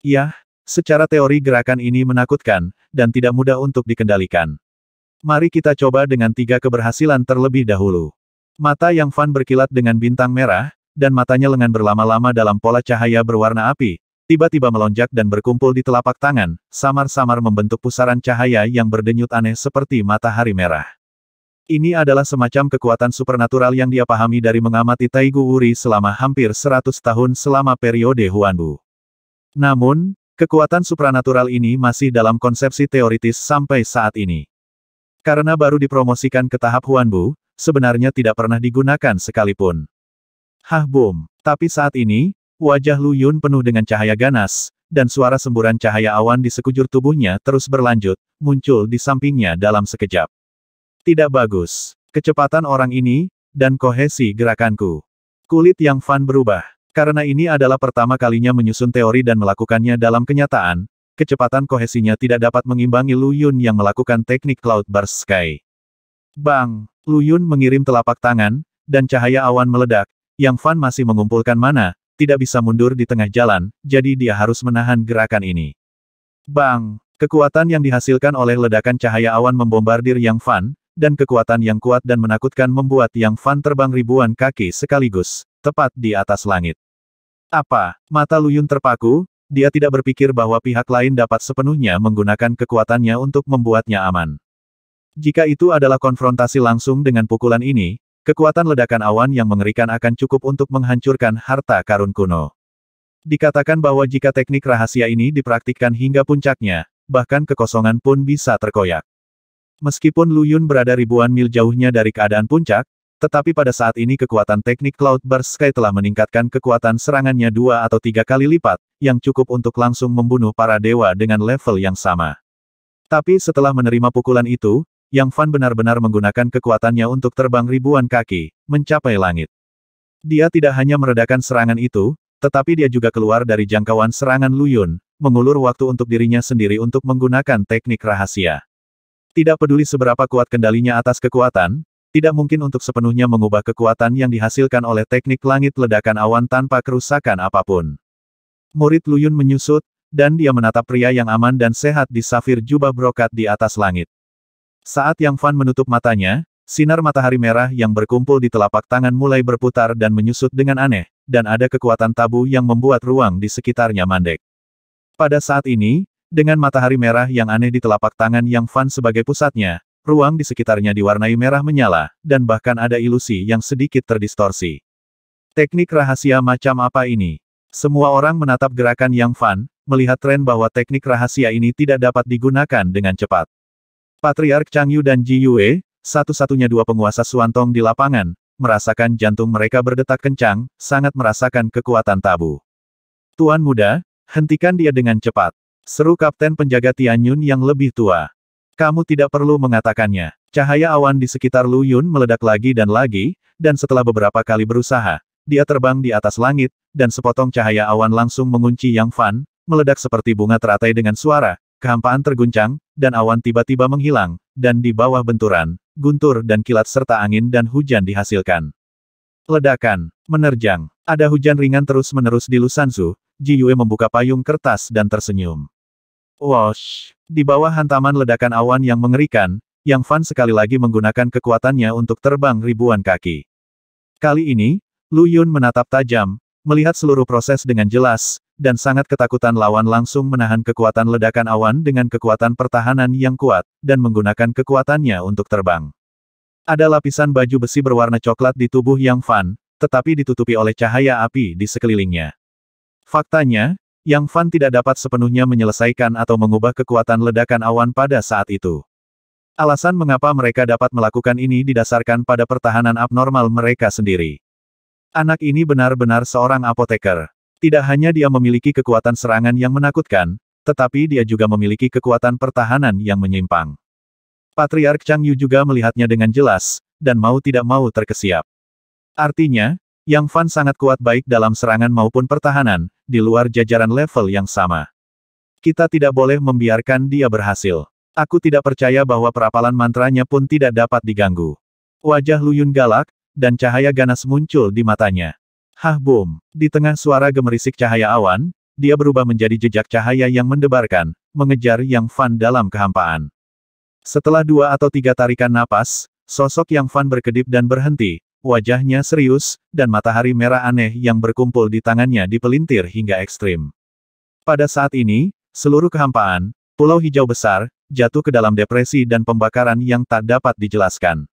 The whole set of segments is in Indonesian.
Yah, secara teori gerakan ini menakutkan, dan tidak mudah untuk dikendalikan. Mari kita coba dengan 3 keberhasilan terlebih dahulu. Mata Yang Fan berkilat dengan bintang merah, dan matanya lengan berlama-lama dalam pola cahaya berwarna api, tiba-tiba melonjak dan berkumpul di telapak tangan, samar-samar membentuk pusaran cahaya yang berdenyut aneh seperti matahari merah. Ini adalah semacam kekuatan supernatural yang dia pahami dari mengamati Taigu Wuri selama hampir 100 tahun selama periode Huanbu. Namun, kekuatan supranatural ini masih dalam konsepsi teoritis sampai saat ini. Karena baru dipromosikan ke tahap Huanbu, sebenarnya tidak pernah digunakan sekalipun. Hah boom. Tapi saat ini, wajah Lu Yun penuh dengan cahaya ganas, dan suara semburan cahaya awan di sekujur tubuhnya terus berlanjut, muncul di sampingnya dalam sekejap. Tidak bagus. Kecepatan orang ini, dan kohesi gerakanku. Kulit Yang Fan berubah. Karena ini adalah pertama kalinya menyusun teori dan melakukannya dalam kenyataan, kecepatan kohesinya tidak dapat mengimbangi Lu Yun yang melakukan teknik Cloud Burst Sky. Bang! Lu Yun mengirim telapak tangan, dan cahaya awan meledak. Yang Fan masih mengumpulkan mana, tidak bisa mundur di tengah jalan, jadi dia harus menahan gerakan ini. Bang! Kekuatan yang dihasilkan oleh ledakan cahaya awan membombardir Yang Fan, dan kekuatan yang kuat dan menakutkan membuat Yang Fan terbang ribuan kaki sekaligus, tepat di atas langit. Apa? Mata Lu Yun terpaku, dia tidak berpikir bahwa pihak lain dapat sepenuhnya menggunakan kekuatannya untuk membuatnya aman. Jika itu adalah konfrontasi langsung dengan pukulan ini, kekuatan ledakan awan yang mengerikan akan cukup untuk menghancurkan harta karun kuno. Dikatakan bahwa jika teknik rahasia ini dipraktikkan hingga puncaknya, bahkan kekosongan pun bisa terkoyak. Meskipun Lu Yun berada ribuan mil jauhnya dari keadaan puncak, tetapi pada saat ini kekuatan teknik Cloud Burst Sky telah meningkatkan kekuatan serangannya 2 atau 3 kali lipat, yang cukup untuk langsung membunuh para dewa dengan level yang sama. Tapi setelah menerima pukulan itu, Yang Fan benar-benar menggunakan kekuatannya untuk terbang ribuan kaki, mencapai langit. Dia tidak hanya meredakan serangan itu, tetapi dia juga keluar dari jangkauan serangan Lu Yun, mengulur waktu untuk dirinya sendiri untuk menggunakan teknik rahasia. Tidak peduli seberapa kuat kendalinya atas kekuatan, tidak mungkin untuk sepenuhnya mengubah kekuatan yang dihasilkan oleh teknik langit ledakan awan tanpa kerusakan apapun. Murid Lu Yun menyusut, dan dia menatap pria yang aman dan sehat di safir jubah brokat di atas langit. Saat Yang Fan menutup matanya, sinar matahari merah yang berkumpul di telapak tangan mulai berputar dan menyusut dengan aneh, dan ada kekuatan tabu yang membuat ruang di sekitarnya mandek. Pada saat ini, dengan matahari merah yang aneh di telapak tangan Yang Fan sebagai pusatnya, ruang di sekitarnya diwarnai merah menyala, dan bahkan ada ilusi yang sedikit terdistorsi. Teknik rahasia macam apa ini? Semua orang menatap gerakan Yang Fan, melihat tren bahwa teknik rahasia ini tidak dapat digunakan dengan cepat. Patriark Chang Yu dan Ji Yue, satu-satunya 2 penguasa Xuantong di lapangan, merasakan jantung mereka berdetak kencang, sangat merasakan kekuatan tabu. Tuan muda, hentikan dia dengan cepat. Seru Kapten Penjaga Tianyun yang lebih tua. Kamu tidak perlu mengatakannya. Cahaya awan di sekitar Lu Yun meledak lagi, dan setelah beberapa kali berusaha, dia terbang di atas langit, dan sepotong cahaya awan langsung mengunci Yang Fan, meledak seperti bunga teratai dengan suara, kehampaan terguncang, dan awan tiba-tiba menghilang, dan di bawah benturan, guntur dan kilat serta angin dan hujan dihasilkan. Ledakan, menerjang, ada hujan ringan terus-menerus di Lusanzu. Ji Yue membuka payung kertas dan tersenyum. Wosh! Di bawah hantaman ledakan awan yang mengerikan, Yang Fan sekali lagi menggunakan kekuatannya untuk terbang ribuan kaki. Kali ini, Lu Yun menatap tajam, melihat seluruh proses dengan jelas, dan sangat ketakutan lawan langsung menahan kekuatan ledakan awan dengan kekuatan pertahanan yang kuat, dan menggunakan kekuatannya untuk terbang. Ada lapisan baju besi berwarna coklat di tubuh Yang Fan, tetapi ditutupi oleh cahaya api di sekelilingnya. Faktanya, Yang Fan tidak dapat sepenuhnya menyelesaikan atau mengubah kekuatan ledakan awan pada saat itu. Alasan mengapa mereka dapat melakukan ini didasarkan pada pertahanan abnormal mereka sendiri. Anak ini benar-benar seorang apoteker. Tidak hanya dia memiliki kekuatan serangan yang menakutkan, tetapi dia juga memiliki kekuatan pertahanan yang menyimpang. Patriark Chang Yu juga melihatnya dengan jelas, dan mau tidak mau terkesiap. Artinya, Yang Fan sangat kuat baik dalam serangan maupun pertahanan, di luar jajaran level yang sama. Kita tidak boleh membiarkan dia berhasil. Aku tidak percaya bahwa perapalan mantranya pun tidak dapat diganggu. Wajah Lu Yun galak, dan cahaya ganas muncul di matanya. Hah boom! Di tengah suara gemerisik cahaya awan, dia berubah menjadi jejak cahaya yang mendebarkan, mengejar Yang Fan dalam kehampaan. Setelah 2 atau 3 tarikan napas, sosok Yang Fan berkedip dan berhenti, wajahnya serius, dan matahari merah aneh yang berkumpul di tangannya dipelintir hingga ekstrim. Pada saat ini, seluruh kehampaan, pulau hijau besar, jatuh ke dalam depresi dan pembakaran yang tak dapat dijelaskan.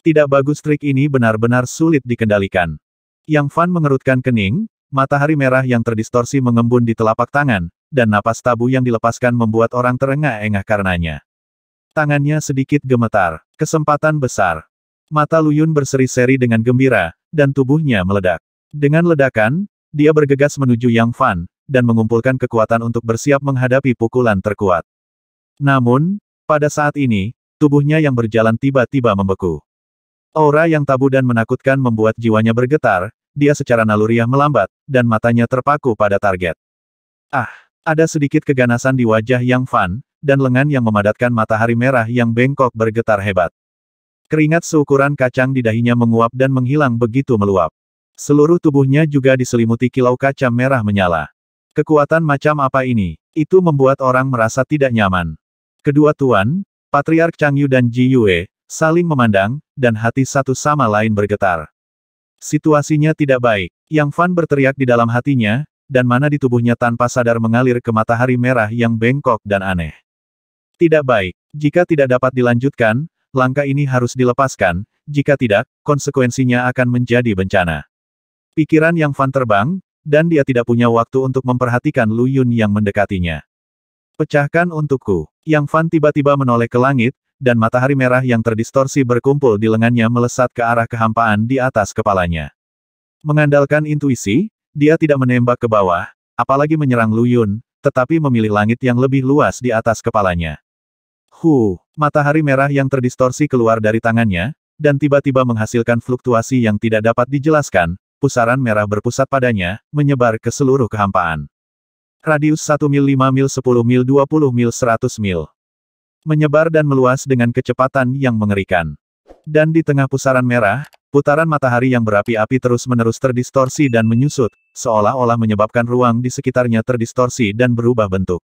Tidak bagus, trik ini benar-benar sulit dikendalikan. Yang Fan mengerutkan kening, matahari merah yang terdistorsi mengembun di telapak tangan, dan napas tabu yang dilepaskan membuat orang terengah-engah karenanya. Tangannya sedikit gemetar. Kesempatan besar. Mata Lu Yun berseri-seri dengan gembira, dan tubuhnya meledak. Dengan ledakan, dia bergegas menuju Yang Fan, dan mengumpulkan kekuatan untuk bersiap menghadapi pukulan terkuat. Namun, pada saat ini, tubuhnya yang berjalan tiba-tiba membeku. Aura yang tabu dan menakutkan membuat jiwanya bergetar, dia secara naluriah melambat, dan matanya terpaku pada target. Ada sedikit keganasan di wajah Yang Fan, dan lengan yang memadatkan matahari merah yang bengkok bergetar hebat. Keringat seukuran kacang di dahinya menguap dan menghilang begitu meluap. Seluruh tubuhnya juga diselimuti kilau kaca merah menyala. Kekuatan macam apa ini? Itu membuat orang merasa tidak nyaman. Kedua tuan, Patriark Changyu dan Ji Yue, saling memandang, dan hati satu sama lain bergetar. Situasinya tidak baik. Yang Fan berteriak di dalam hatinya, dan mana di tubuhnya tanpa sadar mengalir ke matahari merah yang bengkok dan aneh. Tidak baik. Jika tidak dapat dilanjutkan, langkah ini harus dilepaskan, jika tidak, konsekuensinya akan menjadi bencana. Pikiran Yang Fan terbang, dan dia tidak punya waktu untuk memperhatikan Lu Yun yang mendekatinya. Pecahkan untukku. Yang Fan tiba-tiba menoleh ke langit, dan matahari merah yang terdistorsi berkumpul di lengannya melesat ke arah kehampaan di atas kepalanya. Mengandalkan intuisi, dia tidak menembak ke bawah, apalagi menyerang Lu Yun, tetapi memilih langit yang lebih luas di atas kepalanya. Matahari merah yang terdistorsi keluar dari tangannya, dan tiba-tiba menghasilkan fluktuasi yang tidak dapat dijelaskan, pusaran merah berpusat padanya, menyebar ke seluruh kehampaan. Radius 1 mil, 5 mil, 10 mil, 20 mil, 100 mil. Menyebar dan meluas dengan kecepatan yang mengerikan. Dan di tengah pusaran merah, putaran matahari yang berapi-api terus-menerus terdistorsi dan menyusut, seolah-olah menyebabkan ruang di sekitarnya terdistorsi dan berubah bentuk.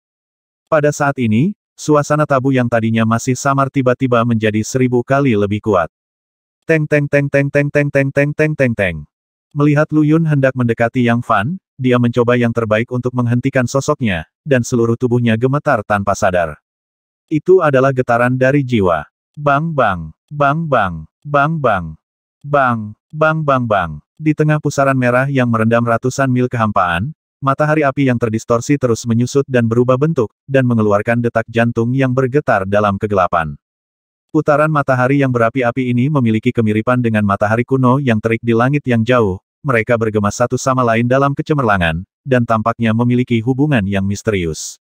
Pada saat ini, suasana tabu yang tadinya masih samar tiba-tiba menjadi 1000 kali lebih kuat. Teng teng teng teng teng teng teng teng teng teng teng. Melihat Lu Yun hendak mendekati Yang Fan, dia mencoba yang terbaik untuk menghentikan sosoknya, dan seluruh tubuhnya gemetar tanpa sadar. Itu adalah getaran dari jiwa. Bang bang, bang bang, bang bang, bang, bang bang bang. Di tengah pusaran merah yang merendam ratusan mil kehampaan, matahari api yang terdistorsi terus menyusut dan berubah bentuk, dan mengeluarkan detak jantung yang bergetar dalam kegelapan. Putaran matahari yang berapi-api ini memiliki kemiripan dengan matahari kuno yang terik di langit yang jauh, mereka bergema satu sama lain dalam kecemerlangan, dan tampaknya memiliki hubungan yang misterius.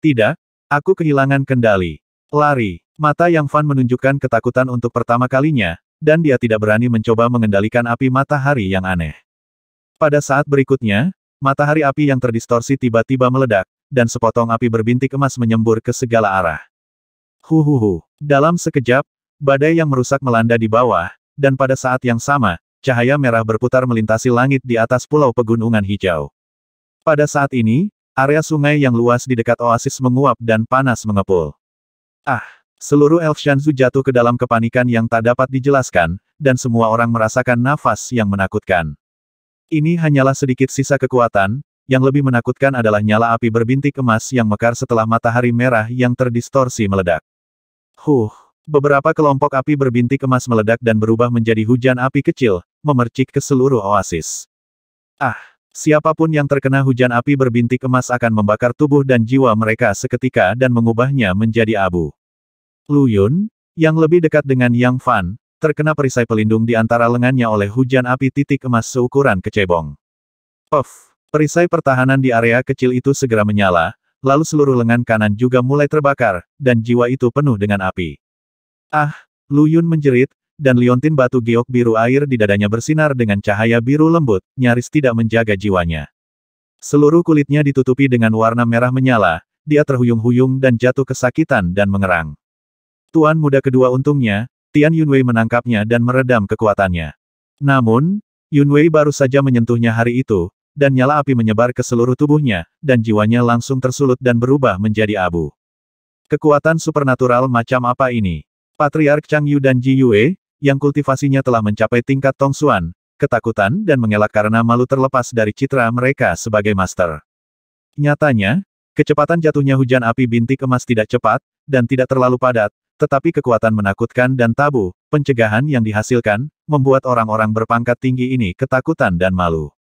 Tidak, aku kehilangan kendali. Lari. Mata Yang Fan menunjukkan ketakutan untuk pertama kalinya, dan dia tidak berani mencoba mengendalikan api matahari yang aneh. Pada saat berikutnya, matahari api yang terdistorsi tiba-tiba meledak, dan sepotong api berbintik emas menyembur ke segala arah. Dalam sekejap, badai yang merusak melanda di bawah, dan pada saat yang sama, cahaya merah berputar melintasi langit di atas pulau pegunungan hijau. Pada saat ini, area sungai yang luas di dekat oasis menguap dan panas mengepul. Seluruh Elf Shanzu jatuh ke dalam kepanikan yang tak dapat dijelaskan, dan semua orang merasakan nafas yang menakutkan. Ini hanyalah sedikit sisa kekuatan, yang lebih menakutkan adalah nyala api berbintik emas yang mekar setelah matahari merah yang terdistorsi meledak. Beberapa kelompok api berbintik emas meledak dan berubah menjadi hujan api kecil, memercik ke seluruh oasis. Siapapun yang terkena hujan api berbintik emas akan membakar tubuh dan jiwa mereka seketika dan mengubahnya menjadi abu. Lu Yun, yang lebih dekat dengan Yang Fan, terkena perisai pelindung di antara lengannya oleh hujan api titik emas seukuran kecebong. Perisai pertahanan di area kecil itu segera menyala, lalu seluruh lengan kanan juga mulai terbakar, dan jiwa itu penuh dengan api. Lu Yun menjerit, dan liontin batu giok biru air di dadanya bersinar dengan cahaya biru lembut, nyaris tidak menjaga jiwanya. Seluruh kulitnya ditutupi dengan warna merah menyala, dia terhuyung-huyung dan jatuh kesakitan dan mengerang. Tuan muda kedua untungnya, Tian Yunwei menangkapnya dan meredam kekuatannya. Namun, Yunwei baru saja menyentuhnya hari itu, dan nyala api menyebar ke seluruh tubuhnya, dan jiwanya langsung tersulut dan berubah menjadi abu. Kekuatan supernatural macam apa ini? Patriark Chang Yu dan Ji Yue, yang kultivasinya telah mencapai tingkat Tongsuan, ketakutan dan mengelak karena malu terlepas dari citra mereka sebagai master. Nyatanya, kecepatan jatuhnya hujan api bintik emas tidak cepat, dan tidak terlalu padat, tetapi kekuatan menakutkan dan tabu, pencegahan yang dihasilkan, membuat orang-orang berpangkat tinggi ini ketakutan dan malu.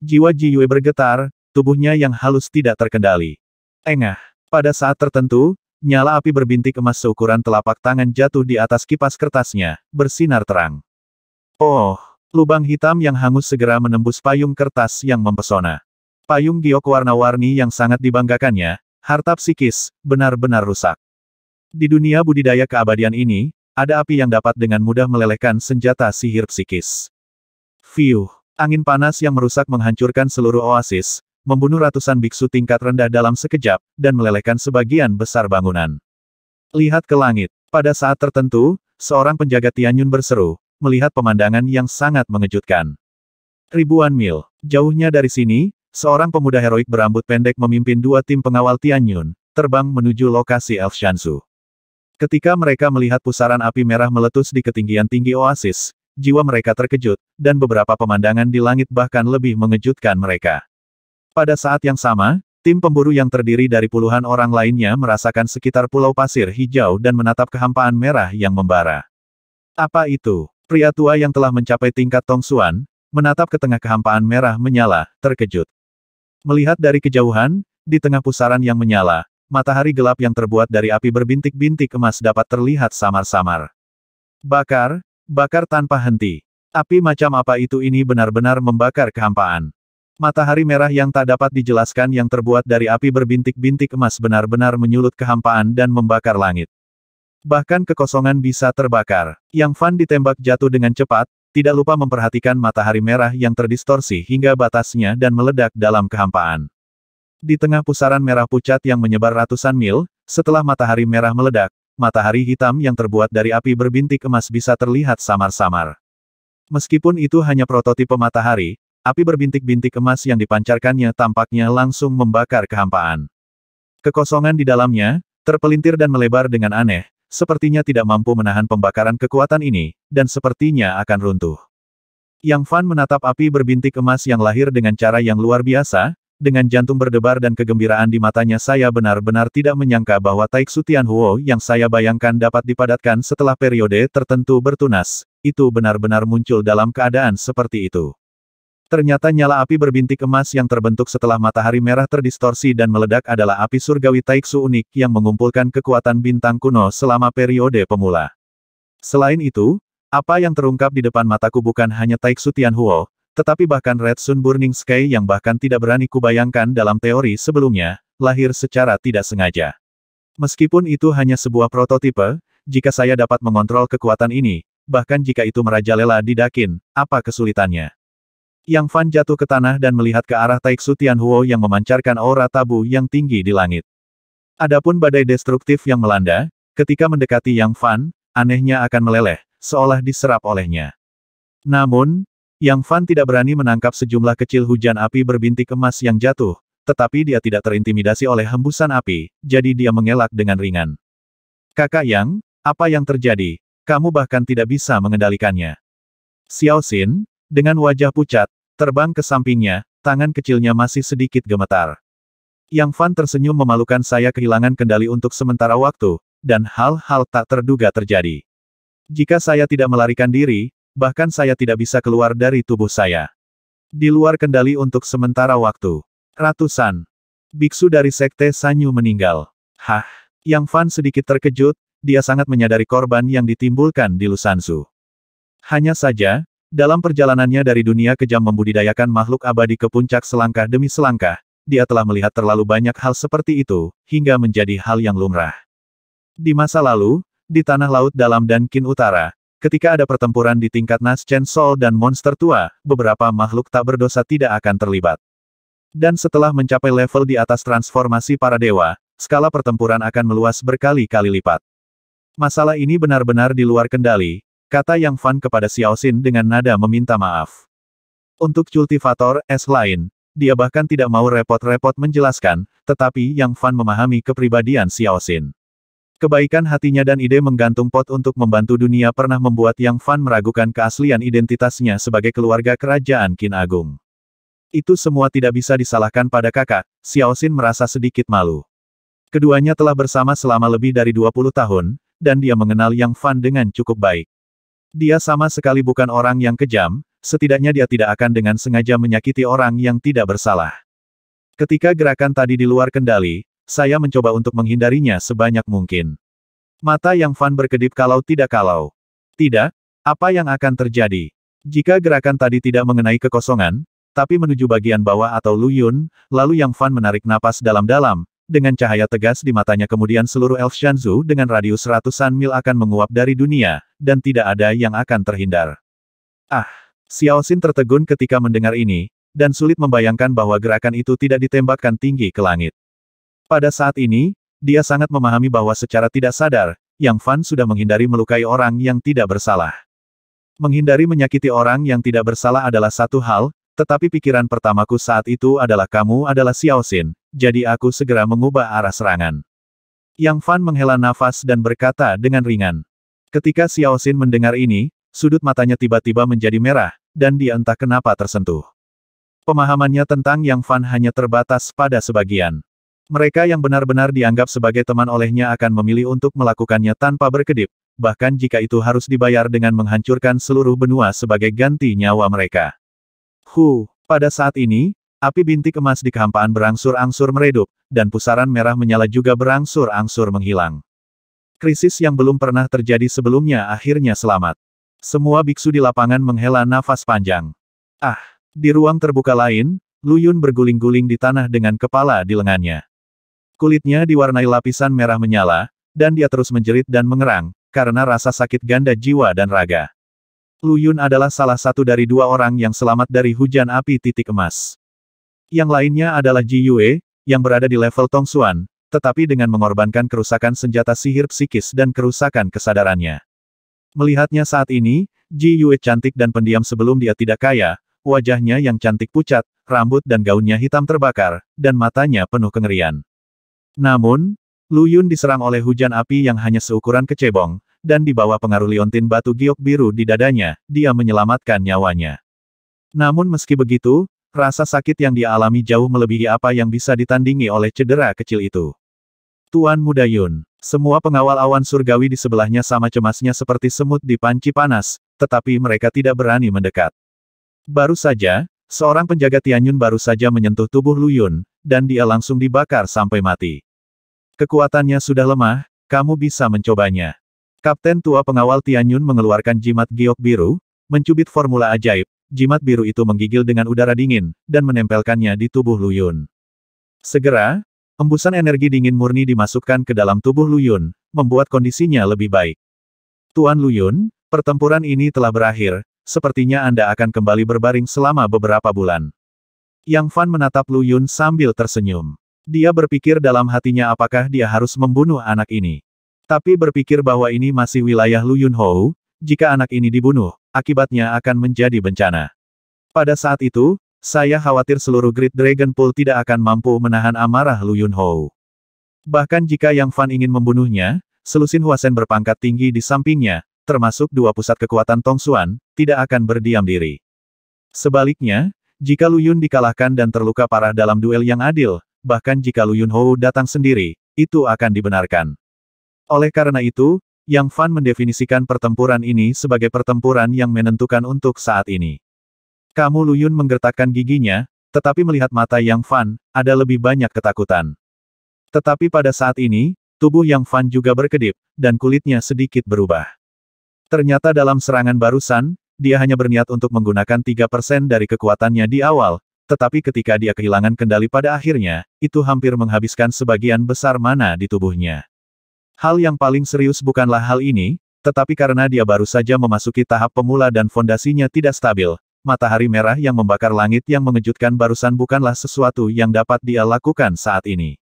Jiwa Ji Yue bergetar, tubuhnya yang halus tidak terkendali. Engah. Pada saat tertentu, nyala api berbintik emas seukuran telapak tangan jatuh di atas kipas kertasnya, bersinar terang. Oh, lubang hitam yang hangus segera menembus payung kertas yang mempesona. Payung giok warna-warni yang sangat dibanggakannya, harta psikis, benar-benar rusak. Di dunia budidaya keabadian ini, ada api yang dapat dengan mudah melelehkan senjata sihir psikis. Fiuh, angin panas yang merusak menghancurkan seluruh oasis, membunuh ratusan biksu tingkat rendah dalam sekejap, dan melelehkan sebagian besar bangunan. Lihat ke langit. Pada saat tertentu, seorang penjaga Tianyun berseru, melihat pemandangan yang sangat mengejutkan. Ribuan mil jauhnya dari sini, seorang pemuda heroik berambut pendek memimpin dua tim pengawal Tianyun, terbang menuju lokasi Elf Shansu. Ketika mereka melihat pusaran api merah meletus di ketinggian tinggi oasis, jiwa mereka terkejut, dan beberapa pemandangan di langit bahkan lebih mengejutkan mereka. Pada saat yang sama, tim pemburu yang terdiri dari puluhan orang lainnya merasakan sekitar pulau pasir hijau dan menatap kehampaan merah yang membara. Apa itu? Pria tua yang telah mencapai tingkat Tongsuan, menatap ke tengah kehampaan merah menyala, terkejut. Melihat dari kejauhan, di tengah pusaran yang menyala, matahari gelap yang terbuat dari api berbintik-bintik emas dapat terlihat samar-samar. Bakar, bakar tanpa henti. Api macam apa itu ini benar-benar membakar kehampaan. Matahari merah yang tak dapat dijelaskan yang terbuat dari api berbintik-bintik emas benar-benar menyulut kehampaan dan membakar langit. Bahkan kekosongan bisa terbakar. Yang Fan ditembak jatuh dengan cepat, tidak lupa memperhatikan matahari merah yang terdistorsi hingga batasnya dan meledak dalam kehampaan. Di tengah pusaran merah pucat yang menyebar ratusan mil, setelah matahari merah meledak, matahari hitam yang terbuat dari api berbintik emas bisa terlihat samar-samar. Meskipun itu hanya prototipe matahari, api berbintik-bintik emas yang dipancarkannya tampaknya langsung membakar kehampaan. Kekosongan di dalamnya, terpelintir dan melebar dengan aneh, sepertinya tidak mampu menahan pembakaran kekuatan ini, dan sepertinya akan runtuh. Yang Fan menatap api berbintik emas yang lahir dengan cara yang luar biasa, dengan jantung berdebar dan kegembiraan di matanya. Saya benar-benar tidak menyangka bahwa Taiksu Tianhuo yang saya bayangkan dapat dipadatkan setelah periode tertentu bertunas, itu benar-benar muncul dalam keadaan seperti itu. Ternyata nyala api berbintik emas yang terbentuk setelah matahari merah terdistorsi dan meledak adalah api surgawi Taiksu unik yang mengumpulkan kekuatan bintang kuno selama periode pemula. Selain itu, apa yang terungkap di depan mataku bukan hanya Taiksu Tianhuo, tetapi bahkan Red Sun Burning Sky yang bahkan tidak berani kubayangkan dalam teori sebelumnya, lahir secara tidak sengaja. Meskipun itu hanya sebuah prototipe, jika saya dapat mengontrol kekuatan ini, bahkan jika itu merajalela di Dakin, apa kesulitannya? Yang Fan jatuh ke tanah dan melihat ke arah Taiksu Tianhuo yang memancarkan aura tabu yang tinggi di langit. Adapun badai destruktif yang melanda, ketika mendekati Yang Fan, anehnya akan meleleh, seolah diserap olehnya. Namun, Yang Fan tidak berani menangkap sejumlah kecil hujan api berbintik emas yang jatuh, tetapi dia tidak terintimidasi oleh hembusan api, jadi dia mengelak dengan ringan. Kakak Yang, apa yang terjadi? Kamu bahkan tidak bisa mengendalikannya. Xiao Xin, dengan wajah pucat, terbang ke sampingnya, tangan kecilnya masih sedikit gemetar. Yang Fan tersenyum memalukan. Saya kehilangan kendali untuk sementara waktu, dan hal-hal tak terduga terjadi. Jika saya tidak melarikan diri, bahkan saya tidak bisa keluar dari tubuh saya. Di luar kendali untuk sementara waktu. Ratusan biksu dari Sekte Sanyu meninggal. Hah? Yang Fan sedikit terkejut, dia sangat menyadari korban yang ditimbulkan di Lusansu. Hanya saja, dalam perjalanannya dari dunia kejam membudidayakan makhluk abadi ke puncak selangkah demi selangkah, dia telah melihat terlalu banyak hal seperti itu, hingga menjadi hal yang lumrah. Di masa lalu, di Tanah Laut Dalam dan Qin Utara, ketika ada pertempuran di tingkat Naschen Sol dan monster tua, beberapa makhluk tak berdosa tidak akan terlibat. Dan setelah mencapai level di atas transformasi para dewa, skala pertempuran akan meluas berkali-kali lipat. Masalah ini benar-benar di luar kendali, kata Yang Fan kepada Xiao Xin dengan nada meminta maaf. Untuk cultivator es lain, dia bahkan tidak mau repot-repot menjelaskan, tetapi Yang Fan memahami kepribadian Xiao Xin. Kebaikan hatinya dan ide menggantung pot untuk membantu dunia pernah membuat Yang Fan meragukan keaslian identitasnya sebagai keluarga kerajaan Qin Agung. Itu semua tidak bisa disalahkan pada kakak, Xiao Xin merasa sedikit malu. Keduanya telah bersama selama lebih dari 20 tahun, dan dia mengenal Yang Fan dengan cukup baik. Dia sama sekali bukan orang yang kejam, setidaknya dia tidak akan dengan sengaja menyakiti orang yang tidak bersalah. Ketika gerakan tadi di luar kendali, saya mencoba untuk menghindarinya sebanyak mungkin. Mata Yang Fan berkedip kalau. Tidak, apa yang akan terjadi? Jika gerakan tadi tidak mengenai kekosongan, tapi menuju bagian bawah atau Lu Yun, lalu Yang Fan menarik napas dalam-dalam, dengan cahaya tegas di matanya kemudian seluruh elf Shanzhu dengan radius ratusan mil akan menguap dari dunia, dan tidak ada yang akan terhindar. Ah! Xiao Xin tertegun ketika mendengar ini, dan sulit membayangkan bahwa gerakan itu tidak ditembakkan tinggi ke langit. Pada saat ini, dia sangat memahami bahwa secara tidak sadar, Yang Fan sudah menghindari melukai orang yang tidak bersalah. Menghindari menyakiti orang yang tidak bersalah adalah satu hal, tetapi pikiran pertamaku saat itu adalah kamu adalah Xiao Xin, jadi aku segera mengubah arah serangan. Yang Fan menghela nafas dan berkata dengan ringan. Ketika Xiao Xin mendengar ini, sudut matanya tiba-tiba menjadi merah, dan dia entah kenapa tersentuh. Pemahamannya tentang Yang Fan hanya terbatas pada sebagian. Mereka yang benar-benar dianggap sebagai teman olehnya akan memilih untuk melakukannya tanpa berkedip, bahkan jika itu harus dibayar dengan menghancurkan seluruh benua sebagai ganti nyawa mereka. Pada saat ini, api bintik emas di kehampaan berangsur-angsur meredup, dan pusaran merah menyala juga berangsur-angsur menghilang. Krisis yang belum pernah terjadi sebelumnya akhirnya selamat. Semua biksu di lapangan menghela nafas panjang. Ah! Di ruang terbuka lain, Lu Yun berguling-guling di tanah dengan kepala di lengannya. Kulitnya diwarnai lapisan merah menyala, dan dia terus menjerit dan mengerang, karena rasa sakit ganda jiwa dan raga. Lu Yun adalah salah satu dari dua orang yang selamat dari hujan api titik emas. Yang lainnya adalah Ji Yue, yang berada di level Tong Xuan, tetapi dengan mengorbankan kerusakan senjata sihir psikis dan kerusakan kesadarannya. Melihatnya saat ini, Ji Yue cantik dan pendiam sebelum dia tidak kaya, wajahnya yang cantik pucat, rambut dan gaunnya hitam terbakar, dan matanya penuh kengerian. Namun, Lu Yun diserang oleh hujan api yang hanya seukuran kecebong, dan di bawah pengaruh liontin batu giok biru di dadanya, dia menyelamatkan nyawanya. Namun meski begitu, rasa sakit yang dia alami jauh melebihi apa yang bisa ditandingi oleh cedera kecil itu. Tuan Muda Yun, semua pengawal awan surgawi di sebelahnya sama cemasnya seperti semut di panci panas, tetapi mereka tidak berani mendekat. Baru saja, seorang penjaga Tianyun baru saja menyentuh tubuh Lu Yun, dan dia langsung dibakar sampai mati. Kekuatannya sudah lemah, kamu bisa mencobanya. Kapten tua pengawal Tianyun mengeluarkan jimat giok biru, mencubit formula ajaib, jimat biru itu menggigil dengan udara dingin, dan menempelkannya di tubuh Lu Yun. Segera, embusan energi dingin murni dimasukkan ke dalam tubuh Lu Yun, membuat kondisinya lebih baik. Tuan Lu Yun, pertempuran ini telah berakhir, sepertinya Anda akan kembali berbaring selama beberapa bulan. Yang Fan menatap Lu Yun sambil tersenyum. Dia berpikir dalam hatinya apakah dia harus membunuh anak ini. Tapi berpikir bahwa ini masih wilayah Lu Yun Hou, jika anak ini dibunuh, akibatnya akan menjadi bencana. Pada saat itu, saya khawatir seluruh Great Dragon Pool tidak akan mampu menahan amarah Lu Yun Hou. Bahkan jika Yang Fan ingin membunuhnya, selusin Huasen berpangkat tinggi di sampingnya, termasuk dua pusat kekuatan Tong Xuan, tidak akan berdiam diri. Sebaliknya, jika Lu Yun dikalahkan dan terluka parah dalam duel yang adil, bahkan jika Lu Yun Hou datang sendiri, itu akan dibenarkan. Oleh karena itu, Yang Fan mendefinisikan pertempuran ini sebagai pertempuran yang menentukan untuk saat ini. Kamu Lu Yun menggertakkan giginya, tetapi melihat mata Yang Fan, ada lebih banyak ketakutan. Tetapi pada saat ini, tubuh Yang Fan juga berkedip, dan kulitnya sedikit berubah. Ternyata dalam serangan barusan, dia hanya berniat untuk menggunakan 3% dari kekuatannya di awal, tetapi ketika dia kehilangan kendali pada akhirnya, itu hampir menghabiskan sebagian besar mana di tubuhnya. Hal yang paling serius bukanlah hal ini, tetapi karena dia baru saja memasuki tahap pemula dan fondasinya tidak stabil, matahari merah yang membakar langit yang mengejutkan barusan bukanlah sesuatu yang dapat dia lakukan saat ini.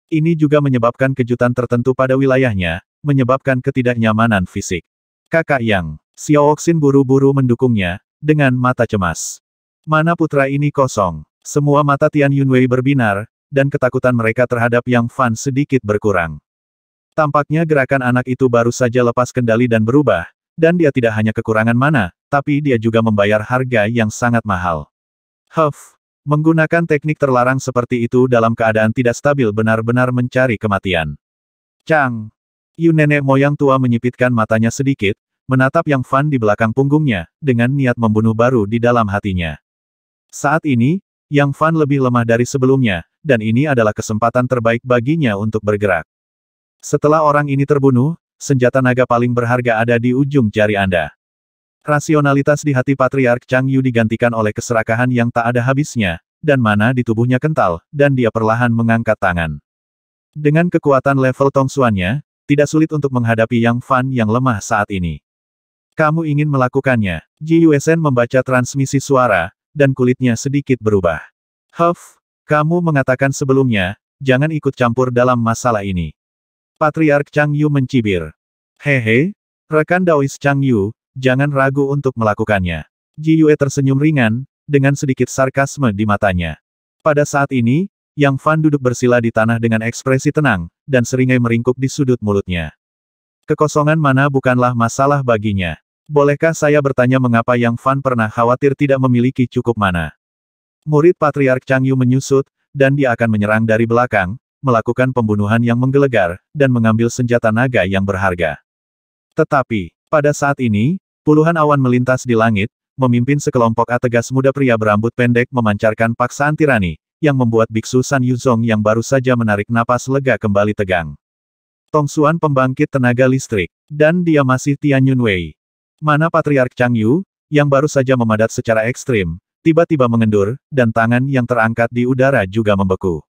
Ini juga menyebabkan kejutan tertentu pada wilayahnya, menyebabkan ketidaknyamanan fisik. Kakak Yang, Xiao Oxin buru-buru mendukungnya, dengan mata cemas. Mana putra ini kosong. Semua mata Tian Yunwei berbinar, dan ketakutan mereka terhadap Yang Fan sedikit berkurang. Tampaknya gerakan anak itu baru saja lepas kendali dan berubah, dan dia tidak hanya kekurangan mana, tapi dia juga membayar harga yang sangat mahal. Menggunakan teknik terlarang seperti itu dalam keadaan tidak stabil benar-benar mencari kematian. Chang Yu nenek moyang tua menyipitkan matanya sedikit, menatap Yang Fan di belakang punggungnya, dengan niat membunuh baru di dalam hatinya. Saat ini, Yang Fan lebih lemah dari sebelumnya, dan ini adalah kesempatan terbaik baginya untuk bergerak. Setelah orang ini terbunuh, senjata naga paling berharga ada di ujung jari Anda. Rasionalitas di hati Patriark Chang Yu digantikan oleh keserakahan yang tak ada habisnya, dan mana di tubuhnya kental, dan dia perlahan mengangkat tangan. Dengan kekuatan level Tongsuannya, tidak sulit untuk menghadapi Yang Fan yang lemah saat ini. Kamu ingin melakukannya. Ji Yuesen membaca transmisi suara, dan kulitnya sedikit berubah. Kamu mengatakan sebelumnya, jangan ikut campur dalam masalah ini. Patriark Chang Yu mencibir. Hehe, rekan Daois Chang Yu, jangan ragu untuk melakukannya. Ji Yue tersenyum ringan, dengan sedikit sarkasme di matanya. Pada saat ini, Yang Fan duduk bersila di tanah dengan ekspresi tenang, dan seringai meringkuk di sudut mulutnya. Kekosongan mana bukanlah masalah baginya. Bolehkah saya bertanya mengapa Yang Fan pernah khawatir tidak memiliki cukup mana? Murid Patriark Chang Yu menyusut, dan dia akan menyerang dari belakang, melakukan pembunuhan yang menggelegar, dan mengambil senjata naga yang berharga. Tetapi, pada saat ini, puluhan awan melintas di langit, memimpin sekelompok ategas muda pria berambut pendek memancarkan paksaan tirani, yang membuat Biksu San Yuzong yang baru saja menarik napas lega kembali tegang. Tongsuan pembangkit tenaga listrik, dan dia masih Tian Yunwei. Mana Patriark Chang Yu, yang baru saja memadat secara ekstrim, tiba-tiba mengendur, dan tangan yang terangkat di udara juga membeku.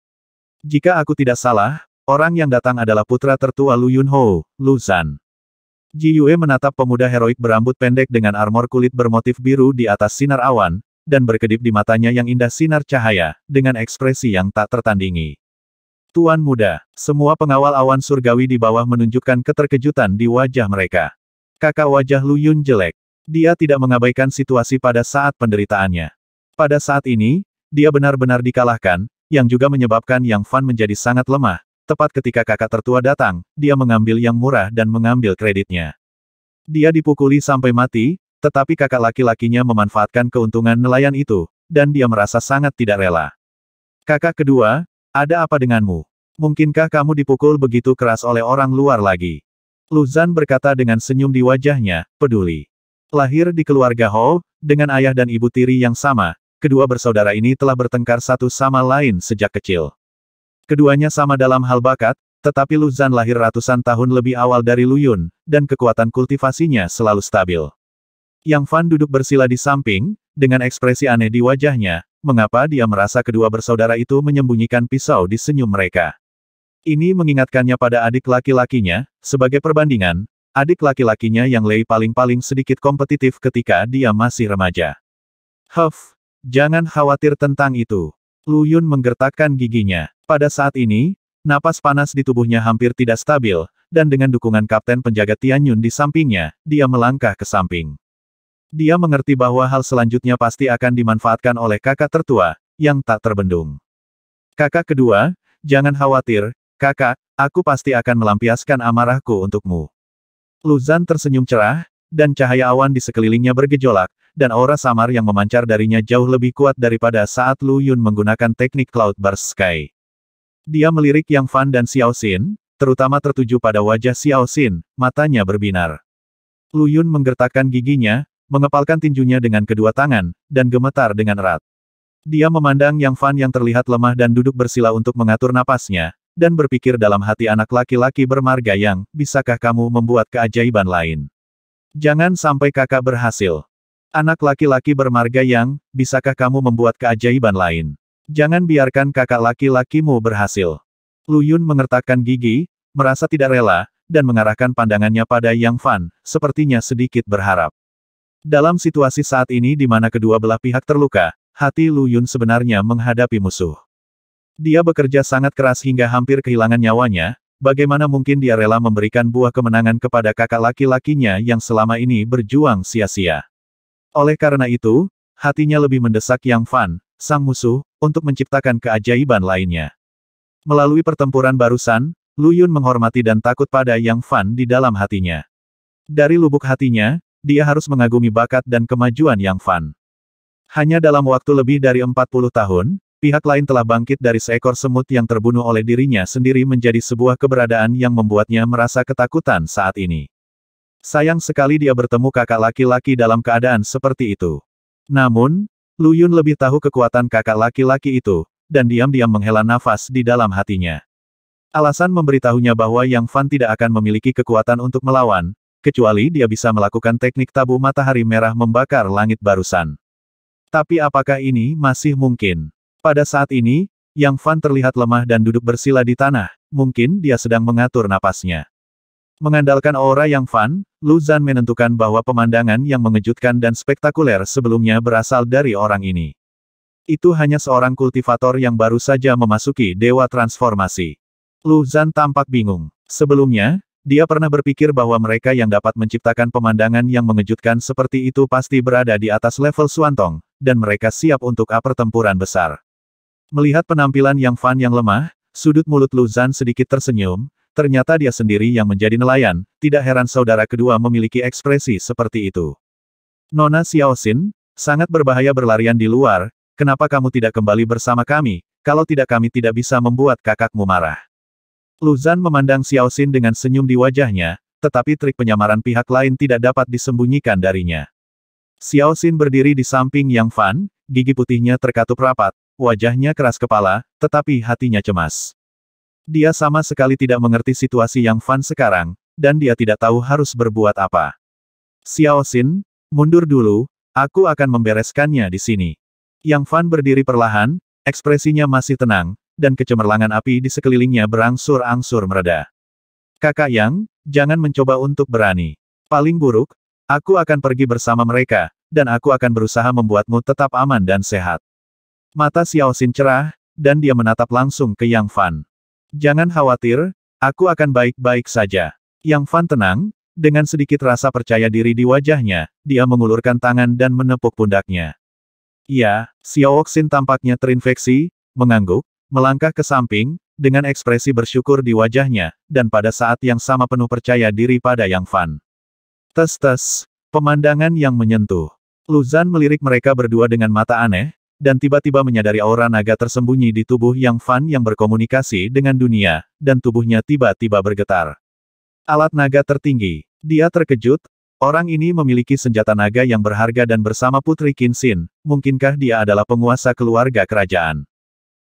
Jika aku tidak salah, orang yang datang adalah putra tertua Lu Yunhou, Lu Zan. Ji Yue menatap pemuda heroik berambut pendek dengan armor kulit bermotif biru di atas sinar awan, dan berkedip di matanya yang indah sinar cahaya, dengan ekspresi yang tak tertandingi. Tuan muda, semua pengawal awan surgawi di bawah menunjukkan keterkejutan di wajah mereka. Kakak wajah Lu Yun jelek. Dia tidak mengabaikan situasi pada saat penderitaannya. Pada saat ini, dia benar-benar dikalahkan, yang juga menyebabkan Yang Fan menjadi sangat lemah. Tepat ketika kakak tertua datang, dia mengambil yang murah dan mengambil kreditnya. Dia dipukuli sampai mati, tetapi kakak laki-lakinya memanfaatkan keuntungan nelayan itu, dan dia merasa sangat tidak rela. Kakak kedua, ada apa denganmu? Mungkinkah kamu dipukul begitu keras oleh orang luar lagi? Lu Zan berkata dengan senyum di wajahnya, peduli. Lahir di keluarga Hou, dengan ayah dan ibu tiri yang sama, kedua bersaudara ini telah bertengkar satu sama lain sejak kecil. Keduanya sama dalam hal bakat, tetapi Lu Zan lahir ratusan tahun lebih awal dari Lu Yun, dan kekuatan kultivasinya selalu stabil. Yang Fan duduk bersila di samping, dengan ekspresi aneh di wajahnya, mengapa dia merasa kedua bersaudara itu menyembunyikan pisau di senyum mereka. Ini mengingatkannya pada adik laki-lakinya, sebagai perbandingan, adik laki-lakinya yang Lei paling-paling sedikit kompetitif ketika dia masih remaja. Jangan khawatir tentang itu. Lu Yun menggertakkan giginya. Pada saat ini, napas panas di tubuhnya hampir tidak stabil, dan dengan dukungan kapten penjaga Tianyun di sampingnya, dia melangkah ke samping. Dia mengerti bahwa hal selanjutnya pasti akan dimanfaatkan oleh kakak tertua, yang tak terbendung. Kakak kedua, jangan khawatir, kakak, aku pasti akan melampiaskan amarahku untukmu. Lu Zan tersenyum cerah, dan cahaya awan di sekelilingnya bergejolak, dan aura samar yang memancar darinya jauh lebih kuat daripada saat Lu Yun menggunakan teknik Cloud Burst Sky. Dia melirik Yang Fan dan Xiao Xin, terutama tertuju pada wajah Xiao Xin, matanya berbinar. Lu Yun menggertakkan giginya, mengepalkan tinjunya dengan kedua tangan, dan gemetar dengan erat. Dia memandang Yang Fan yang terlihat lemah dan duduk bersila untuk mengatur napasnya, dan berpikir dalam hati anak laki-laki bermarga yang, bisakah kamu membuat keajaiban lain? Jangan sampai kakak berhasil. Anak laki-laki bermarga yang, bisakah kamu membuat keajaiban lain? Jangan biarkan kakak laki-lakimu berhasil. Lu Yun mengertakkan gigi, merasa tidak rela, dan mengarahkan pandangannya pada Yang Fan, sepertinya sedikit berharap. Dalam situasi saat ini di mana kedua belah pihak terluka, hati Lu Yun sebenarnya menghadapi musuh. Dia bekerja sangat keras hingga hampir kehilangan nyawanya, bagaimana mungkin dia rela memberikan buah kemenangan kepada kakak laki-lakinya yang selama ini berjuang sia-sia. Oleh karena itu, hatinya lebih mendesak Yang Fan, sang musuh, untuk menciptakan keajaiban lainnya. Melalui pertempuran barusan, Lu Yun menghormati dan takut pada Yang Fan di dalam hatinya. Dari lubuk hatinya, dia harus mengagumi bakat dan kemajuan Yang Fan. Hanya dalam waktu lebih dari 40 tahun, pihak lain telah bangkit dari seekor semut yang terbunuh oleh dirinya sendiri menjadi sebuah keberadaan yang membuatnya merasa ketakutan saat ini. Sayang sekali dia bertemu kakak laki-laki dalam keadaan seperti itu. Namun, Lu Yun lebih tahu kekuatan kakak laki-laki itu, dan diam-diam menghela nafas di dalam hatinya. Alasan memberitahunya bahwa Yang Fan tidak akan memiliki kekuatan untuk melawan, kecuali dia bisa melakukan teknik tabu matahari merah membakar langit barusan. Tapi apakah ini masih mungkin? Pada saat ini, Yang Fan terlihat lemah dan duduk bersila di tanah, mungkin dia sedang mengatur napasnya. Mengandalkan aura Yang Fan, Lu Zhan menentukan bahwa pemandangan yang mengejutkan dan spektakuler sebelumnya berasal dari orang ini. Itu hanya seorang kultivator yang baru saja memasuki Dewa Transformasi. Lu Zhan tampak bingung. Sebelumnya, dia pernah berpikir bahwa mereka yang dapat menciptakan pemandangan yang mengejutkan seperti itu pasti berada di atas level Xuantong, dan mereka siap untuk pertempuran besar. Melihat penampilan Yang Fan yang lemah, sudut mulut Lu Zhan sedikit tersenyum, ternyata dia sendiri yang menjadi nelayan, tidak heran saudara kedua memiliki ekspresi seperti itu. Nona Xiaoxin, sangat berbahaya berlarian di luar, kenapa kamu tidak kembali bersama kami, kalau tidak kami tidak bisa membuat kakakmu marah. Lu Zhan memandang Xiaoxin dengan senyum di wajahnya, tetapi trik penyamaran pihak lain tidak dapat disembunyikan darinya. Xiaoxin berdiri di samping Yang Fan, gigi putihnya terkatup rapat, wajahnya keras kepala, tetapi hatinya cemas. Dia sama sekali tidak mengerti situasi Yang Fan sekarang, dan dia tidak tahu harus berbuat apa. Xiaoxin, mundur dulu, aku akan membereskannya di sini. Yang Fan berdiri perlahan, ekspresinya masih tenang, dan kecemerlangan api di sekelilingnya berangsur-angsur mereda. Kakak Yang, jangan mencoba untuk berani. Paling buruk, aku akan pergi bersama mereka, dan aku akan berusaha membuatmu tetap aman dan sehat. Mata Xiaoxin cerah, dan dia menatap langsung ke Yang Fan. Jangan khawatir, aku akan baik-baik saja. Yang Fan tenang, dengan sedikit rasa percaya diri di wajahnya, dia mengulurkan tangan dan menepuk pundaknya. Ya, Xiaoxin tampaknya terinfeksi, mengangguk, melangkah ke samping, dengan ekspresi bersyukur di wajahnya, dan pada saat yang sama penuh percaya diri pada Yang Fan. Tes-tes, pemandangan yang menyentuh. Lu Zhan melirik mereka berdua dengan mata aneh, dan tiba-tiba menyadari aura naga tersembunyi di tubuh Yang Fan yang berkomunikasi dengan dunia, dan tubuhnya tiba-tiba bergetar. Alat naga tertinggi. Dia terkejut, orang ini memiliki senjata naga yang berharga dan bersama Putri Qin Xin, mungkinkah dia adalah penguasa keluarga kerajaan?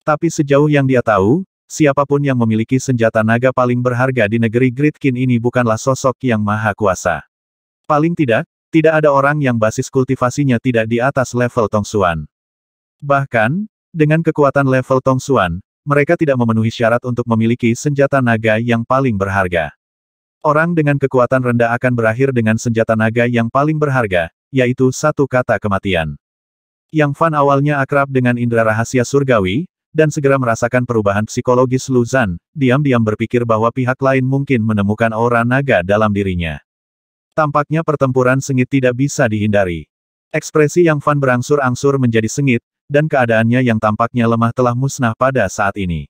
Tapi sejauh yang dia tahu, siapapun yang memiliki senjata naga paling berharga di negeri Great Qin ini bukanlah sosok yang maha kuasa. Paling tidak, tidak ada orang yang basis kultivasinya tidak di atas level Tongsuan. Bahkan, dengan kekuatan level Tongsuan, mereka tidak memenuhi syarat untuk memiliki senjata naga yang paling berharga. Orang dengan kekuatan rendah akan berakhir dengan senjata naga yang paling berharga, yaitu satu kata kematian. Yang Fan awalnya akrab dengan indera rahasia surgawi, dan segera merasakan perubahan psikologis Lu Zhan, diam-diam berpikir bahwa pihak lain mungkin menemukan aura naga dalam dirinya. Tampaknya pertempuran sengit tidak bisa dihindari. Ekspresi Yang Fan berangsur-angsur menjadi sengit, dan keadaannya yang tampaknya lemah telah musnah pada saat ini.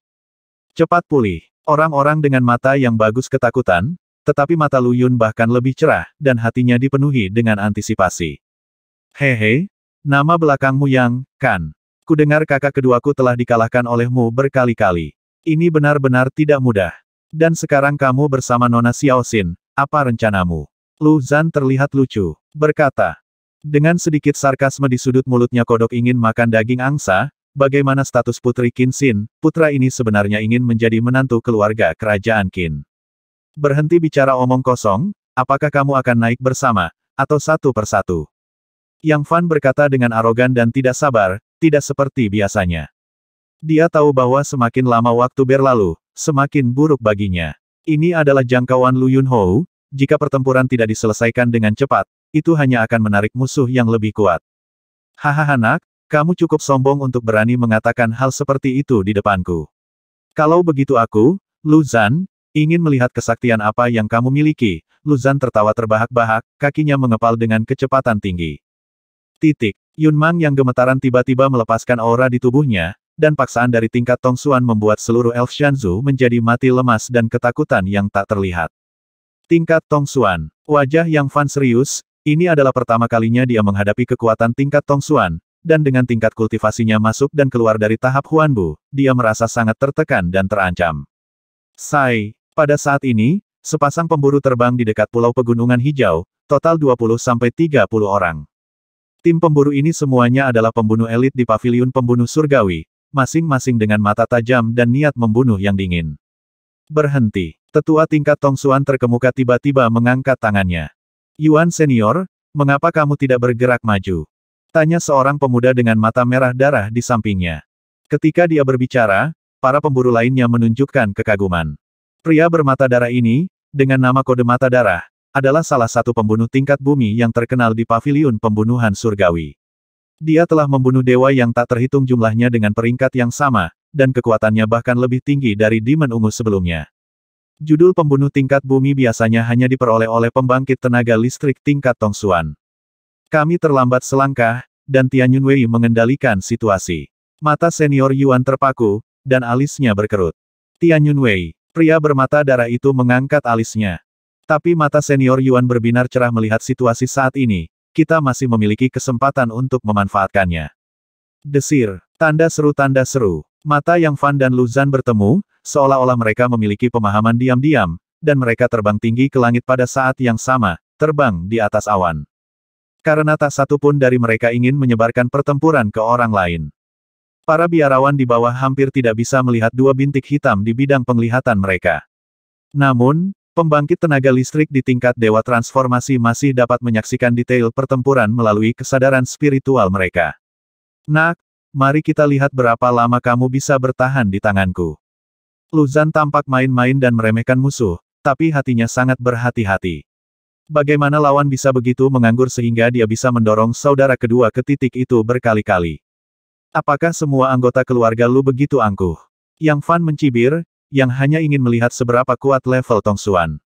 Cepat pulih. Orang-orang dengan mata yang bagus ketakutan, tetapi mata Lu Yun bahkan lebih cerah, dan hatinya dipenuhi dengan antisipasi. Hehe, nama belakangmu Yang, kan? Kudengar kakak keduaku telah dikalahkan olehmu berkali-kali. Ini benar-benar tidak mudah. Dan sekarang kamu bersama Nona Xiaoxin, apa rencanamu? Lu Zhan terlihat lucu, berkata. Dengan sedikit sarkasme di sudut mulutnya kodok ingin makan daging angsa, bagaimana status Putri Qin Xin, putra ini sebenarnya ingin menjadi menantu keluarga kerajaan Qin. Berhenti bicara omong kosong, apakah kamu akan naik bersama, atau satu persatu? Yang Fan berkata dengan arogan dan tidak sabar, tidak seperti biasanya. Dia tahu bahwa semakin lama waktu berlalu, semakin buruk baginya. Ini adalah jangkauan Lu Yunhou, jika pertempuran tidak diselesaikan dengan cepat, itu hanya akan menarik musuh yang lebih kuat. Hahaha nak, kamu cukup sombong untuk berani mengatakan hal seperti itu di depanku. Kalau begitu aku, Lu Zhan, ingin melihat kesaktian apa yang kamu miliki. Lu Zhan tertawa terbahak-bahak, kakinya mengepal dengan kecepatan tinggi. Yun Mang yang gemetaran tiba-tiba melepaskan aura di tubuhnya, dan paksaan dari tingkat Tongsuan membuat seluruh Elf Shanzu menjadi mati lemas dan ketakutan yang tak terlihat. Tingkat Tongsuan. Wajah Yang Fan serius, ini adalah pertama kalinya dia menghadapi kekuatan tingkat Tongsuan, dan dengan tingkat kultivasinya masuk dan keluar dari tahap Huanbu, dia merasa sangat tertekan dan terancam. Pada saat ini, sepasang pemburu terbang di dekat Pulau Pegunungan Hijau, total 20-30 orang. Tim pemburu ini semuanya adalah pembunuh elit di paviliun pembunuh surgawi, masing-masing dengan mata tajam dan niat membunuh yang dingin. Berhenti. Tetua tingkat Tongsuan terkemuka tiba-tiba mengangkat tangannya. Yuan Senior, mengapa kamu tidak bergerak maju? Tanya seorang pemuda dengan mata merah darah di sampingnya. Ketika dia berbicara, para pemburu lainnya menunjukkan kekaguman. Pria bermata darah ini, dengan nama kode mata darah, adalah salah satu pembunuh tingkat bumi yang terkenal di paviliun pembunuhan surgawi. Dia telah membunuh dewa yang tak terhitung jumlahnya dengan peringkat yang sama, dan kekuatannya bahkan lebih tinggi dari Demon Ungu sebelumnya. Judul pembunuh tingkat bumi biasanya hanya diperoleh oleh pembangkit tenaga listrik tingkat Tongsuan. Kami terlambat selangkah, dan Tian Yunwei mengendalikan situasi. Mata senior Yuan terpaku, dan alisnya berkerut. Tian Yunwei, pria bermata darah itu mengangkat alisnya. Tapi mata senior Yuan berbinar cerah melihat situasi saat ini, kita masih memiliki kesempatan untuk memanfaatkannya. Desir, tanda seru. Mata Yang Fan dan Lu Zhan bertemu, seolah-olah mereka memiliki pemahaman diam-diam, dan mereka terbang tinggi ke langit pada saat yang sama, terbang di atas awan. Karena tak satu pun dari mereka ingin menyebarkan pertempuran ke orang lain. Para biarawan di bawah hampir tidak bisa melihat dua bintik hitam di bidang penglihatan mereka. Namun, pembangkit tenaga listrik di tingkat Dewa Transformasi masih dapat menyaksikan detail pertempuran melalui kesadaran spiritual mereka. Nak, mari kita lihat berapa lama kamu bisa bertahan di tanganku. Lu Zhan tampak main-main dan meremehkan musuh, tapi hatinya sangat berhati-hati. Bagaimana lawan bisa begitu menganggur sehingga dia bisa mendorong saudara kedua ke titik itu berkali-kali? Apakah semua anggota keluarga Lu begitu angkuh? Yang Fan mencibir, yang hanya ingin melihat seberapa kuat level Tongsuan.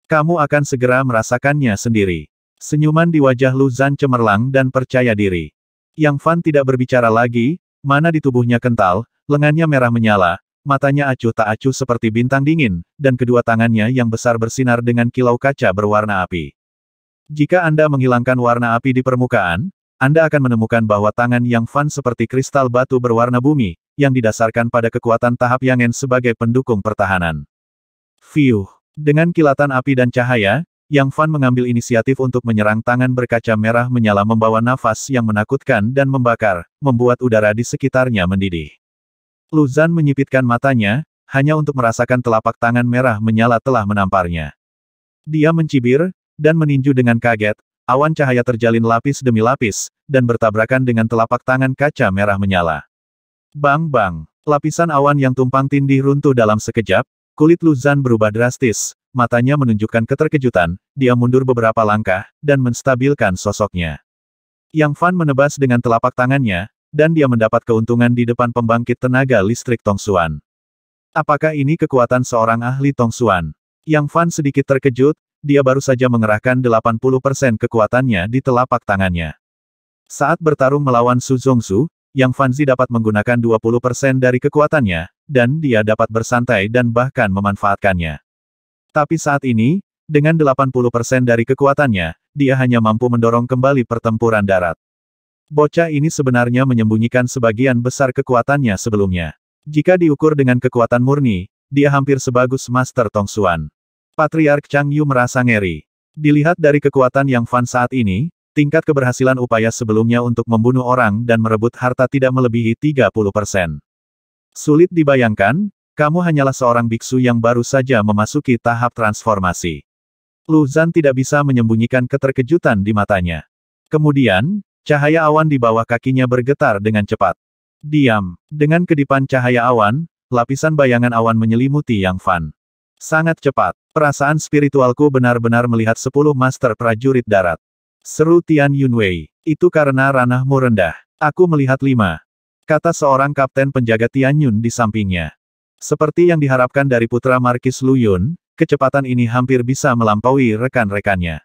Kamu akan segera merasakannya sendiri. Senyuman di wajah Lu Zhan cemerlang dan percaya diri. Yang Fan tidak berbicara lagi, mana di tubuhnya kental, lengannya merah menyala, matanya acuh tak acuh seperti bintang dingin, dan kedua tangannya yang besar bersinar dengan kilau kaca berwarna api. Jika Anda menghilangkan warna api di permukaan, Anda akan menemukan bahwa tangan Yang Fan seperti kristal batu berwarna bumi, yang didasarkan pada kekuatan tahap Yangen sebagai pendukung pertahanan. Fiuh! Dengan kilatan api dan cahaya, Yang Fan mengambil inisiatif untuk menyerang tangan berkaca merah menyala membawa nafas yang menakutkan dan membakar, membuat udara di sekitarnya mendidih. Lu Zhan menyipitkan matanya, hanya untuk merasakan telapak tangan merah menyala telah menamparnya. Dia mencibir, dan meninju dengan kaget, awan cahaya terjalin lapis demi lapis, dan bertabrakan dengan telapak tangan kaca merah menyala. Bang-bang, lapisan awan yang tumpang tindih runtuh dalam sekejap, kulit Lu Zhan berubah drastis, matanya menunjukkan keterkejutan, dia mundur beberapa langkah, dan menstabilkan sosoknya. Yang Fan menebas dengan telapak tangannya, dan dia mendapat keuntungan di depan pembangkit tenaga listrik Tongsuan. Apakah ini kekuatan seorang ahli Tongsuan? Yang Fan sedikit terkejut, dia baru saja mengerahkan 80% kekuatannya di telapak tangannya. Saat bertarung melawan Su Zongzu, Yang Fanzi dapat menggunakan 20% dari kekuatannya, dan dia dapat bersantai dan bahkan memanfaatkannya. Tapi saat ini, dengan 80% dari kekuatannya, dia hanya mampu mendorong kembali pertempuran darat. Bocah ini sebenarnya menyembunyikan sebagian besar kekuatannya sebelumnya. Jika diukur dengan kekuatan murni, dia hampir sebagus Master Tongsuan. Patriark Chang Yu merasa ngeri. Dilihat dari kekuatan Yang Fan saat ini, tingkat keberhasilan upaya sebelumnya untuk membunuh orang dan merebut harta tidak melebihi 30%. Sulit dibayangkan, kamu hanyalah seorang biksu yang baru saja memasuki tahap transformasi. Lu Zhan tidak bisa menyembunyikan keterkejutan di matanya. Kemudian, cahaya awan di bawah kakinya bergetar dengan cepat. Diam. Dengan kedipan cahaya awan, lapisan bayangan awan menyelimuti Yang Fan. Sangat cepat. Perasaan spiritualku benar-benar melihat 10 master prajurit darat. Seru Tian Yunwei. Itu karena ranahmu rendah. Aku melihat 5. Kata seorang kapten penjaga Tian Yun di sampingnya. Seperti yang diharapkan dari putra Markis Lu Yun, kecepatan ini hampir bisa melampaui rekan-rekannya.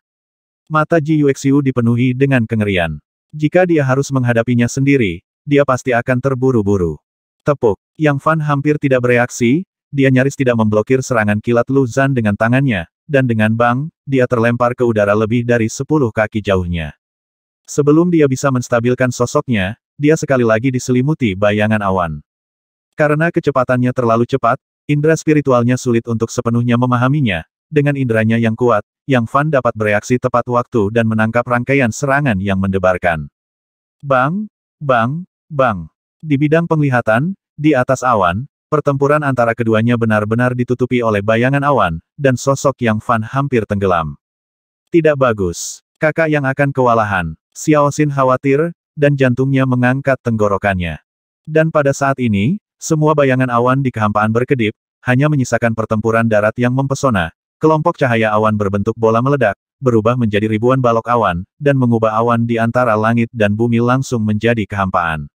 Mata Ji Yuexiu dipenuhi dengan kengerian. Jika dia harus menghadapinya sendiri, dia pasti akan terburu-buru. Tepuk. Yang Fan hampir tidak bereaksi, dia nyaris tidak memblokir serangan kilat Lu Zhan dengan tangannya, dan dengan bang, dia terlempar ke udara lebih dari 10 kaki jauhnya. Sebelum dia bisa menstabilkan sosoknya, dia sekali lagi diselimuti bayangan awan. Karena kecepatannya terlalu cepat, indera spiritualnya sulit untuk sepenuhnya memahaminya. Dengan inderanya yang kuat, Yang Fan dapat bereaksi tepat waktu dan menangkap rangkaian serangan yang mendebarkan. Bang, bang, bang. Di bidang penglihatan, di atas awan, pertempuran antara keduanya benar-benar ditutupi oleh bayangan awan, dan sosok Yang Fan hampir tenggelam. Tidak bagus. Kakak yang akan kewalahan. Xiao Xin khawatir, dan jantungnya mengangkat tenggorokannya. Dan pada saat ini, semua bayangan awan di kehampaan berkedip, hanya menyisakan pertempuran darat yang mempesona. Kelompok cahaya awan berbentuk bola meledak, berubah menjadi ribuan balok awan, dan mengubah awan di antara langit dan bumi langsung menjadi kehampaan.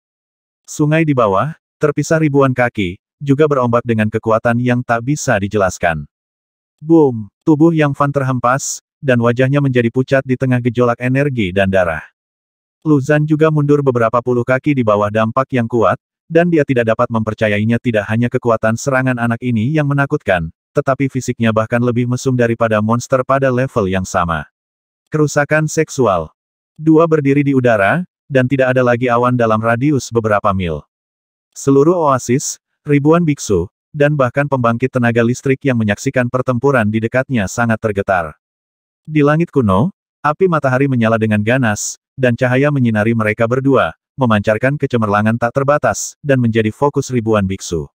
Sungai di bawah, terpisah ribuan kaki, juga berombak dengan kekuatan yang tak bisa dijelaskan. Boom! Tubuh Yang Fan terhempas, dan wajahnya menjadi pucat di tengah gejolak energi dan darah. Lu Zhan juga mundur beberapa puluh kaki di bawah dampak yang kuat, dan dia tidak dapat mempercayainya. Tidak hanya kekuatan serangan anak ini yang menakutkan, tetapi fisiknya bahkan lebih mesum daripada monster pada level yang sama. Kerusakan seksual. Dua berdiri di udara, dan tidak ada lagi awan dalam radius beberapa mil. Seluruh oasis, ribuan biksu, dan bahkan pembangkit tenaga listrik yang menyaksikan pertempuran di dekatnya sangat tergetar. Di langit kuno, api matahari menyala dengan ganas, dan cahaya menyinari mereka berdua, memancarkan kecemerlangan tak terbatas, dan menjadi fokus ribuan biksu.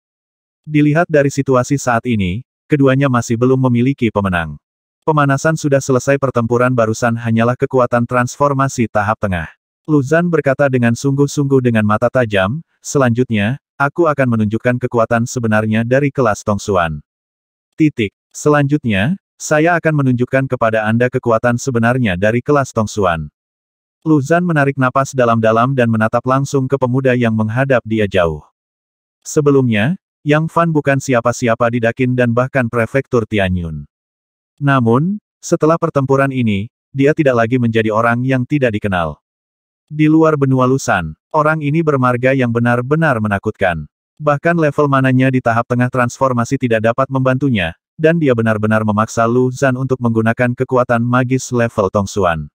Dilihat dari situasi saat ini, keduanya masih belum memiliki pemenang. Pemanasan sudah selesai, pertempuran barusan hanyalah kekuatan transformasi tahap tengah. Lu Zhan berkata dengan sungguh-sungguh dengan mata tajam, selanjutnya, aku akan menunjukkan kekuatan sebenarnya dari kelas Tongsuan. Selanjutnya, saya akan menunjukkan kepada Anda kekuatan sebenarnya dari kelas Tongsuan. Lu Zhan menarik napas dalam-dalam dan menatap langsung ke pemuda yang menghadap dia jauh. Sebelumnya, Yang Fan bukan siapa-siapa di Dakin dan bahkan prefektur Tianyun. Namun, setelah pertempuran ini, dia tidak lagi menjadi orang yang tidak dikenal. Di luar benua Lusan, orang ini bermarga yang benar-benar menakutkan. Bahkan level mananya di tahap tengah transformasi tidak dapat membantunya, dan dia benar-benar memaksa Lu Zhan untuk menggunakan kekuatan magis level Tongsuan.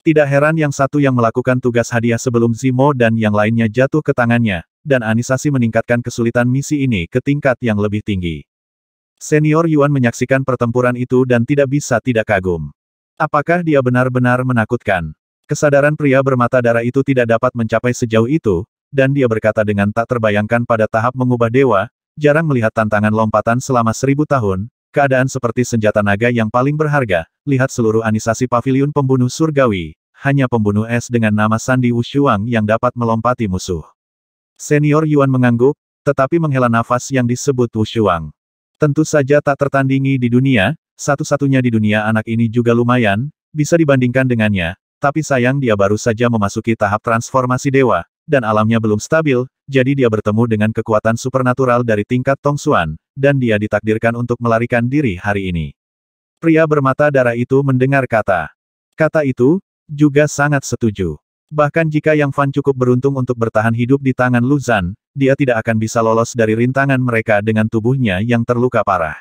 Tidak heran yang satu yang melakukan tugas hadiah sebelum Zimo dan yang lainnya jatuh ke tangannya, dan Anisasi meningkatkan kesulitan misi ini ke tingkat yang lebih tinggi. Senior Yuan menyaksikan pertempuran itu dan tidak bisa tidak kagum. Apakah dia benar-benar menakutkan? Kesadaran pria bermata darah itu tidak dapat mencapai sejauh itu, dan dia berkata dengan tak terbayangkan pada tahap mengubah dewa, jarang melihat tantangan lompatan selama 1000 tahun, keadaan seperti senjata naga yang paling berharga, lihat seluruh Anisasi paviliun pembunuh surgawi, hanya pembunuh es dengan nama Sandi Wushuang yang dapat melompati musuh. Senior Yuan mengangguk, tetapi menghela nafas yang disebut Wushuang. Tentu saja tak tertandingi di dunia, satu-satunya di dunia anak ini juga lumayan, bisa dibandingkan dengannya, tapi sayang dia baru saja memasuki tahap transformasi dewa, dan alamnya belum stabil, jadi dia bertemu dengan kekuatan supernatural dari tingkat Tongsuan, dan dia ditakdirkan untuk melarikan diri hari ini. Pria bermata darah itu mendengar kata itu, juga sangat setuju. Bahkan jika Yang Fan cukup beruntung untuk bertahan hidup di tangan Lu Zhan, dia tidak akan bisa lolos dari rintangan mereka dengan tubuhnya yang terluka parah.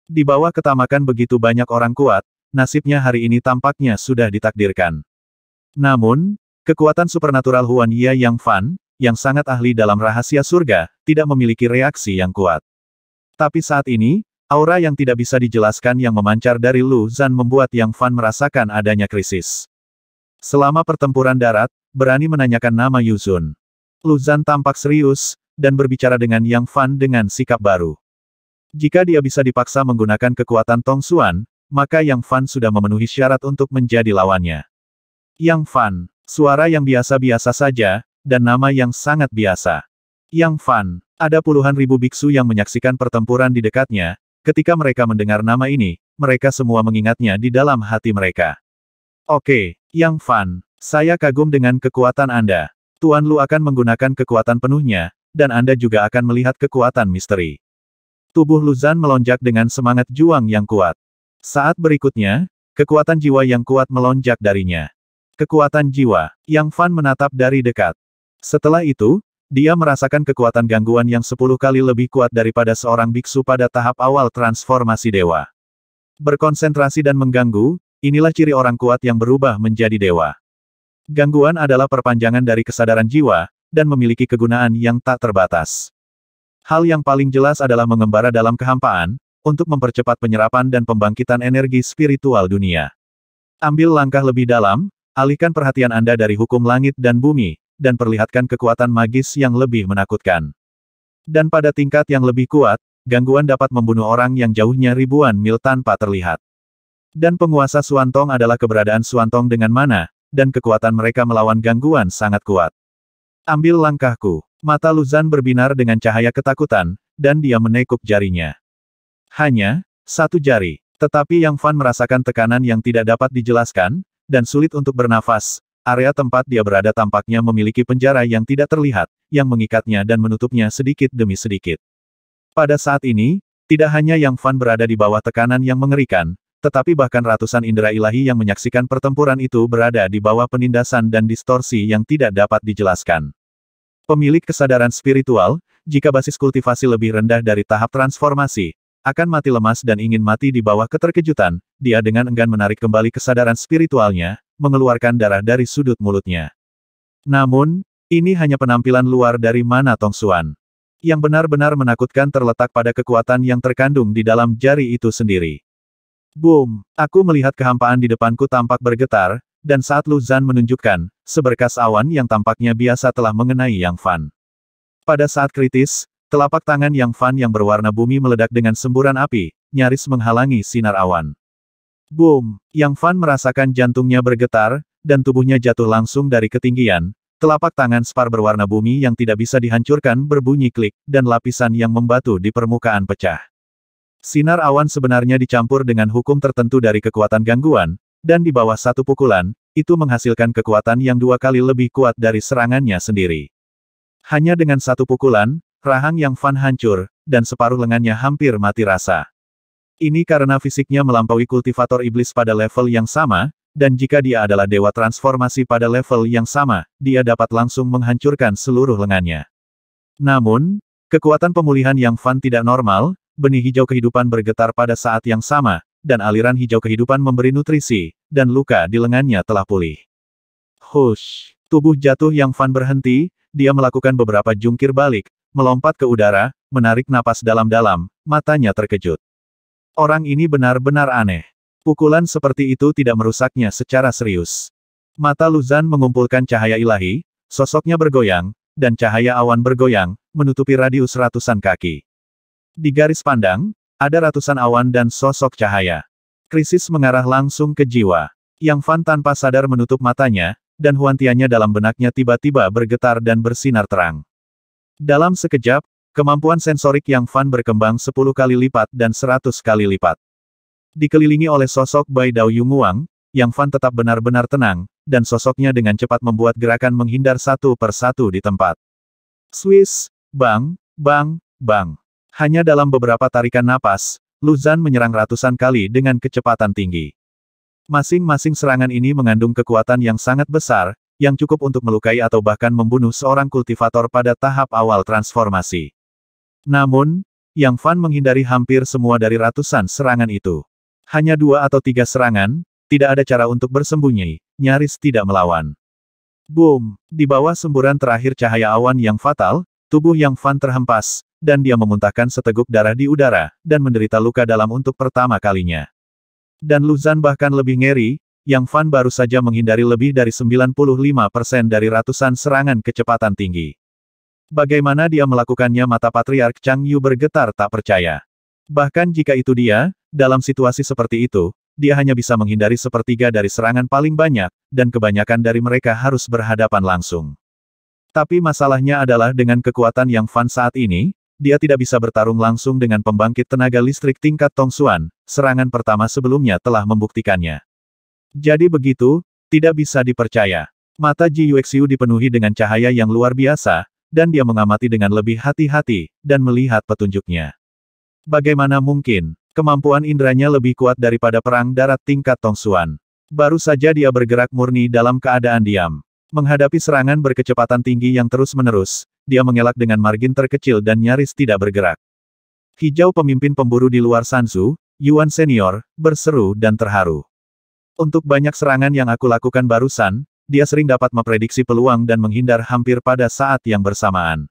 Di bawah ketamakan begitu banyak orang kuat, nasibnya hari ini tampaknya sudah ditakdirkan. Namun, kekuatan supernatural Huan Ye Yang Fan, yang sangat ahli dalam rahasia surga, tidak memiliki reaksi yang kuat. Tapi saat ini, aura yang tidak bisa dijelaskan yang memancar dari Lu Zhan membuat Yang Fan merasakan adanya krisis. Selama pertempuran darat, berani menanyakan nama Yuzun. Lu Zhan tampak serius, dan berbicara dengan Yang Fan dengan sikap baru. Jika dia bisa dipaksa menggunakan kekuatan Tongsuan, maka Yang Fan sudah memenuhi syarat untuk menjadi lawannya. Yang Fan, suara yang biasa-biasa saja, dan nama yang sangat biasa. Yang Fan, ada puluhan ribu biksu yang menyaksikan pertempuran di dekatnya, ketika mereka mendengar nama ini, mereka semua mengingatnya di dalam hati mereka. Oke, Yang Fan, saya kagum dengan kekuatan Anda. Tuan Lu akan menggunakan kekuatan penuhnya, dan Anda juga akan melihat kekuatan misteri. Tubuh Lu Zhan melonjak dengan semangat juang yang kuat. Saat berikutnya, kekuatan jiwa yang kuat melonjak darinya. Kekuatan jiwa, Yang Fan menatap dari dekat. Setelah itu, dia merasakan kekuatan gangguan yang 10 kali lebih kuat daripada seorang biksu pada tahap awal transformasi dewa. Berkonsentrasi dan mengganggu, inilah ciri orang kuat yang berubah menjadi dewa. Gangguan adalah perpanjangan dari kesadaran jiwa, dan memiliki kegunaan yang tak terbatas. Hal yang paling jelas adalah mengembara dalam kehampaan, untuk mempercepat penyerapan dan pembangkitan energi spiritual dunia. Ambil langkah lebih dalam, alihkan perhatian Anda dari hukum langit dan bumi, dan perlihatkan kekuatan magis yang lebih menakutkan. Dan pada tingkat yang lebih kuat, gangguan dapat membunuh orang yang jauhnya ribuan mil tanpa terlihat. Dan penguasa Suantong adalah keberadaan Suantong dengan mana, dan kekuatan mereka melawan gangguan sangat kuat. Ambil langkahku. Mata Luzan berbinar dengan cahaya ketakutan, dan dia menekuk jarinya. Hanya satu jari. Tetapi Yang Fan merasakan tekanan yang tidak dapat dijelaskan, dan sulit untuk bernafas. Area tempat dia berada tampaknya memiliki penjara yang tidak terlihat, yang mengikatnya dan menutupnya sedikit demi sedikit. Pada saat ini, tidak hanya Yang Fan berada di bawah tekanan yang mengerikan, tetapi bahkan ratusan indera ilahi yang menyaksikan pertempuran itu berada di bawah penindasan dan distorsi yang tidak dapat dijelaskan. Pemilik kesadaran spiritual, jika basis kultivasi lebih rendah dari tahap transformasi, akan mati lemas dan ingin mati di bawah keterkejutan, dia dengan enggan menarik kembali kesadaran spiritualnya, mengeluarkan darah dari sudut mulutnya. Namun, ini hanya penampilan luar dari mana Tongsuan. Yang benar-benar menakutkan terletak pada kekuatan yang terkandung di dalam jari itu sendiri. Boom! Aku melihat kehampaan di depanku tampak bergetar, dan saat Luzan menunjukkan, seberkas awan yang tampaknya biasa telah mengenai Yang Fan. Pada saat kritis, telapak tangan Yang Fan yang berwarna bumi meledak dengan semburan api, nyaris menghalangi sinar awan. Boom! Yang Fan merasakan jantungnya bergetar, dan tubuhnya jatuh langsung dari ketinggian. Telapak tangan Spar berwarna bumi yang tidak bisa dihancurkan berbunyi klik, dan lapisan yang membatu di permukaan pecah. Sinar awan sebenarnya dicampur dengan hukum tertentu dari kekuatan gangguan, dan di bawah satu pukulan, itu menghasilkan kekuatan yang 2 kali lebih kuat dari serangannya sendiri. Hanya dengan satu pukulan, rahang Yang Fan hancur, dan separuh lengannya hampir mati rasa. Ini karena fisiknya melampaui kultivator iblis pada level yang sama, dan jika dia adalah dewa transformasi pada level yang sama, dia dapat langsung menghancurkan seluruh lengannya. Namun, kekuatan pemulihan Yang Fan tidak normal, benih hijau kehidupan bergetar pada saat yang sama, dan aliran hijau kehidupan memberi nutrisi, dan luka di lengannya telah pulih. Hush! Tubuh jatuh Yang Fan berhenti, dia melakukan beberapa jungkir balik, melompat ke udara, menarik napas dalam-dalam, matanya terkejut. Orang ini benar-benar aneh. Pukulan seperti itu tidak merusaknya secara serius. Mata Luzan mengumpulkan cahaya ilahi, sosoknya bergoyang, dan cahaya awan bergoyang, menutupi radius ratusan kaki. Di garis pandang, ada ratusan awan dan sosok cahaya. Krisis mengarah langsung ke jiwa. Yang Fan tanpa sadar menutup matanya, dan huantiannya dalam benaknya tiba-tiba bergetar dan bersinar terang. Dalam sekejap, kemampuan sensorik Yang Fan berkembang 10 kali lipat dan 100 kali lipat. Dikelilingi oleh sosok Bai Dao Yunguang, Yang Fan tetap benar-benar tenang, dan sosoknya dengan cepat membuat gerakan menghindar satu persatu di tempat. Swiss, bang, bang, bang. Hanya dalam beberapa tarikan napas, Luzan menyerang ratusan kali dengan kecepatan tinggi. Masing-masing serangan ini mengandung kekuatan yang sangat besar, yang cukup untuk melukai atau bahkan membunuh seorang kultivator pada tahap awal transformasi. Namun, Yang Fan menghindari hampir semua dari ratusan serangan itu. Hanya 2 atau 3 serangan, tidak ada cara untuk bersembunyi, nyaris tidak melawan. Boom! Di bawah semburan terakhir cahaya awan yang fatal, tubuh Yang Fan terhempas, dan dia memuntahkan seteguk darah di udara, dan menderita luka dalam untuk pertama kalinya. Dan Luzan bahkan lebih ngeri, Yang Fan baru saja menghindari lebih dari 95% dari ratusan serangan kecepatan tinggi. Bagaimana dia melakukannya? Mata Patriark Chang Yu bergetar tak percaya. Bahkan jika itu dia, dalam situasi seperti itu, dia hanya bisa menghindari sepertiga dari serangan paling banyak, dan kebanyakan dari mereka harus berhadapan langsung. Tapi masalahnya adalah dengan kekuatan Yang Fan saat ini, dia tidak bisa bertarung langsung dengan pembangkit tenaga listrik tingkat Tongsuan, serangan pertama sebelumnya telah membuktikannya. Jadi begitu, tidak bisa dipercaya. Mata Ji Yuexiu dipenuhi dengan cahaya yang luar biasa, dan dia mengamati dengan lebih hati-hati, dan melihat petunjuknya. Bagaimana mungkin, kemampuan indranya lebih kuat daripada perang darat tingkat Tongsuan. Baru saja dia bergerak murni dalam keadaan diam. Menghadapi serangan berkecepatan tinggi yang terus-menerus, dia mengelak dengan margin terkecil dan nyaris tidak bergerak. Hijau pemimpin pemburu di luar Sanzu, Yuan Senior, berseru dan terharu. Untuk banyak serangan yang aku lakukan barusan, dia sering dapat memprediksi peluang dan menghindar hampir pada saat yang bersamaan.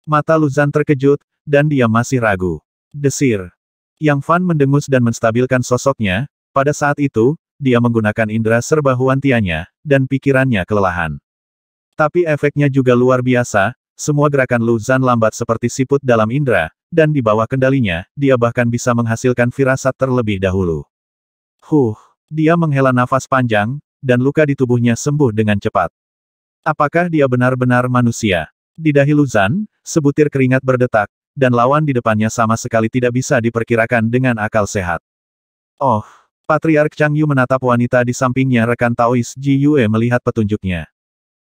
Mata Luzan terkejut, dan dia masih ragu. Desir. Yang Fan mendengus dan menstabilkan sosoknya, pada saat itu, dia menggunakan indera serba Huantianya, dan pikirannya kelelahan. Tapi efeknya juga luar biasa, semua gerakan Luzan lambat seperti siput dalam indera, dan di bawah kendalinya, dia bahkan bisa menghasilkan firasat terlebih dahulu. Dia menghela nafas panjang, dan luka di tubuhnya sembuh dengan cepat. Apakah dia benar-benar manusia? Di dahi Luzan, sebutir keringat berdetak, dan lawan di depannya sama sekali tidak bisa diperkirakan dengan akal sehat. Oh, Patriark Chang Yu menatap wanita di sampingnya. Rekan Taois Ji Yue melihat petunjuknya.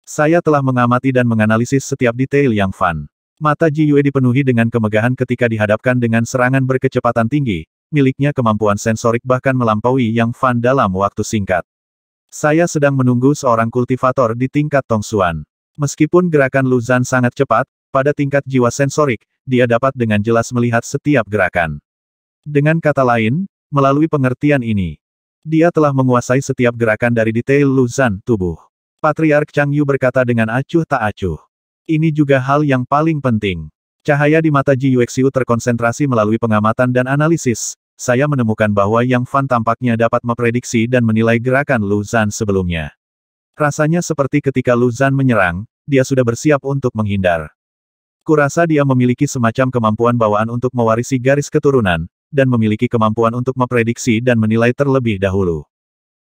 Saya telah mengamati dan menganalisis setiap detail Yang Fan. Mata Ji Yue dipenuhi dengan kemegahan ketika dihadapkan dengan serangan berkecepatan tinggi, miliknya kemampuan sensorik bahkan melampaui Yang Fan dalam waktu singkat. Saya sedang menunggu seorang kultivator di tingkat Tongsuan. Meskipun gerakan Luzan sangat cepat, pada tingkat jiwa sensorik, dia dapat dengan jelas melihat setiap gerakan. Dengan kata lain, melalui pengertian ini, dia telah menguasai setiap gerakan dari detail Luzan tubuh. Patriark Chang Yu berkata dengan acuh tak acuh. Ini juga hal yang paling penting. Cahaya di mata Ji Yuexiu terkonsentrasi melalui pengamatan dan analisis. Saya menemukan bahwa Yang Fan tampaknya dapat memprediksi dan menilai gerakan Luzan sebelumnya. Rasanya seperti ketika Luzan menyerang, dia sudah bersiap untuk menghindar. Kurasa dia memiliki semacam kemampuan bawaan untuk mewarisi garis keturunan, dan memiliki kemampuan untuk memprediksi dan menilai terlebih dahulu.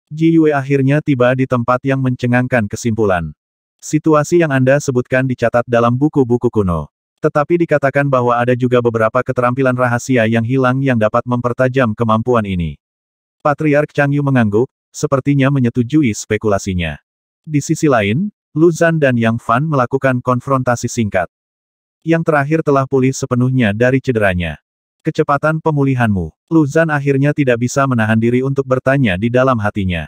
Ji Yue akhirnya tiba di tempat yang mencengangkan kesimpulan. Situasi yang Anda sebutkan dicatat dalam buku-buku kuno. Tetapi dikatakan bahwa ada juga beberapa keterampilan rahasia yang hilang yang dapat mempertajam kemampuan ini. Patriark Chang Yu mengangguk, sepertinya menyetujui spekulasinya. Di sisi lain, Luzan dan Yang Fan melakukan konfrontasi singkat. Yang terakhir telah pulih sepenuhnya dari cederanya. Kecepatan pemulihanmu. Luzan akhirnya tidak bisa menahan diri untuk bertanya di dalam hatinya.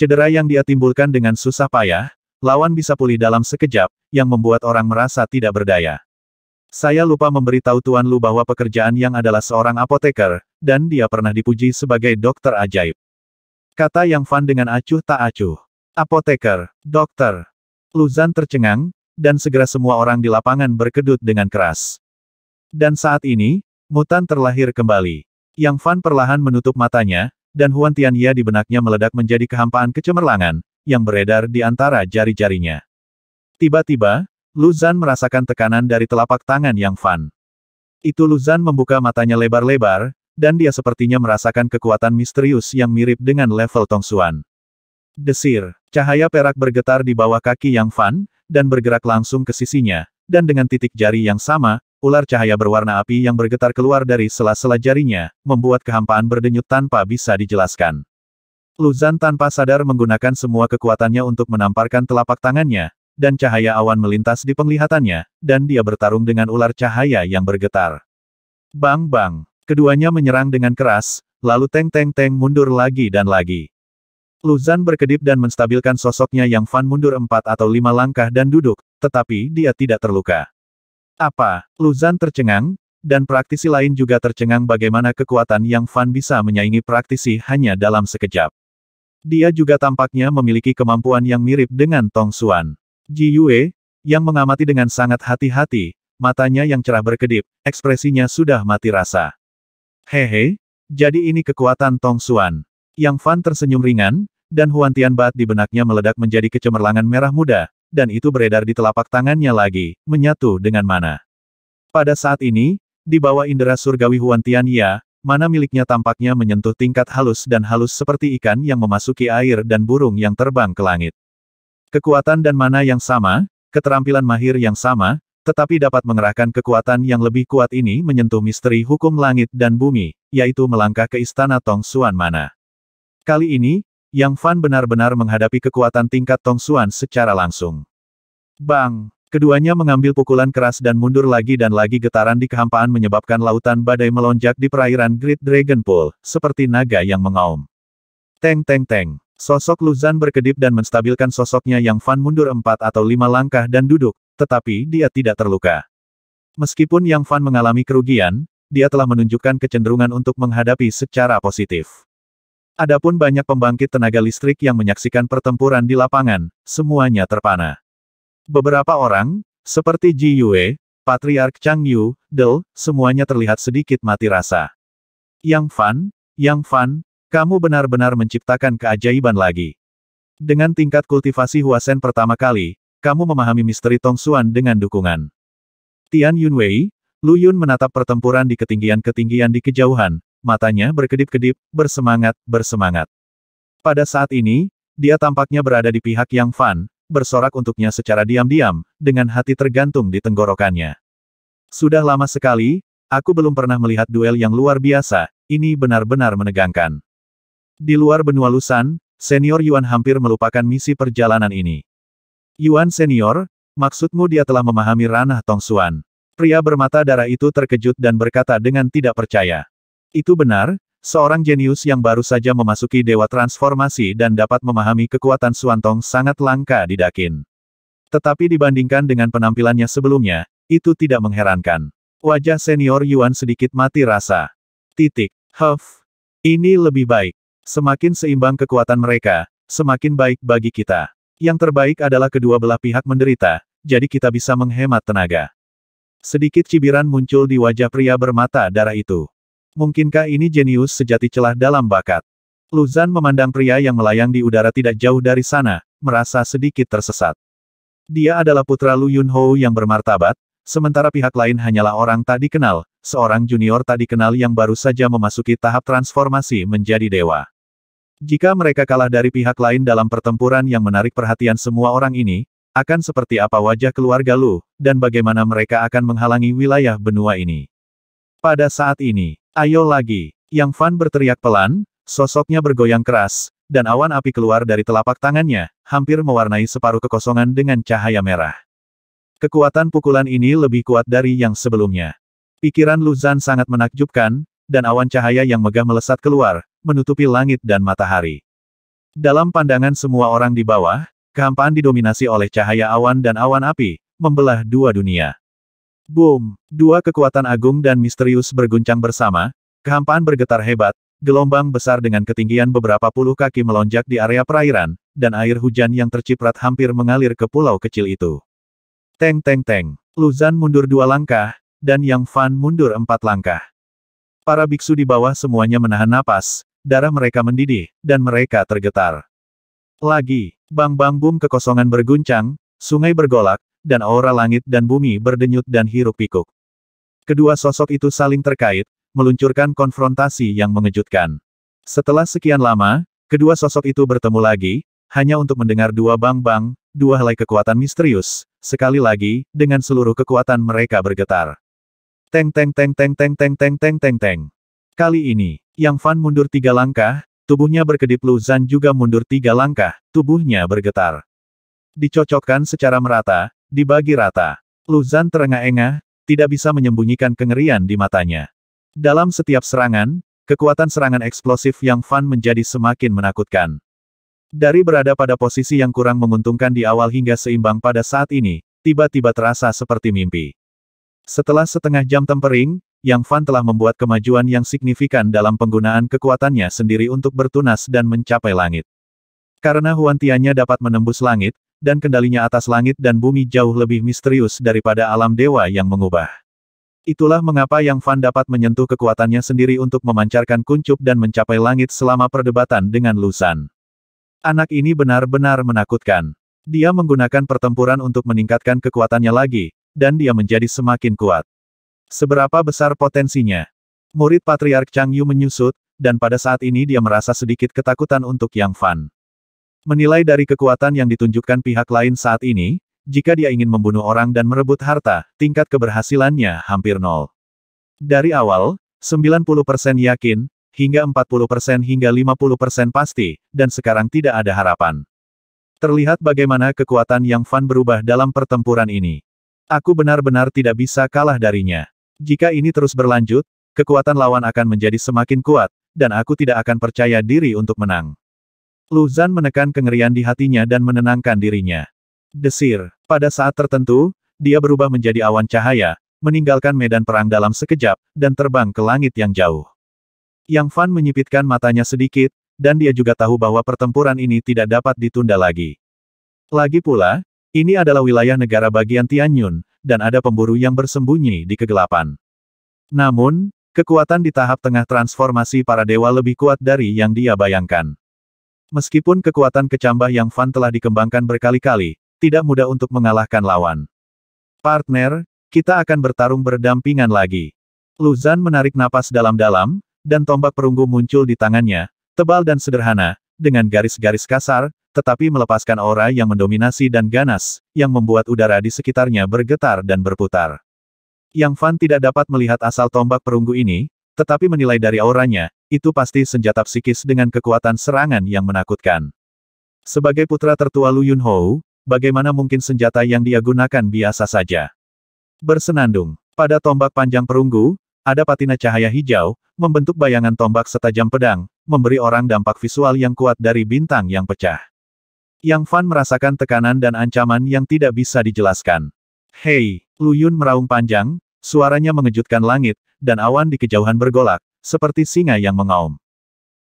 Cedera yang dia timbulkan dengan susah payah, lawan bisa pulih dalam sekejap, yang membuat orang merasa tidak berdaya. Saya lupa memberitahu Tuan Lu bahwa pekerjaan Yang adalah seorang apoteker, dan dia pernah dipuji sebagai dokter ajaib. Kata Yang Fan dengan acuh tak acuh. Apoteker, dokter. Luzan tercengang, dan segera semua orang di lapangan berkedut dengan keras. Dan saat ini, Mutan terlahir kembali. Yang Fan perlahan menutup matanya, dan Huan Tianya di benaknya meledak menjadi kehampaan kecemerlangan, yang beredar di antara jari-jarinya. Tiba-tiba, Luzan merasakan tekanan dari telapak tangan Yang Fan. Itu Luzan membuka matanya lebar-lebar, dan dia sepertinya merasakan kekuatan misterius yang mirip dengan level Tongsuan. Desir, cahaya perak bergetar di bawah kaki Yang Fan, dan bergerak langsung ke sisinya, dan dengan titik jari yang sama, ular cahaya berwarna api yang bergetar keluar dari sela-sela jarinya, membuat kehampaan berdenyut tanpa bisa dijelaskan. Luzan tanpa sadar menggunakan semua kekuatannya untuk menamparkan telapak tangannya, dan cahaya awan melintas di penglihatannya, dan dia bertarung dengan ular cahaya yang bergetar. Bang-bang, keduanya menyerang dengan keras, lalu teng-teng-teng mundur lagi dan lagi. Luzan berkedip dan menstabilkan sosoknya Yang Fan mundur 4 atau 5 langkah dan duduk, tetapi dia tidak terluka. Apa? Luzan tercengang, dan praktisi lain juga tercengang bagaimana kekuatan Yang Fan bisa menyaingi praktisi hanya dalam sekejap. Dia juga tampaknya memiliki kemampuan yang mirip dengan Tongsuan. Ji Yue, yang mengamati dengan sangat hati-hati, matanya yang cerah berkedip, ekspresinya sudah mati rasa. Hehe, jadi ini kekuatan Tongsuan. Yang Fan tersenyum ringan, dan Huan Tianbat di benaknya meledak menjadi kecemerlangan merah muda, dan itu beredar di telapak tangannya lagi, menyatu dengan mana. Pada saat ini, di bawah indera surgawi Huan Tianya, mana miliknya tampaknya menyentuh tingkat halus dan halus seperti ikan yang memasuki air dan burung yang terbang ke langit. Kekuatan dan mana yang sama, keterampilan mahir yang sama, tetapi dapat mengerahkan kekuatan yang lebih kuat ini menyentuh misteri hukum langit dan bumi, yaitu melangkah ke istana Tongsuan mana. Kali ini, Yang Fan benar-benar menghadapi kekuatan tingkat Tongsuan secara langsung. Bang! Keduanya mengambil pukulan keras dan mundur lagi dan lagi. Getaran di kehampaan menyebabkan lautan badai melonjak di perairan Great Dragon Pool, seperti naga yang mengaum. Teng-teng-teng. Sosok Luzan berkedip dan menstabilkan sosoknya Yang Fan mundur 4 atau 5 langkah dan duduk, tetapi dia tidak terluka. Meskipun Yang Fan mengalami kerugian, dia telah menunjukkan kecenderungan untuk menghadapi secara positif. Adapun banyak pembangkit tenaga listrik yang menyaksikan pertempuran di lapangan, semuanya terpana. Beberapa orang, seperti Ji Yue, Patriark Chang Yu, Del, semuanya terlihat sedikit mati rasa. Yang Fan, kamu benar-benar menciptakan keajaiban lagi. Dengan tingkat kultivasi Huasen pertama kali, kamu memahami misteri Tongsuan dengan dukungan. Tian Yunwei, Lu Yun menatap pertempuran di ketinggian-ketinggian di kejauhan, matanya berkedip-kedip, bersemangat. Pada saat ini, dia tampaknya berada di pihak Yang Fan, bersorak untuknya secara diam-diam, dengan hati tergantung di tenggorokannya. Sudah lama sekali, aku belum pernah melihat duel yang luar biasa, ini benar-benar menegangkan. Di luar benua Lusan, Senior Yuan hampir melupakan misi perjalanan ini. Yuan Senior, maksudmu dia telah memahami ranah Tongsuan? Pria bermata darah itu terkejut dan berkata dengan tidak percaya. Itu benar, seorang jenius yang baru saja memasuki Dewa Transformasi dan dapat memahami kekuatan Suantong sangat langka di Dakin. Tetapi dibandingkan dengan penampilannya sebelumnya, itu tidak mengherankan. Wajah senior Yuan sedikit mati rasa. Ini lebih baik. Semakin seimbang kekuatan mereka, semakin baik bagi kita. Yang terbaik adalah kedua belah pihak menderita, jadi kita bisa menghemat tenaga. Sedikit cibiran muncul di wajah pria bermata darah itu. Mungkinkah ini jenius sejati celah dalam bakat? Lu Zhan memandang pria yang melayang di udara tidak jauh dari sana, merasa sedikit tersesat. Dia adalah putra Lu Yunhou yang bermartabat, sementara pihak lain hanyalah orang tak dikenal, seorang junior tak dikenal yang baru saja memasuki tahap transformasi menjadi dewa. Jika mereka kalah dari pihak lain dalam pertempuran yang menarik perhatian semua orang ini, akan seperti apa wajah keluarga Lu, dan bagaimana mereka akan menghalangi wilayah benua ini. Pada saat ini, ayo lagi, Yang Fan berteriak pelan, sosoknya bergoyang keras, dan awan api keluar dari telapak tangannya, hampir mewarnai separuh kekosongan dengan cahaya merah. Kekuatan pukulan ini lebih kuat dari yang sebelumnya. Pikiran Lu Zhan sangat menakjubkan, dan awan cahaya yang megah melesat keluar, menutupi langit dan matahari. Dalam pandangan semua orang di bawah, kehampaan didominasi oleh cahaya awan dan awan api, membelah dua dunia. Boom! Dua kekuatan agung dan misterius berguncang bersama, kehampaan bergetar hebat, gelombang besar dengan ketinggian beberapa puluh kaki melonjak di area perairan, dan air hujan yang terciprat hampir mengalir ke pulau kecil itu. Teng teng teng. Lu Zhan mundur 2 langkah, dan Yang Fan mundur 4 langkah. Para biksu di bawah semuanya menahan napas, darah mereka mendidih, dan mereka tergetar. Lagi, bang-bang boom kekosongan berguncang, sungai bergolak, dan aura langit dan bumi berdenyut dan hiruk-pikuk. Kedua sosok itu saling terkait, meluncurkan konfrontasi yang mengejutkan. Setelah sekian lama, kedua sosok itu bertemu lagi, hanya untuk mendengar dua bang-bang, dua helai kekuatan misterius, sekali lagi, dengan seluruh kekuatan mereka bergetar. Teng teng teng teng teng teng teng teng teng teng. Kali ini, Yang Fan mundur 3 langkah, tubuhnya berkedip. Lu Zhan juga mundur 3 langkah, tubuhnya bergetar. Dicocokkan secara merata, dibagi rata. Lu Zhan terengah-engah, tidak bisa menyembunyikan kengerian di matanya. Dalam setiap serangan, kekuatan serangan eksplosif Yang Fan menjadi semakin menakutkan. Dari berada pada posisi yang kurang menguntungkan di awal hingga seimbang pada saat ini, tiba-tiba terasa seperti mimpi. Setelah setengah jam tempering, Yang Fan telah membuat kemajuan yang signifikan dalam penggunaan kekuatannya sendiri untuk bertunas dan mencapai langit. Karena Huantiannya dapat menembus langit, dan kendalinya atas langit dan bumi jauh lebih misterius daripada alam dewa yang mengubah. Itulah mengapa Yang Fan dapat menyentuh kekuatannya sendiri untuk memancarkan kuncup dan mencapai langit selama perdebatan dengan Lu Zhan. Anak ini benar-benar menakutkan. Dia menggunakan pertempuran untuk meningkatkan kekuatannya lagi, dan dia menjadi semakin kuat. Seberapa besar potensinya? Murid Patriark Chang Yu menyusut, dan pada saat ini dia merasa sedikit ketakutan untuk Yang Fan. Menilai dari kekuatan yang ditunjukkan pihak lain saat ini, jika dia ingin membunuh orang dan merebut harta, tingkat keberhasilannya hampir nol. Dari awal, 90% yakin, hingga 40% hingga 50% pasti, dan sekarang tidak ada harapan. Terlihat bagaimana kekuatan Yang Fan berubah dalam pertempuran ini. Aku benar-benar tidak bisa kalah darinya. Jika ini terus berlanjut, kekuatan lawan akan menjadi semakin kuat, dan aku tidak akan percaya diri untuk menang. Lu Zhan menekan kengerian di hatinya dan menenangkan dirinya. Desir. Pada saat tertentu, dia berubah menjadi awan cahaya, meninggalkan medan perang dalam sekejap, dan terbang ke langit yang jauh. Yang Fan menyipitkan matanya sedikit, dan dia juga tahu bahwa pertempuran ini tidak dapat ditunda lagi. Lagi pula, ini adalah wilayah negara bagian Tianyun, dan ada pemburu yang bersembunyi di kegelapan. Namun, kekuatan di tahap tengah transformasi para dewa lebih kuat dari yang dia bayangkan. Meskipun kekuatan kecambah Yang Fan telah dikembangkan berkali-kali, tidak mudah untuk mengalahkan lawan. Partner, kita akan bertarung berdampingan lagi. Lu Zhan menarik napas dalam-dalam, dan tombak perunggu muncul di tangannya, tebal dan sederhana, dengan garis-garis kasar, tetapi melepaskan aura yang mendominasi dan ganas, yang membuat udara di sekitarnya bergetar dan berputar. Yang Fan tidak dapat melihat asal tombak perunggu ini, tetapi menilai dari auranya, itu pasti senjata psikis dengan kekuatan serangan yang menakutkan. Sebagai putra tertua Lu Yunhou, bagaimana mungkin senjata yang dia gunakan biasa saja? Bersenandung pada tombak panjang perunggu, ada patina cahaya hijau, membentuk bayangan tombak setajam pedang, memberi orang dampak visual yang kuat dari bintang yang pecah. Yang Fan merasakan tekanan dan ancaman yang tidak bisa dijelaskan. Hei, Lu Yun meraung panjang, suaranya mengejutkan langit, dan awan di kejauhan bergolak, seperti singa yang mengaum.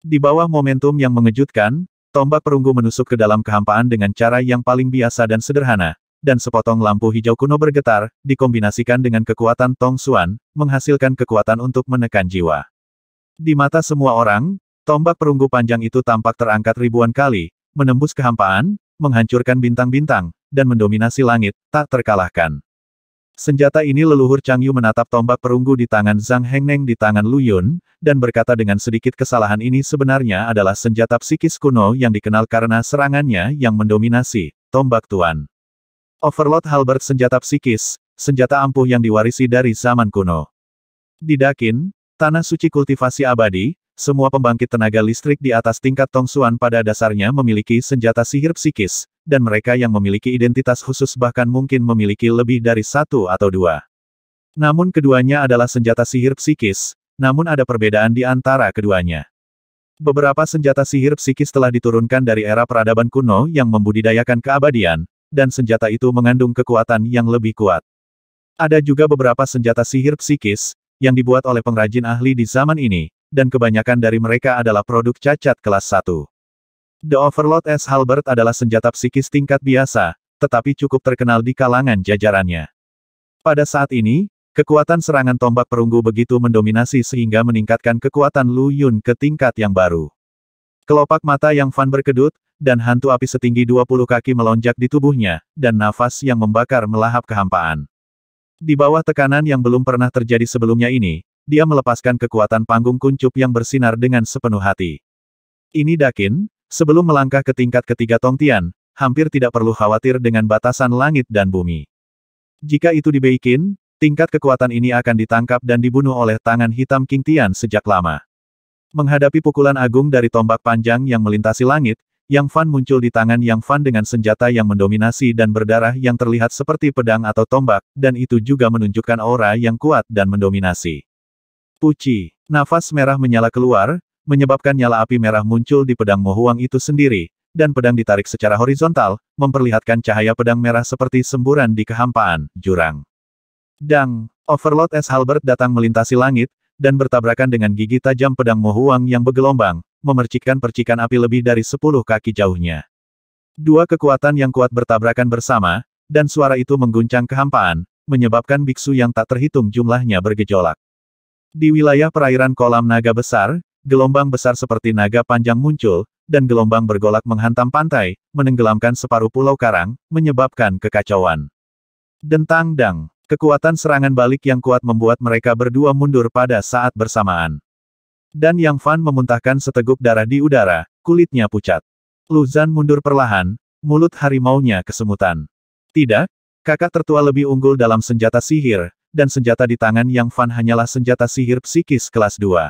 Di bawah momentum yang mengejutkan, tombak perunggu menusuk ke dalam kehampaan dengan cara yang paling biasa dan sederhana, dan sepotong lampu hijau kuno bergetar, dikombinasikan dengan kekuatan Tong Xuan, menghasilkan kekuatan untuk menekan jiwa. Di mata semua orang, tombak perunggu panjang itu tampak terangkat ribuan kali, menembus kehampaan, menghancurkan bintang-bintang, dan mendominasi langit, tak terkalahkan. Senjata ini leluhur Chang Yu menatap tombak perunggu di tangan Zhang Hengneng di tangan Lu Yun, dan berkata dengan sedikit kesalahan ini sebenarnya adalah senjata psikis kuno yang dikenal karena serangannya yang mendominasi, tombak tuan. Overlord Halberd senjata psikis, senjata ampuh yang diwarisi dari zaman kuno. Di Dakin, tanah suci kultivasi abadi, semua pembangkit tenaga listrik di atas tingkat Tong Xuan pada dasarnya memiliki senjata sihir psikis, dan mereka yang memiliki identitas khusus bahkan mungkin memiliki lebih dari satu atau dua. Namun keduanya adalah senjata sihir psikis, namun ada perbedaan di antara keduanya. Beberapa senjata sihir psikis telah diturunkan dari era peradaban kuno yang membudidayakan keabadian, dan senjata itu mengandung kekuatan yang lebih kuat. Ada juga beberapa senjata sihir psikis, yang dibuat oleh pengrajin ahli di zaman ini, dan kebanyakan dari mereka adalah produk cacat kelas 1. The Overlord S. Halberd adalah senjata psikis tingkat biasa, tetapi cukup terkenal di kalangan jajarannya. Pada saat ini, kekuatan serangan tombak perunggu begitu mendominasi sehingga meningkatkan kekuatan Lu Yun ke tingkat yang baru. Kelopak mata Yang Fan berkedut, dan hantu api setinggi 20 kaki melonjak di tubuhnya, dan nafas yang membakar melahap kehampaan. Di bawah tekanan yang belum pernah terjadi sebelumnya ini, dia melepaskan kekuatan panggung kuncup yang bersinar dengan sepenuh hati. Ini Dakin, sebelum melangkah ke tingkat ketiga Tongtian, hampir tidak perlu khawatir dengan batasan langit dan bumi. Jika itu dibaikin, tingkat kekuatan ini akan ditangkap dan dibunuh oleh tangan hitam King Tian sejak lama. Menghadapi pukulan agung dari tombak panjang yang melintasi langit, Yang Fan muncul di tangan Yang Fan dengan senjata yang mendominasi dan berdarah yang terlihat seperti pedang atau tombak, dan itu juga menunjukkan aura yang kuat dan mendominasi. Puci, nafas merah menyala keluar, menyebabkan nyala api merah muncul di pedang Mo Huang itu sendiri, dan pedang ditarik secara horizontal, memperlihatkan cahaya pedang merah seperti semburan di kehampaan, jurang. Dang, Overlord S. Halberd datang melintasi langit, dan bertabrakan dengan gigi tajam pedang Mo Huang yang bergelombang, memercikkan percikan api lebih dari 10 kaki jauhnya. Dua kekuatan yang kuat bertabrakan bersama, dan suara itu mengguncang kehampaan, menyebabkan biksu yang tak terhitung jumlahnya bergejolak. Di wilayah perairan kolam naga besar, gelombang besar seperti naga panjang muncul, dan gelombang bergolak menghantam pantai, menenggelamkan separuh pulau karang, menyebabkan kekacauan. Dentang-dang, kekuatan serangan balik yang kuat membuat mereka berdua mundur pada saat bersamaan. Dan Yang Fan memuntahkan seteguk darah di udara, kulitnya pucat. Lu Zhan mundur perlahan, mulut harimaunya kesemutan. Tidak, kakak tertua lebih unggul dalam senjata sihir, dan senjata di tangan Yang Fan hanyalah senjata sihir psikis kelas 2.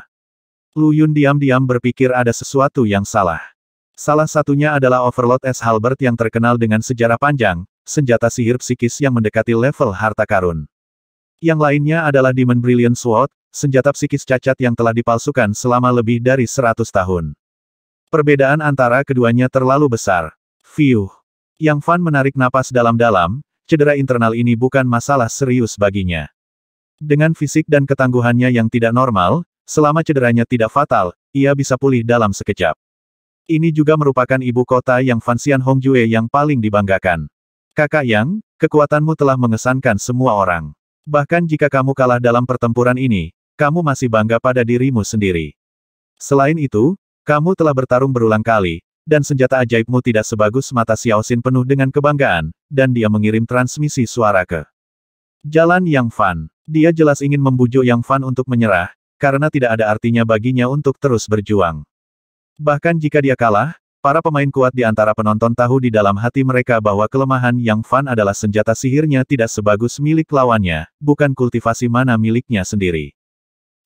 Lu Yun diam-diam berpikir ada sesuatu yang salah. Salah satunya adalah Overlord S. Halberd yang terkenal dengan sejarah panjang, senjata sihir psikis yang mendekati level harta karun. Yang lainnya adalah Demon Brilliant Sword, senjata psikis cacat yang telah dipalsukan selama lebih dari 100 tahun. Perbedaan antara keduanya terlalu besar. Fiuh. Yang Fan menarik napas dalam-dalam, cedera internal ini bukan masalah serius baginya. Dengan fisik dan ketangguhannya yang tidak normal, selama cederanya tidak fatal, ia bisa pulih dalam sekejap. Ini juga merupakan ibu kota yang Fanxian Hongjue yang paling dibanggakan. Kakak Yang, kekuatanmu telah mengesankan semua orang. Bahkan jika kamu kalah dalam pertempuran ini, kamu masih bangga pada dirimu sendiri. Selain itu, kamu telah bertarung berulang kali, dan senjata ajaibmu tidak sebagus mata Xiaoxin penuh dengan kebanggaan, dan dia mengirim transmisi suara ke jalan Yang Fan. Dia jelas ingin membujuk Yang Fan untuk menyerah, karena tidak ada artinya baginya untuk terus berjuang. Bahkan jika dia kalah, para pemain kuat di antara penonton tahu di dalam hati mereka bahwa kelemahan Yang Fan adalah senjata sihirnya tidak sebagus milik lawannya, bukan kultivasi mana miliknya sendiri.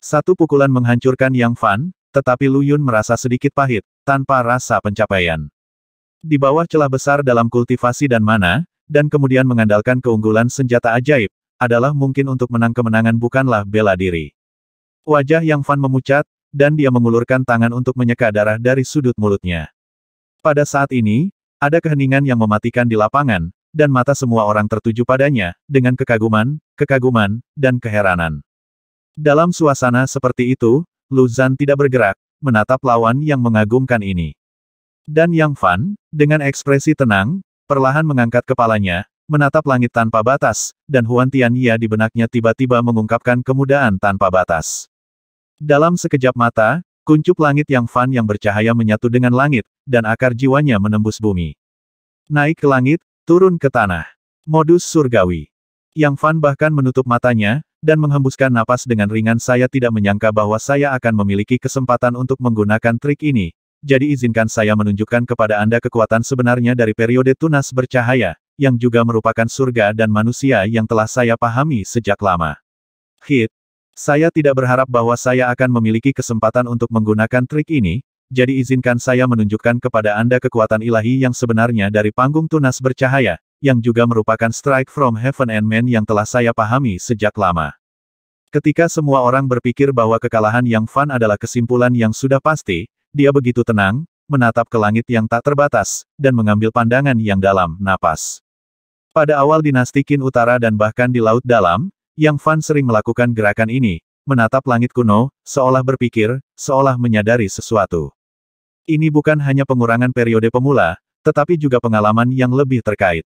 Satu pukulan menghancurkan Yang Fan, tetapi Lu Yun merasa sedikit pahit, tanpa rasa pencapaian. Di bawah celah besar dalam kultivasi dan mana, dan kemudian mengandalkan keunggulan senjata ajaib, adalah mungkin untuk menang kemenangan bukanlah bela diri. Wajah Yang Fan memucat, dan dia mengulurkan tangan untuk menyeka darah dari sudut mulutnya. Pada saat ini, ada keheningan yang mematikan di lapangan, dan mata semua orang tertuju padanya, dengan kekaguman, dan keheranan. Dalam suasana seperti itu, Lu Zhan tidak bergerak, menatap lawan yang mengagumkan ini. Dan Yang Fan, dengan ekspresi tenang, perlahan mengangkat kepalanya, menatap langit tanpa batas, dan Huan Tianya di benaknya tiba-tiba mengungkapkan kemudahan tanpa batas. Dalam sekejap mata, kuncup langit Yang Fan yang bercahaya menyatu dengan langit, dan akar jiwanya menembus bumi. Naik ke langit, turun ke tanah. Modus surgawi. Yang Fan bahkan menutup matanya, dan menghembuskan napas dengan ringan. Saya tidak menyangka bahwa saya akan memiliki kesempatan untuk menggunakan trik ini. Jadi izinkan saya menunjukkan kepada Anda kekuatan sebenarnya dari periode tunas bercahaya, yang juga merupakan surga dan manusia yang telah saya pahami sejak lama. Hit. Saya tidak berharap bahwa saya akan memiliki kesempatan untuk menggunakan trik ini, jadi izinkan saya menunjukkan kepada Anda kekuatan ilahi yang sebenarnya dari panggung tunas bercahaya, yang juga merupakan strike from heaven and man yang telah saya pahami sejak lama. Ketika semua orang berpikir bahwa kekalahan Yang Fan adalah kesimpulan yang sudah pasti, dia begitu tenang, menatap ke langit yang tak terbatas, dan mengambil pandangan yang dalam napas. Pada awal dinasti Qin Utara dan bahkan di Laut Dalam, Yang Fan sering melakukan gerakan ini, menatap langit kuno, seolah berpikir, seolah menyadari sesuatu. Ini bukan hanya pengurangan periode pemula, tetapi juga pengalaman yang lebih terkait.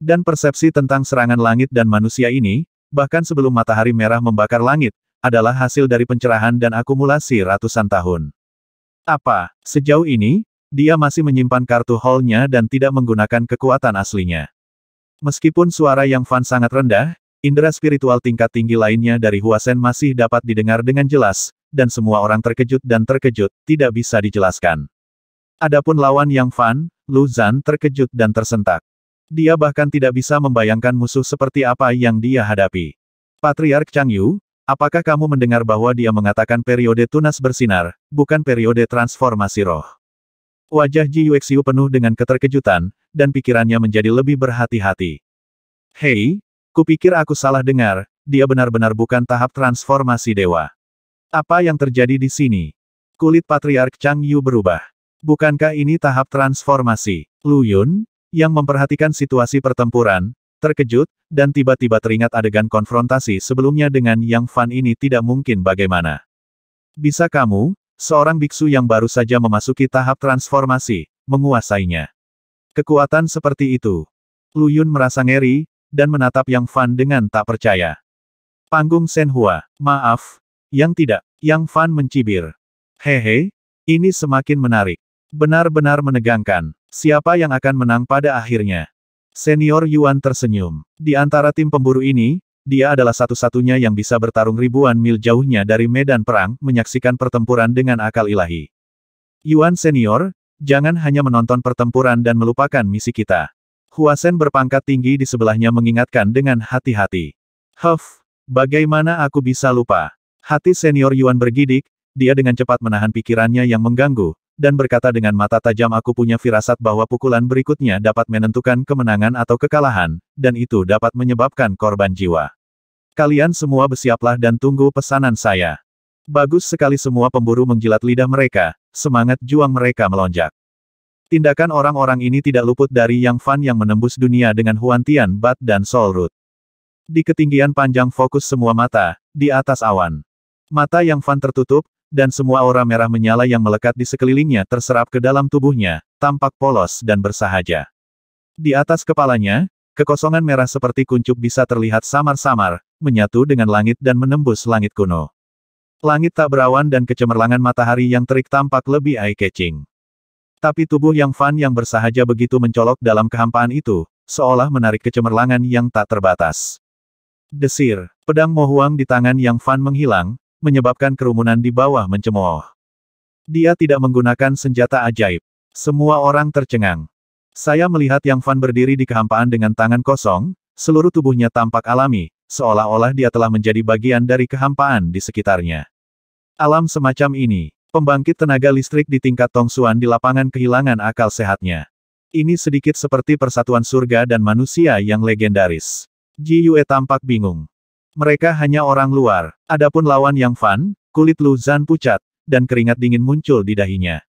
Dan persepsi tentang serangan langit dan manusia ini, bahkan sebelum matahari merah membakar langit, adalah hasil dari pencerahan dan akumulasi ratusan tahun. Apa, sejauh ini, dia masih menyimpan kartu hall-nya dan tidak menggunakan kekuatan aslinya. Meskipun suara Yang Fan sangat rendah, indera spiritual tingkat tinggi lainnya dari Huasen masih dapat didengar dengan jelas, dan semua orang terkejut dan terkejut, tidak bisa dijelaskan. Adapun lawan Yang Fan, Lu Zhan terkejut dan tersentak. Dia bahkan tidak bisa membayangkan musuh seperti apa yang dia hadapi. Patriark Chang Yu, apakah kamu mendengar bahwa dia mengatakan periode tunas bersinar, bukan periode transformasi roh? Wajah Ji Yuexiu penuh dengan keterkejutan, dan pikirannya menjadi lebih berhati-hati. Hei, kupikir aku salah dengar, dia benar-benar bukan tahap transformasi dewa. Apa yang terjadi di sini? Kulit Patriark Chang Yu berubah. Bukankah ini tahap transformasi? Lu Yun, yang memperhatikan situasi pertempuran, terkejut, dan tiba-tiba teringat adegan konfrontasi sebelumnya dengan Yang Fan ini tidak mungkin bagaimana. Bisa kamu, seorang biksu yang baru saja memasuki tahap transformasi, menguasainya. Kekuatan seperti itu. Lu Yun merasa ngeri, dan menatap Yang Fan dengan tak percaya. Panggung Shenhua, maaf, yang tidak, Yang Fan mencibir. Hehe, ini semakin menarik. Benar-benar menegangkan. Siapa yang akan menang pada akhirnya? Senior Yuan tersenyum. Di antara tim pemburu ini, dia adalah satu-satunya yang bisa bertarung ribuan mil jauhnya dari medan perang, menyaksikan pertempuran dengan akal ilahi. Yuan Senior, jangan hanya menonton pertempuran dan melupakan misi kita. Huasen berpangkat tinggi di sebelahnya mengingatkan dengan hati-hati. Huff, bagaimana aku bisa lupa? Hati Senior Yuan bergidik, dia dengan cepat menahan pikirannya yang mengganggu, dan berkata dengan mata tajam, aku punya firasat bahwa pukulan berikutnya dapat menentukan kemenangan atau kekalahan, dan itu dapat menyebabkan korban jiwa. Kalian semua bersiaplah dan tunggu pesanan saya. Bagus sekali. Semua pemburu menjilat lidah mereka, semangat juang mereka melonjak. Tindakan orang-orang ini tidak luput dari Yang Fan yang menembus dunia dengan Huan Tian Bat dan Soul Root. Di ketinggian panjang fokus semua mata, di atas awan. Mata Yang Fan tertutup, dan semua aura merah menyala yang melekat di sekelilingnya terserap ke dalam tubuhnya, tampak polos dan bersahaja. Di atas kepalanya, kekosongan merah seperti kuncup bisa terlihat samar-samar, menyatu dengan langit dan menembus langit kuno. Langit tak berawan dan kecemerlangan matahari yang terik tampak lebih eye-catching. Tapi tubuh Yang Fan yang bersahaja begitu mencolok dalam kehampaan itu, seolah menarik kecemerlangan yang tak terbatas. Desir, pedang Mo Huang di tangan Yang Fan menghilang, menyebabkan kerumunan di bawah mencemooh. Dia tidak menggunakan senjata ajaib. Semua orang tercengang. Saya melihat Yang Fan berdiri di kehampaan dengan tangan kosong, seluruh tubuhnya tampak alami, seolah-olah dia telah menjadi bagian dari kehampaan di sekitarnya. Alam semacam ini, pembangkit tenaga listrik di tingkat Tongsuan di lapangan kehilangan akal sehatnya. Ini sedikit seperti persatuan surga dan manusia yang legendaris. Ji Yue tampak bingung. Mereka hanya orang luar, adapun lawan Yang Fan, kulit Lu Zhan pucat, dan keringat dingin muncul di dahinya.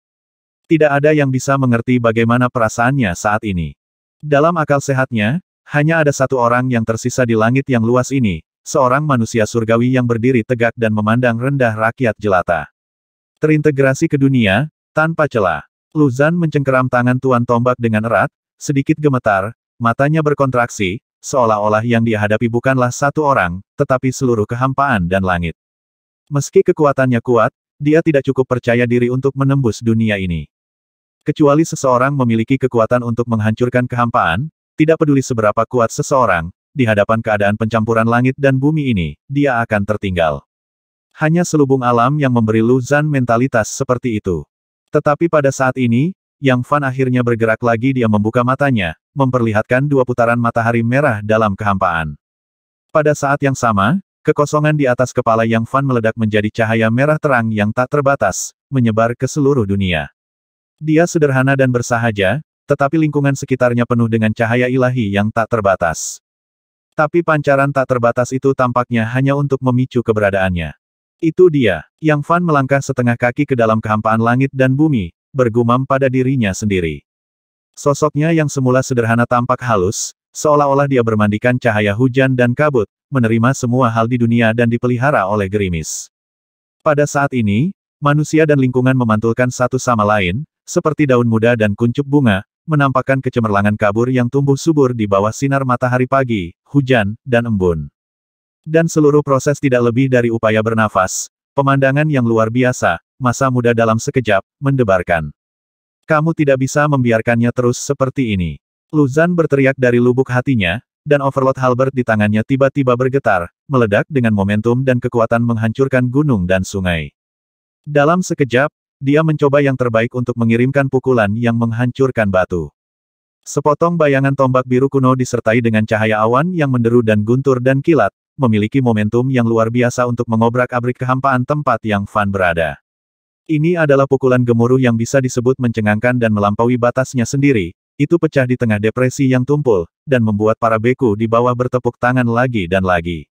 Tidak ada yang bisa mengerti bagaimana perasaannya saat ini. Dalam akal sehatnya, hanya ada satu orang yang tersisa di langit yang luas ini, seorang manusia surgawi yang berdiri tegak dan memandang rendah rakyat jelata. Terintegrasi ke dunia, tanpa celah. Lu Zhan mencengkeram tangan Tuan Tombak dengan erat, sedikit gemetar, matanya berkontraksi, seolah-olah yang dia hadapi bukanlah satu orang, tetapi seluruh kehampaan dan langit. Meski kekuatannya kuat, dia tidak cukup percaya diri untuk menembus dunia ini. Kecuali seseorang memiliki kekuatan untuk menghancurkan kehampaan, tidak peduli seberapa kuat seseorang, di hadapan keadaan pencampuran langit dan bumi ini, dia akan tertinggal. Hanya selubung alam yang memberi Lu Zhan mentalitas seperti itu. Tetapi pada saat ini, Yang Fan akhirnya bergerak lagi. Dia membuka matanya, memperlihatkan dua putaran matahari merah dalam kehampaan. Pada saat yang sama, kekosongan di atas kepala Yang Fan meledak menjadi cahaya merah terang yang tak terbatas, menyebar ke seluruh dunia. Dia sederhana dan bersahaja, tetapi lingkungan sekitarnya penuh dengan cahaya ilahi yang tak terbatas. Tapi pancaran tak terbatas itu tampaknya hanya untuk memicu keberadaannya. Itu dia. Yang Fan melangkah setengah kaki ke dalam kehampaan langit dan bumi, bergumam pada dirinya sendiri. Sosoknya yang semula sederhana tampak halus, seolah-olah dia bermandikan cahaya hujan dan kabut, menerima semua hal di dunia dan dipelihara oleh gerimis. Pada saat ini, manusia dan lingkungan memantulkan satu sama lain, seperti daun muda dan kuncup bunga, menampakkan kecemerlangan kabur yang tumbuh subur di bawah sinar matahari pagi, hujan, dan embun. Dan seluruh proses tidak lebih dari upaya bernafas, pemandangan yang luar biasa, masa muda dalam sekejap, mendebarkan. Kamu tidak bisa membiarkannya terus seperti ini. Lu Zhan berteriak dari lubuk hatinya, dan Overlord Halberd di tangannya tiba-tiba bergetar, meledak dengan momentum dan kekuatan menghancurkan gunung dan sungai. Dalam sekejap, dia mencoba yang terbaik untuk mengirimkan pukulan yang menghancurkan batu. Sepotong bayangan tombak biru kuno disertai dengan cahaya awan yang menderu dan guntur dan kilat, memiliki momentum yang luar biasa untuk mengobrak-abrik kehampaan tempat Yang Fan berada. Ini adalah pukulan gemuruh yang bisa disebut mencengangkan dan melampaui batasnya sendiri, itu pecah di tengah depresi yang tumpul, dan membuat para beku di bawah bertepuk tangan lagi dan lagi.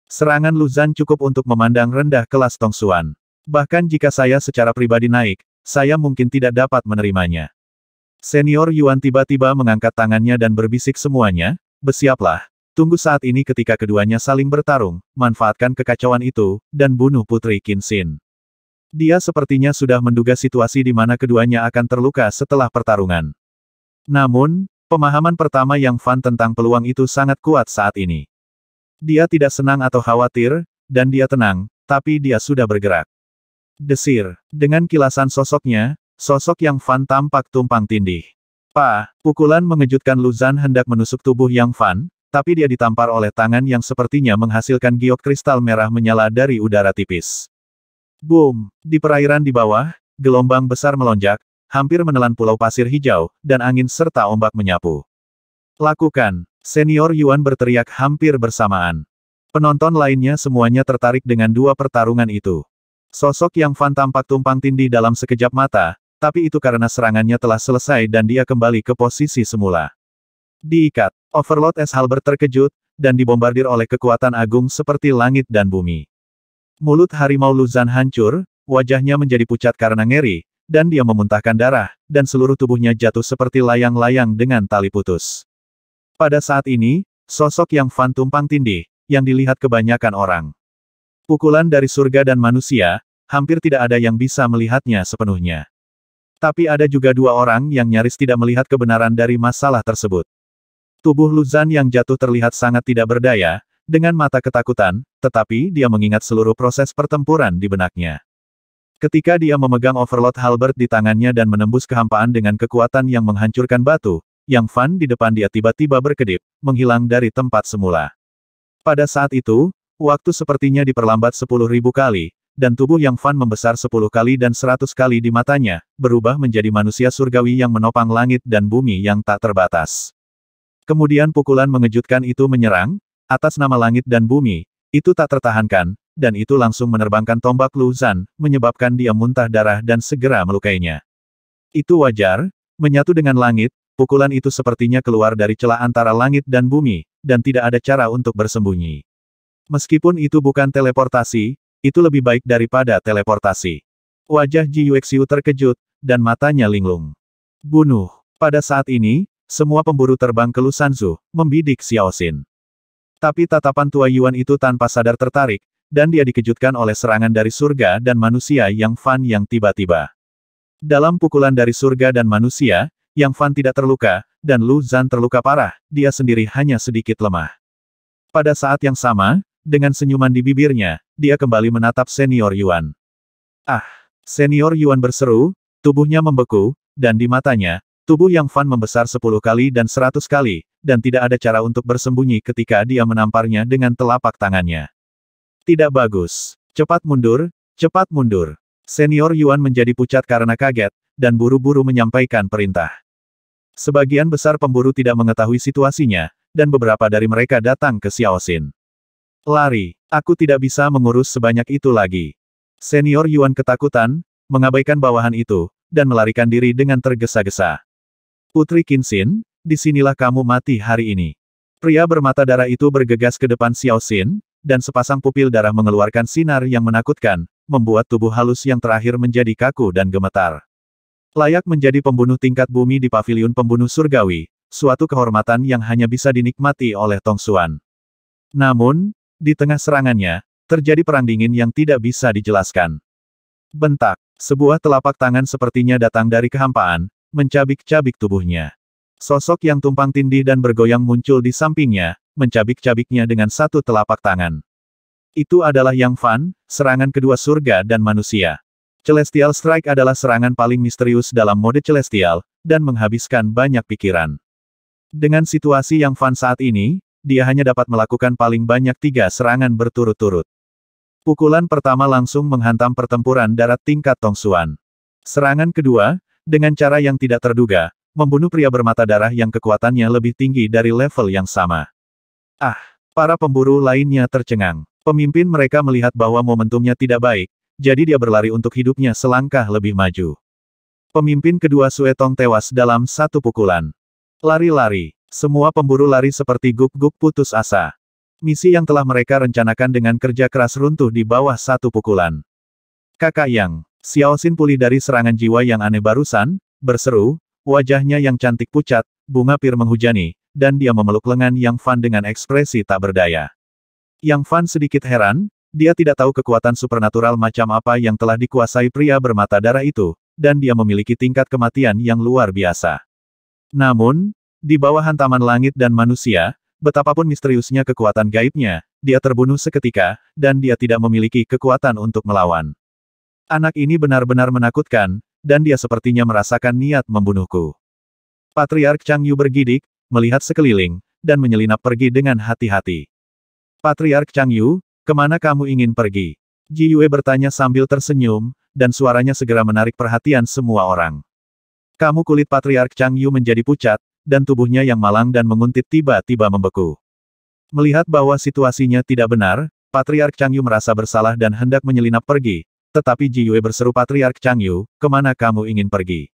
Serangan Lu Zhan cukup untuk memandang rendah kelas Tongsuan. Bahkan jika saya secara pribadi naik, saya mungkin tidak dapat menerimanya. Senior Yuan tiba-tiba mengangkat tangannya dan berbisik semuanya, bersiaplah. Tunggu saat ini ketika keduanya saling bertarung, manfaatkan kekacauan itu, dan bunuh Putri Qin Xin. Dia sepertinya sudah menduga situasi di mana keduanya akan terluka setelah pertarungan. Namun, pemahaman pertama Yang Fan tentang peluang itu sangat kuat saat ini. Dia tidak senang atau khawatir, dan dia tenang, tapi dia sudah bergerak. Desir. Dengan kilasan sosoknya, sosok Yang Fan tampak tumpang tindih. Pukulan mengejutkan Lu Zhan hendak menusuk tubuh Yang Fan, tapi dia ditampar oleh tangan yang sepertinya menghasilkan giok kristal merah menyala dari udara tipis. Boom! Di perairan di bawah, gelombang besar melonjak, hampir menelan pulau pasir hijau, dan angin serta ombak menyapu. Lakukan! Senior Yuan berteriak hampir bersamaan. Penonton lainnya semuanya tertarik dengan dua pertarungan itu. Sosok Yang Fan tampak tumpang tindih dalam sekejap mata, tapi itu karena serangannya telah selesai dan dia kembali ke posisi semula. Diikat. Overlord S. Halberd terkejut, dan dibombardir oleh kekuatan agung seperti langit dan bumi. Mulut harimau Lu Zhan hancur, wajahnya menjadi pucat karena ngeri, dan dia memuntahkan darah, dan seluruh tubuhnya jatuh seperti layang-layang dengan tali putus. Pada saat ini, sosok Yang Fan tumpang tindih, yang dilihat kebanyakan orang. Pukulan dari surga dan manusia, hampir tidak ada yang bisa melihatnya sepenuhnya. Tapi ada juga dua orang yang nyaris tidak melihat kebenaran dari masalah tersebut. Tubuh Lu Zhan yang jatuh terlihat sangat tidak berdaya, dengan mata ketakutan, tetapi dia mengingat seluruh proses pertempuran di benaknya. Ketika dia memegang Overlord Halberd di tangannya dan menembus kehampaan dengan kekuatan yang menghancurkan batu, Yang Fan di depan dia tiba-tiba berkedip, menghilang dari tempat semula. Pada saat itu, waktu sepertinya diperlambat 10.000 kali, dan tubuh Yang Fan membesar 10 kali dan 100 kali di matanya, berubah menjadi manusia surgawi yang menopang langit dan bumi yang tak terbatas. Kemudian pukulan mengejutkan itu menyerang, atas nama langit dan bumi, itu tak tertahankan, dan itu langsung menerbangkan tombak Lu Zhan, menyebabkan dia muntah darah dan segera melukainya. Itu wajar, menyatu dengan langit, pukulan itu sepertinya keluar dari celah antara langit dan bumi, dan tidak ada cara untuk bersembunyi. Meskipun itu bukan teleportasi, itu lebih baik daripada teleportasi. Wajah Ji Yuexiu terkejut, dan matanya linglung. Bunuh. Pada saat ini, semua pemburu terbang ke Lusanzu, membidik Xiao Xin. Tapi tatapan Tua Yuan itu tanpa sadar tertarik, dan dia dikejutkan oleh serangan dari surga dan manusia Yang Fan yang tiba-tiba. Dalam pukulan dari surga dan manusia, Yang Fan tidak terluka, dan Lu Zhan terluka parah, dia sendiri hanya sedikit lemah. Pada saat yang sama, dengan senyuman di bibirnya, dia kembali menatap Senior Yuan. Ah! Senior Yuan berseru, tubuhnya membeku, dan di matanya, tubuh Yang Fan membesar 10 kali dan 100 kali, dan tidak ada cara untuk bersembunyi ketika dia menamparnya dengan telapak tangannya. Tidak bagus. Cepat mundur, cepat mundur. Senior Yuan menjadi pucat karena kaget, dan buru-buru menyampaikan perintah. Sebagian besar pemburu tidak mengetahui situasinya, dan beberapa dari mereka datang ke Xiao Xin. Lari, aku tidak bisa mengurus sebanyak itu lagi. Senior Yuan ketakutan, mengabaikan bawahan itu, dan melarikan diri dengan tergesa-gesa. Putri Qinxin, disinilah kamu mati hari ini. Pria bermata darah itu bergegas ke depan Xiao Xin, dan sepasang pupil darah mengeluarkan sinar yang menakutkan, membuat tubuh halus yang terakhir menjadi kaku dan gemetar. Layak menjadi pembunuh tingkat bumi di paviliun pembunuh surgawi, suatu kehormatan yang hanya bisa dinikmati oleh Tong Xuan. Namun, di tengah serangannya, terjadi perang dingin yang tidak bisa dijelaskan. Bentak, sebuah telapak tangan sepertinya datang dari kehampaan, mencabik-cabik tubuhnya. Sosok yang tumpang tindih dan bergoyang muncul di sampingnya, mencabik-cabiknya dengan satu telapak tangan. Itu adalah Yang Fan, serangan kedua surga dan manusia. Celestial Strike adalah serangan paling misterius dalam mode Celestial, dan menghabiskan banyak pikiran. Dengan situasi Yang Fan saat ini, dia hanya dapat melakukan paling banyak 3 serangan berturut-turut. Pukulan pertama langsung menghantam pertempuran darat tingkat Tong Xuan. Serangan kedua, dengan cara yang tidak terduga, membunuh pria bermata darah yang kekuatannya lebih tinggi dari level yang sama. Ah! Para pemburu lainnya tercengang. Pemimpin mereka melihat bahwa momentumnya tidak baik, jadi dia berlari untuk hidupnya selangkah lebih maju. Pemimpin kedua Sue Tong tewas dalam satu pukulan. Lari-lari. Semua pemburu lari seperti guk-guk putus asa. Misi yang telah mereka rencanakan dengan kerja keras runtuh di bawah satu pukulan. Kakak Yang, Xiao Xin pulih dari serangan jiwa yang aneh barusan, berseru, wajahnya yang cantik pucat, bunga pir menghujani, dan dia memeluk lengan Yang Fan dengan ekspresi tak berdaya. Yang Fan sedikit heran, dia tidak tahu kekuatan supernatural macam apa yang telah dikuasai pria bermata darah itu, dan dia memiliki tingkat kematian yang luar biasa. Namun, di bawah hantaman langit dan manusia, betapapun misteriusnya kekuatan gaibnya, dia terbunuh seketika, dan dia tidak memiliki kekuatan untuk melawan. Anak ini benar-benar menakutkan, dan dia sepertinya merasakan niat membunuhku. Patriark Chang Yu bergidik, melihat sekeliling, dan menyelinap pergi dengan hati-hati. Patriark Chang Yu, kemana kamu ingin pergi? Ji Yue bertanya sambil tersenyum, dan suaranya segera menarik perhatian semua orang. Kamu kulit Patriark Chang Yu menjadi pucat, dan tubuhnya yang malang dan menguntit tiba-tiba membeku. Melihat bahwa situasinya tidak benar, Patriark Chang Yu merasa bersalah dan hendak menyelinap pergi, tetapi Ji Yue berseru Patriark Chang Yu, kemana kamu ingin pergi?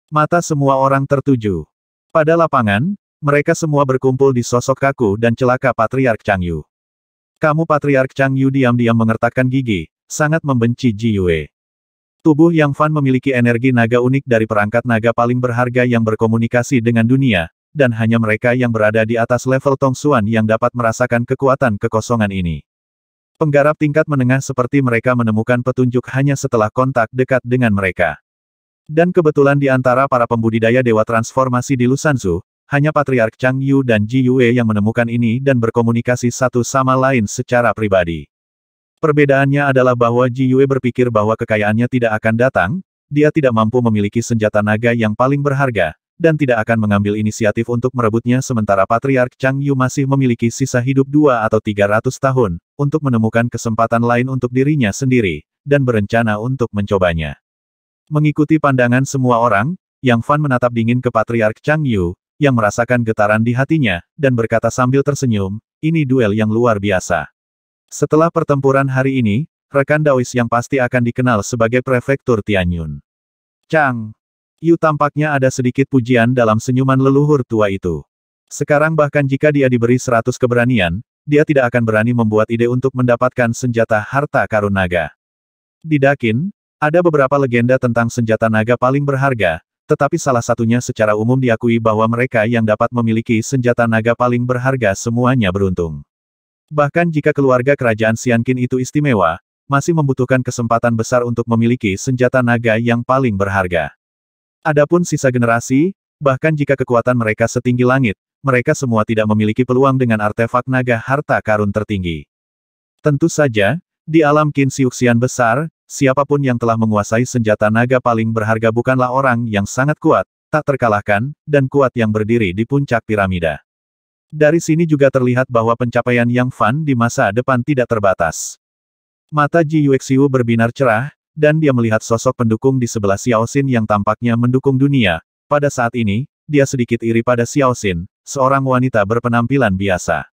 Mata semua orang tertuju. Pada lapangan, mereka semua berkumpul di sosok kaku dan celaka Patriark Chang Yu. Kamu Patriark Chang Yu diam-diam mengertakkan gigi, sangat membenci Ji Yue. Tubuh Yang Fan memiliki energi naga unik dari perangkat naga paling berharga yang berkomunikasi dengan dunia, dan hanya mereka yang berada di atas level Tongsuan yang dapat merasakan kekuatan kekosongan ini. Penggarap tingkat menengah seperti mereka menemukan petunjuk hanya setelah kontak dekat dengan mereka. Dan kebetulan di antara para pembudidaya dewa transformasi di Lusanzu, hanya Patriark Chang Yu dan Ji Yue yang menemukan ini dan berkomunikasi satu sama lain secara pribadi. Perbedaannya adalah bahwa Ji Yue berpikir bahwa kekayaannya tidak akan datang, dia tidak mampu memiliki senjata naga yang paling berharga, dan tidak akan mengambil inisiatif untuk merebutnya sementara Patriark Chang Yu masih memiliki sisa hidup 2 atau 300 tahun, untuk menemukan kesempatan lain untuk dirinya sendiri, dan berencana untuk mencobanya. Mengikuti pandangan semua orang, Yang Fan menatap dingin ke Patriark Chang Yu, yang merasakan getaran di hatinya, dan berkata sambil tersenyum, ini duel yang luar biasa. Setelah pertempuran hari ini, rekan Daois yang pasti akan dikenal sebagai Prefektur Tianyun. Chang Yu tampaknya ada sedikit pujian dalam senyuman leluhur tua itu. Sekarang bahkan jika dia diberi 100 keberanian, dia tidak akan berani membuat ide untuk mendapatkan senjata harta karun naga. Di Dakin, ada beberapa legenda tentang senjata naga paling berharga, tetapi salah satunya secara umum diakui bahwa mereka yang dapat memiliki senjata naga paling berharga semuanya beruntung. Bahkan jika keluarga kerajaan Xianqin itu istimewa, masih membutuhkan kesempatan besar untuk memiliki senjata naga yang paling berharga. Adapun sisa generasi, bahkan jika kekuatan mereka setinggi langit, mereka semua tidak memiliki peluang dengan artefak naga harta karun tertinggi. Tentu saja, di alam Qin Xiuxian besar, siapapun yang telah menguasai senjata naga paling berharga bukanlah orang yang sangat kuat, tak terkalahkan, dan kuat yang berdiri di puncak piramida. Dari sini juga terlihat bahwa pencapaian Yang Fan di masa depan tidak terbatas. Mata Ji Yuexiu berbinar cerah, dan dia melihat sosok pendukung di sebelah Xiaoxin yang tampaknya mendukung dunia. Pada saat ini, dia sedikit iri pada Xiaoxin, seorang wanita berpenampilan biasa.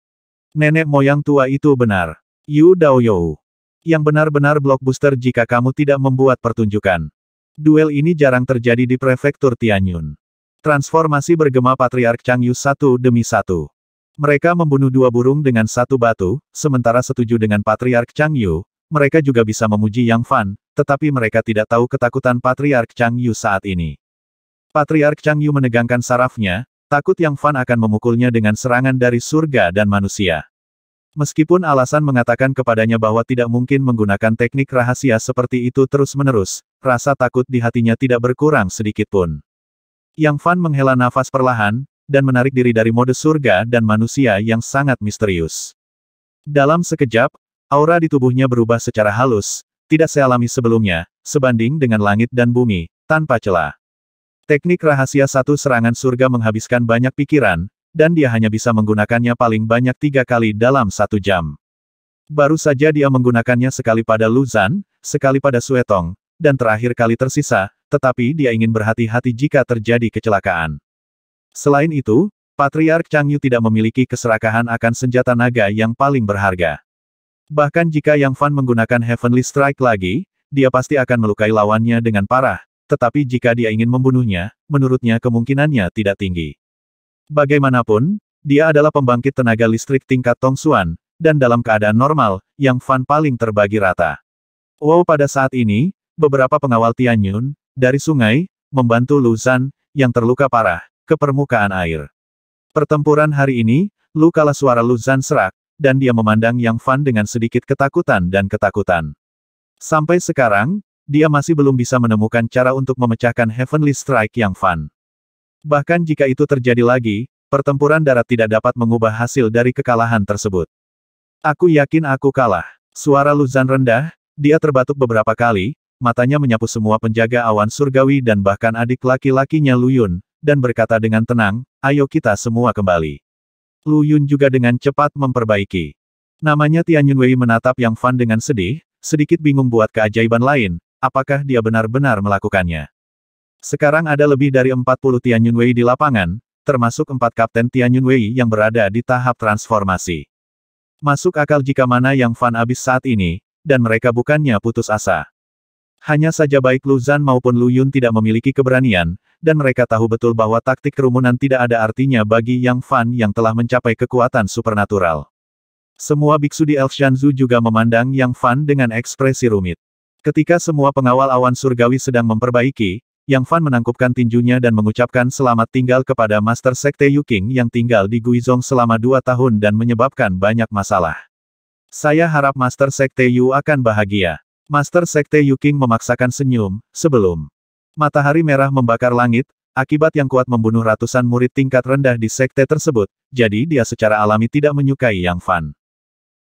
Nenek moyang tua itu benar. Yu Daoyou. Yang benar-benar blockbuster jika kamu tidak membuat pertunjukan. Duel ini jarang terjadi di Prefektur Tianyun. Transformasi bergema Patriark Chang Yu satu demi satu. Mereka membunuh 2 burung dengan 1 batu, sementara setuju dengan Patriark Chang Yu, mereka juga bisa memuji Yang Fan, tetapi mereka tidak tahu ketakutan Patriark Chang Yu saat ini. Patriark Chang Yu menegangkan sarafnya, takut Yang Fan akan memukulnya dengan serangan dari surga dan manusia. Meskipun alasan mengatakan kepadanya bahwa tidak mungkin menggunakan teknik rahasia seperti itu terus-menerus, rasa takut di hatinya tidak berkurang sedikitpun. Yang Fan menghela nafas perlahan, dan menarik diri dari mode surga dan manusia yang sangat misterius. Dalam sekejap, aura di tubuhnya berubah secara halus, tidak sealami sebelumnya, sebanding dengan langit dan bumi, tanpa celah. Teknik rahasia satu serangan surga menghabiskan banyak pikiran, dan dia hanya bisa menggunakannya paling banyak 3 kali dalam 1 jam. Baru saja dia menggunakannya sekali pada Luzan, sekali pada Suetong, dan terakhir kali tersisa, tetapi dia ingin berhati-hati jika terjadi kecelakaan. Selain itu, Patriark Chang Yu tidak memiliki keserakahan akan senjata naga yang paling berharga. Bahkan jika Yang Fan menggunakan Heavenly Strike lagi, dia pasti akan melukai lawannya dengan parah, tetapi jika dia ingin membunuhnya, menurutnya kemungkinannya tidak tinggi. Bagaimanapun, dia adalah pembangkit tenaga listrik tingkat Tongsuan, dan dalam keadaan normal, Yang Fan paling terbagi rata. Wow, pada saat ini, beberapa pengawal Tianyun, dari sungai, membantu Luzan, yang terluka parah, ke permukaan air. Pertempuran hari ini, Lu kalah suara Luzan serak, dan dia memandang Yang Fan dengan sedikit ketakutan dan ketakutan. Sampai sekarang, dia masih belum bisa menemukan cara untuk memecahkan Heavenly Strike Yang Fan. Bahkan jika itu terjadi lagi, pertempuran darat tidak dapat mengubah hasil dari kekalahan tersebut. Aku yakin aku kalah. Suara Luzan rendah, dia terbatuk beberapa kali, matanya menyapu semua penjaga awan surgawi dan bahkan adik laki-lakinya Lu Yun, dan berkata dengan tenang, ayo kita semua kembali. Lu Yun juga dengan cepat memperbaiki. Namanya Tianyun Wei menatap Yang Fan dengan sedih, sedikit bingung buat keajaiban lain, apakah dia benar-benar melakukannya. Sekarang ada lebih dari 40 Tianyun Wei di lapangan, termasuk 4 Kapten Tianyun Wei yang berada di tahap transformasi. Masuk akal jika mana Yang Fan habis saat ini, dan mereka bukannya putus asa. Hanya saja baik Luzan maupun Lu Yun tidak memiliki keberanian, dan mereka tahu betul bahwa taktik kerumunan tidak ada artinya bagi Yang Fan yang telah mencapai kekuatan supernatural. Semua biksu di Elshanzu juga memandang Yang Fan dengan ekspresi rumit. Ketika semua pengawal awan surgawi sedang memperbaiki, Yang Fan menangkupkan tinjunya dan mengucapkan selamat tinggal kepada Master Sekte Yuking yang tinggal di Guizhong selama 2 tahun dan menyebabkan banyak masalah. Saya harap Master Sekte Yu akan bahagia. Master Sekte Yuking memaksakan senyum, sebelum matahari merah membakar langit, akibat yang kuat membunuh ratusan murid tingkat rendah di sekte tersebut, jadi dia secara alami tidak menyukai Yang Fan.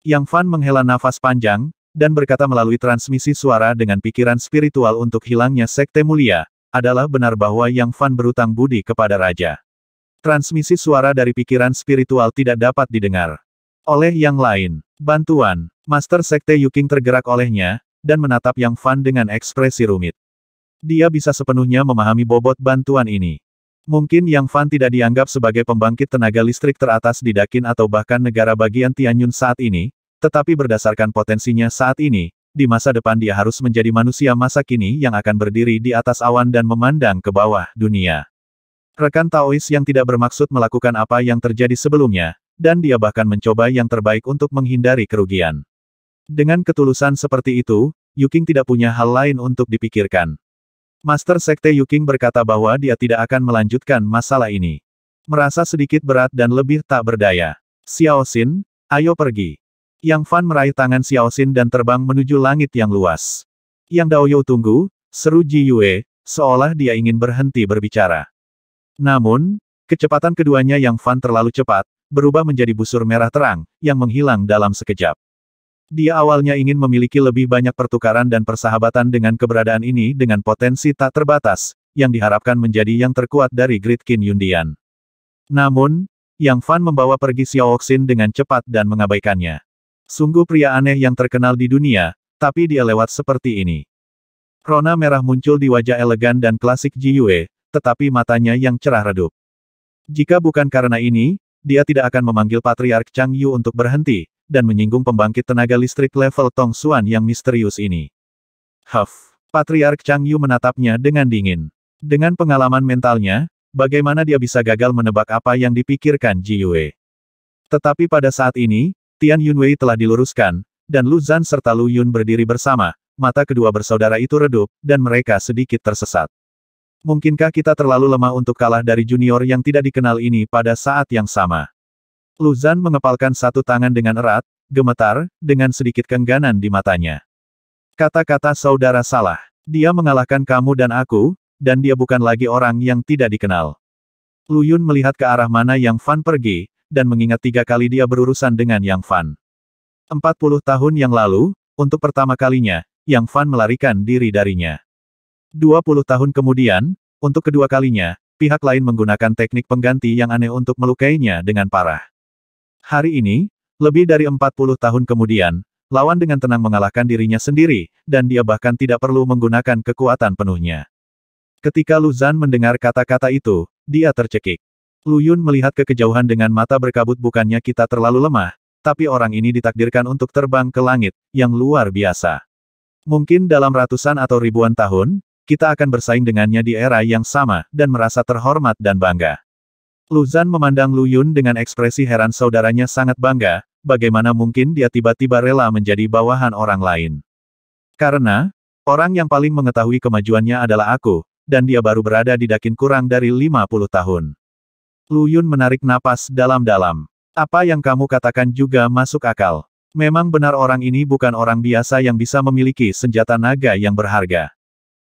Yang Fan menghela nafas panjang, dan berkata melalui transmisi suara dengan pikiran spiritual untuk hilangnya sekte mulia, adalah benar bahwa Yang Fan berutang budi kepada Raja. Transmisi suara dari pikiran spiritual tidak dapat didengar oleh yang lain. Bantuan. Master Sekte Yuking tergerak olehnya, dan menatap Yang Fan dengan ekspresi rumit. Dia bisa sepenuhnya memahami bobot bantuan ini. Mungkin Yang Fan tidak dianggap sebagai pembangkit tenaga listrik teratas di Dakin atau bahkan negara bagian Tianyun saat ini, tetapi berdasarkan potensinya saat ini, di masa depan dia harus menjadi manusia masa kini yang akan berdiri di atas awan dan memandang ke bawah dunia. Rekan Taois yang tidak bermaksud melakukan apa yang terjadi sebelumnya, dan dia bahkan mencoba yang terbaik untuk menghindari kerugian. Dengan ketulusan seperti itu, Yuking tidak punya hal lain untuk dipikirkan. Master Sekte Yuking berkata bahwa dia tidak akan melanjutkan masalah ini. Merasa sedikit berat dan lebih tak berdaya. Xiao Xin, ayo pergi. Yang Fan meraih tangan Xiao Xin dan terbang menuju langit yang luas. Yang Daoyou tunggu, seru Ji Yue, seolah dia ingin berhenti berbicara. Namun, kecepatan keduanya Yang Fan terlalu cepat, berubah menjadi busur merah terang, yang menghilang dalam sekejap. Dia awalnya ingin memiliki lebih banyak pertukaran dan persahabatan dengan keberadaan ini dengan potensi tak terbatas, yang diharapkan menjadi yang terkuat dari Grid Qin Yundian. Namun, Yang Fan membawa pergi Xiao Xin dengan cepat dan mengabaikannya. Sungguh pria aneh yang terkenal di dunia, tapi dia lewat seperti ini. Rona merah muncul di wajah elegan dan klasik Ji Yue, tetapi matanya yang cerah redup. Jika bukan karena ini, dia tidak akan memanggil Patriark Chang Yu untuk berhenti, dan menyinggung pembangkit tenaga listrik level Tong Xuan yang misterius ini. Huff. Patriark Chang Yu menatapnya dengan dingin. Dengan pengalaman mentalnya, bagaimana dia bisa gagal menebak apa yang dipikirkan Ji Yue. Tetapi pada saat ini, Tian Yunwei telah diluruskan, dan Lu Zhan serta Lu Yun berdiri bersama, mata kedua bersaudara itu redup, dan mereka sedikit tersesat. Mungkinkah kita terlalu lemah untuk kalah dari junior yang tidak dikenal ini pada saat yang sama? Lu Zhan mengepalkan satu tangan dengan erat, gemetar, dengan sedikit kengganan di matanya. Kata-kata saudara salah. Dia mengalahkan kamu dan aku, dan dia bukan lagi orang yang tidak dikenal. Lu Yun melihat ke arah mana Yang Fan pergi, dan mengingat 3 kali dia berurusan dengan Yang Fan. 40 tahun yang lalu, untuk pertama kalinya, Yang Fan melarikan diri darinya. 20 tahun kemudian, untuk kedua kalinya, pihak lain menggunakan teknik pengganti yang aneh untuk melukainya dengan parah. Hari ini, lebih dari 40 tahun kemudian, lawan dengan tenang mengalahkan dirinya sendiri, dan dia bahkan tidak perlu menggunakan kekuatan penuhnya. Ketika Lu Zhan mendengar kata-kata itu, dia tercekik. Lu Yun melihat ke kejauhan dengan mata berkabut. Bukannya kita terlalu lemah, tapi orang ini ditakdirkan untuk terbang ke langit, yang luar biasa. Mungkin dalam ratusan atau ribuan tahun, kita akan bersaing dengannya di era yang sama, dan merasa terhormat dan bangga. Lu Zhan memandang Lu Yun dengan ekspresi heran. Saudaranya sangat bangga, bagaimana mungkin dia tiba-tiba rela menjadi bawahan orang lain. Karena, orang yang paling mengetahui kemajuannya adalah aku, dan dia baru berada di Dakin kurang dari 50 tahun. Lu Yun menarik napas dalam-dalam. Apa yang kamu katakan juga masuk akal. Memang benar orang ini bukan orang biasa yang bisa memiliki senjata naga yang berharga.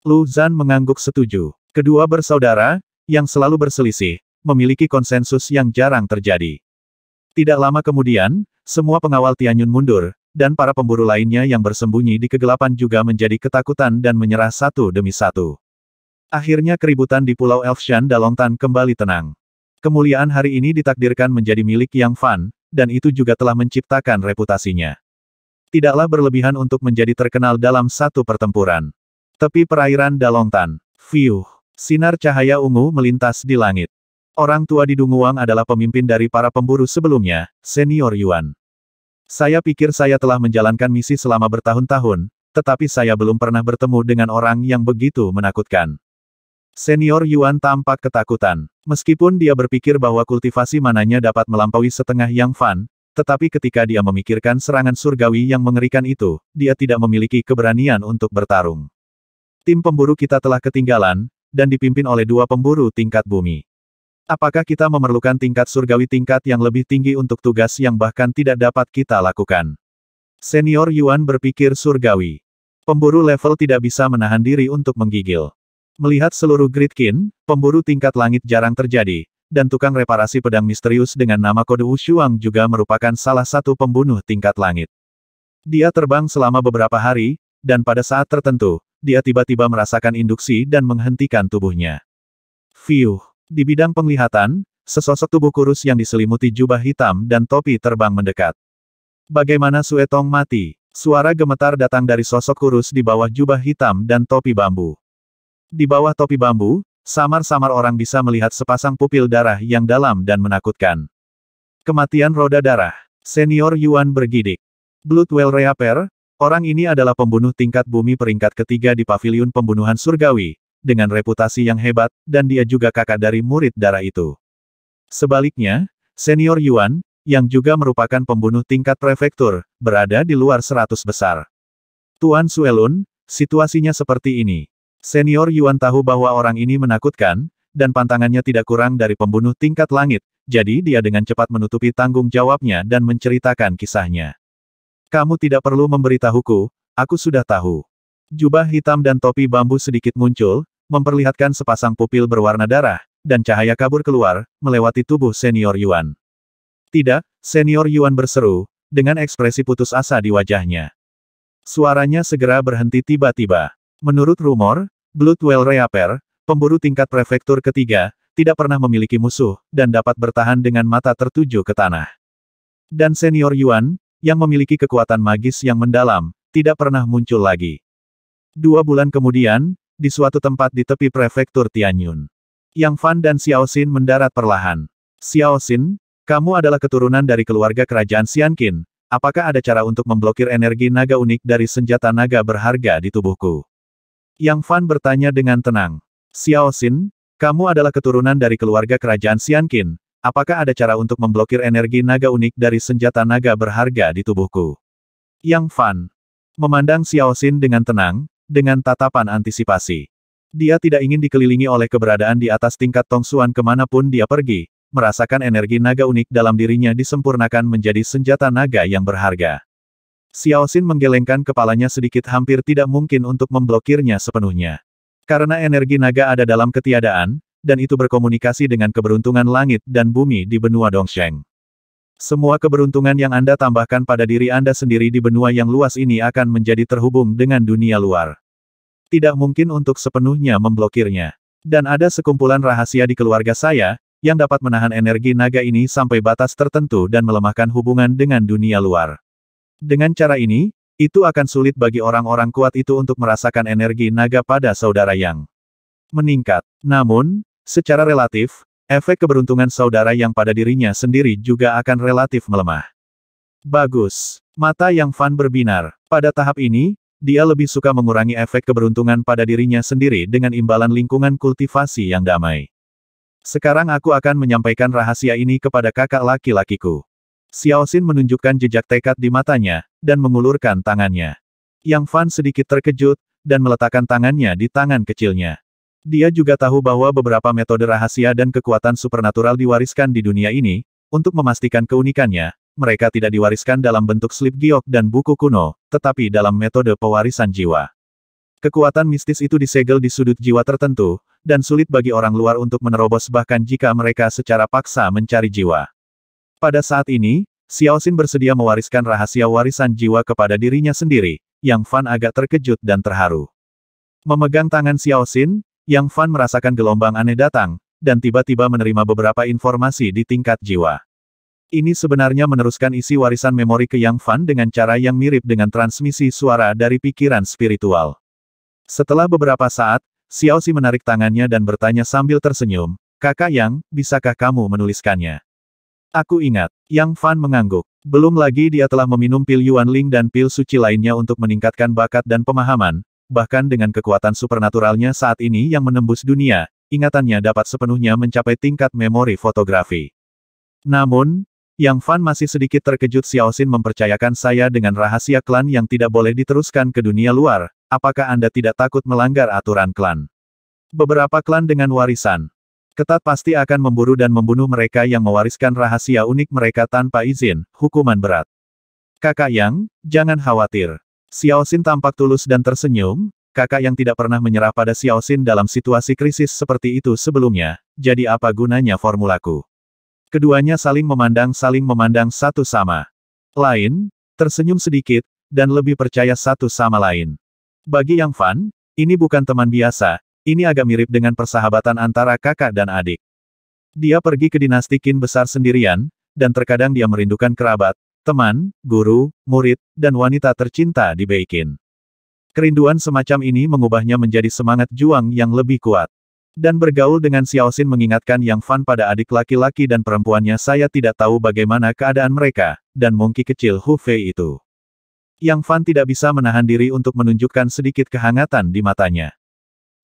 Lu Zhan mengangguk setuju. Kedua bersaudara, yang selalu berselisih, memiliki konsensus yang jarang terjadi. Tidak lama kemudian, semua pengawal Tianyun mundur, dan para pemburu lainnya yang bersembunyi di kegelapan juga menjadi ketakutan dan menyerah satu demi satu. Akhirnya keributan di Pulau Elfshan Dalongtan kembali tenang. Kemuliaan hari ini ditakdirkan menjadi milik Yang Fan, dan itu juga telah menciptakan reputasinya. Tidaklah berlebihan untuk menjadi terkenal dalam satu pertempuran. Tepi perairan Dalongtan. Fiuh. Sinar cahaya ungu melintas di langit. Orang tua di Dunguang adalah pemimpin dari para pemburu sebelumnya, Senior Yuan. Saya pikir saya telah menjalankan misi selama bertahun-tahun, tetapi saya belum pernah bertemu dengan orang yang begitu menakutkan. Senior Yuan tampak ketakutan. Meskipun dia berpikir bahwa kultivasi mananya dapat melampaui setengah Yang Fan, tetapi ketika dia memikirkan serangan surgawi yang mengerikan itu, dia tidak memiliki keberanian untuk bertarung. Tim pemburu kita telah ketinggalan, dan dipimpin oleh 2 pemburu tingkat bumi. Apakah kita memerlukan tingkat surgawi tingkat yang lebih tinggi untuk tugas yang bahkan tidak dapat kita lakukan? Senior Yuan berpikir surgawi. Pemburu level tidak bisa menahan diri untuk menggigil. Melihat seluruh Gridkin, pemburu tingkat langit jarang terjadi, dan tukang reparasi pedang misterius dengan nama kode Wushuang juga merupakan salah satu pembunuh tingkat langit. Dia terbang selama beberapa hari, dan pada saat tertentu, dia tiba-tiba merasakan induksi dan menghentikan tubuhnya. Fiuh. Di bidang penglihatan, sesosok tubuh kurus yang diselimuti jubah hitam dan topi terbang mendekat. Bagaimana Suetong mati? Suara gemetar datang dari sosok kurus di bawah jubah hitam dan topi bambu. Di bawah topi bambu, samar-samar orang bisa melihat sepasang pupil darah yang dalam dan menakutkan. Kematian roda darah. Senior Yuan bergidik. Bloodwell Reaper, orang ini adalah pembunuh tingkat bumi peringkat ketiga di paviliun pembunuhan surgawi, dengan reputasi yang hebat, dan dia juga kakak dari murid darah itu. Sebaliknya, Senior Yuan, yang juga merupakan pembunuh tingkat prefektur, berada di luar 100 besar. Tuan Suelun, situasinya seperti ini. Senior Yuan tahu bahwa orang ini menakutkan, dan pantangannya tidak kurang dari pembunuh tingkat langit, jadi dia dengan cepat menutupi tanggung jawabnya dan menceritakan kisahnya. Kamu tidak perlu memberitahuku, aku sudah tahu. Jubah hitam dan topi bambu sedikit muncul, memperlihatkan sepasang pupil berwarna darah, dan cahaya kabur keluar, melewati tubuh Senior Yuan. Tidak, Senior Yuan berseru, dengan ekspresi putus asa di wajahnya. Suaranya segera berhenti tiba-tiba. Menurut rumor, Bloodwell Reaper, pemburu tingkat prefektur ketiga, tidak pernah memiliki musuh, dan dapat bertahan dengan mata tertuju ke tanah. Dan Senior Yuan, yang memiliki kekuatan magis yang mendalam, tidak pernah muncul lagi. 2 bulan kemudian, di suatu tempat di tepi prefektur Tianyun, Yang Fan dan Xiao Xin mendarat perlahan. Xiao Xin, kamu adalah keturunan dari keluarga kerajaan Xianqin. Apakah ada cara untuk memblokir energi naga unik dari senjata naga berharga di tubuhku? Yang Fan bertanya dengan tenang. Xiao Xin, kamu adalah keturunan dari keluarga kerajaan Xianqin. Apakah ada cara untuk memblokir energi naga unik dari senjata naga berharga di tubuhku? Yang Fan memandang Xiao Xin dengan tenang, dengan tatapan antisipasi. Dia tidak ingin dikelilingi oleh keberadaan di atas tingkat Tongsuan kemanapun dia pergi, merasakan energi naga unik dalam dirinya disempurnakan menjadi senjata naga yang berharga. Xiao Xin menggelengkan kepalanya sedikit, hampir tidak mungkin untuk memblokirnya sepenuhnya. Karena energi naga ada dalam ketiadaan, dan itu berkomunikasi dengan keberuntungan langit dan bumi di benua Dongsheng. Semua keberuntungan yang Anda tambahkan pada diri Anda sendiri di benua yang luas ini akan menjadi terhubung dengan dunia luar. Tidak mungkin untuk sepenuhnya memblokirnya. Dan ada sekumpulan rahasia di keluarga saya, yang dapat menahan energi naga ini sampai batas tertentu dan melemahkan hubungan dengan dunia luar. Dengan cara ini, itu akan sulit bagi orang-orang kuat itu untuk merasakan energi naga pada saudara yang meningkat. Namun, secara relatif, efek keberuntungan saudara yang pada dirinya sendiri juga akan relatif melemah. Bagus. Mata Yang Fan berbinar. Pada tahap ini, dia lebih suka mengurangi efek keberuntungan pada dirinya sendiri dengan imbalan lingkungan kultivasi yang damai. Sekarang aku akan menyampaikan rahasia ini kepada kakak laki-lakiku. Xiao Xin menunjukkan jejak tekad di matanya, dan mengulurkan tangannya. Yang Fan sedikit terkejut, dan meletakkan tangannya di tangan kecilnya. Dia juga tahu bahwa beberapa metode rahasia dan kekuatan supernatural diwariskan di dunia ini. Untuk memastikan keunikannya, mereka tidak diwariskan dalam bentuk slip giok dan buku kuno, tetapi dalam metode pewarisan jiwa. Kekuatan mistis itu disegel di sudut jiwa tertentu, dan sulit bagi orang luar untuk menerobos bahkan jika mereka secara paksa mencari jiwa. Pada saat ini, Xiao Xin bersedia mewariskan rahasia warisan jiwa kepada dirinya sendiri. Yang Fan agak terkejut dan terharu. Memegang tangan Xiao Xin, Yang Fan merasakan gelombang aneh datang, dan tiba-tiba menerima beberapa informasi di tingkat jiwa. Ini sebenarnya meneruskan isi warisan memori ke Yang Fan dengan cara yang mirip dengan transmisi suara dari pikiran spiritual. Setelah beberapa saat, Xiao Xin menarik tangannya dan bertanya sambil tersenyum, "Kakak Yang, bisakah kamu menuliskannya?" "Aku ingat." Yang Fan mengangguk. Belum lagi dia telah meminum pil Yuanling dan pil suci lainnya untuk meningkatkan bakat dan pemahaman, bahkan dengan kekuatan supernaturalnya saat ini yang menembus dunia, ingatannya dapat sepenuhnya mencapai tingkat memori fotografi. Namun, Yang Fan masih sedikit terkejut. Xiao Xin mempercayakan saya dengan rahasia klan yang tidak boleh diteruskan ke dunia luar. Apakah Anda tidak takut melanggar aturan klan? Beberapa klan dengan warisan ketat pasti akan memburu dan membunuh mereka yang mewariskan rahasia unik mereka tanpa izin, hukuman berat. Kakak Yang, jangan khawatir. Xiao Xin tampak tulus dan tersenyum, kakak yang tidak pernah menyerah pada Xiao Xin dalam situasi krisis seperti itu sebelumnya, jadi apa gunanya formulaku? Keduanya saling memandang satu sama lain, tersenyum sedikit, dan lebih percaya satu sama lain. Bagi Yang Fan, ini bukan teman biasa, ini agak mirip dengan persahabatan antara kakak dan adik. Dia pergi ke dinasti Qin besar sendirian, dan terkadang dia merindukan kerabat, teman, guru, murid, dan wanita tercinta di Beiqin. Kerinduan semacam ini mengubahnya menjadi semangat juang yang lebih kuat. Dan bergaul dengan Xiao Xin mengingatkan Yang Fan pada adik laki-laki dan perempuannya. Saya tidak tahu bagaimana keadaan mereka, dan monkey kecil Hu Fei itu. Yang Fan tidak bisa menahan diri untuk menunjukkan sedikit kehangatan di matanya.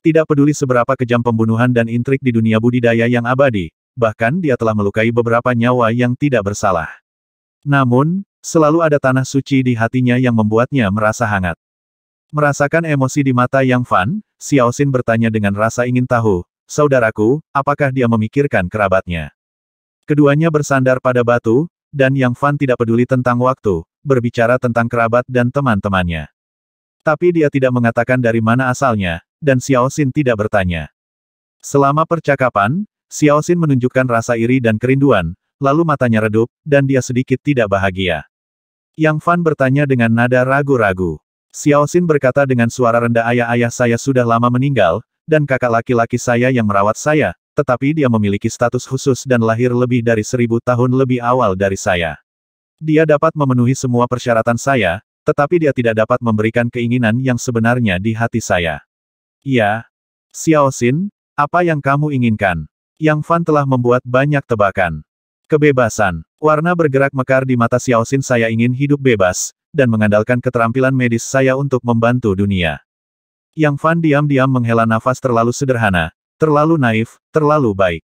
Tidak peduli seberapa kejam pembunuhan dan intrik di dunia budidaya yang abadi, bahkan dia telah melukai beberapa nyawa yang tidak bersalah. Namun, selalu ada tanah suci di hatinya yang membuatnya merasa hangat. Merasakan emosi di mata Yang Fan, Xiao Xin bertanya dengan rasa ingin tahu, saudaraku, apakah dia memikirkan kerabatnya? Keduanya bersandar pada batu, dan Yang Fan tidak peduli tentang waktu, berbicara tentang kerabat dan teman-temannya. Tapi dia tidak mengatakan dari mana asalnya, dan Xiao Xin tidak bertanya. Selama percakapan, Xiao Xin menunjukkan rasa iri dan kerinduan, lalu matanya redup, dan dia sedikit tidak bahagia. Yang Fan bertanya dengan nada ragu-ragu. Xiao Xin berkata dengan suara rendah, ayah saya sudah lama meninggal, dan kakak laki-laki saya yang merawat saya, tetapi dia memiliki status khusus dan lahir lebih dari 1000 tahun lebih awal dari saya. Dia dapat memenuhi semua persyaratan saya, tetapi dia tidak dapat memberikan keinginan yang sebenarnya di hati saya. Ya, Xiao Xin, apa yang kamu inginkan? Yang Fan telah membuat banyak tebakan. Kebebasan. Warna bergerak mekar di mata Xiao Xin. Saya ingin hidup bebas, dan mengandalkan keterampilan medis saya untuk membantu dunia. Yang Fan diam-diam menghela nafas. Terlalu sederhana, terlalu naif, terlalu baik.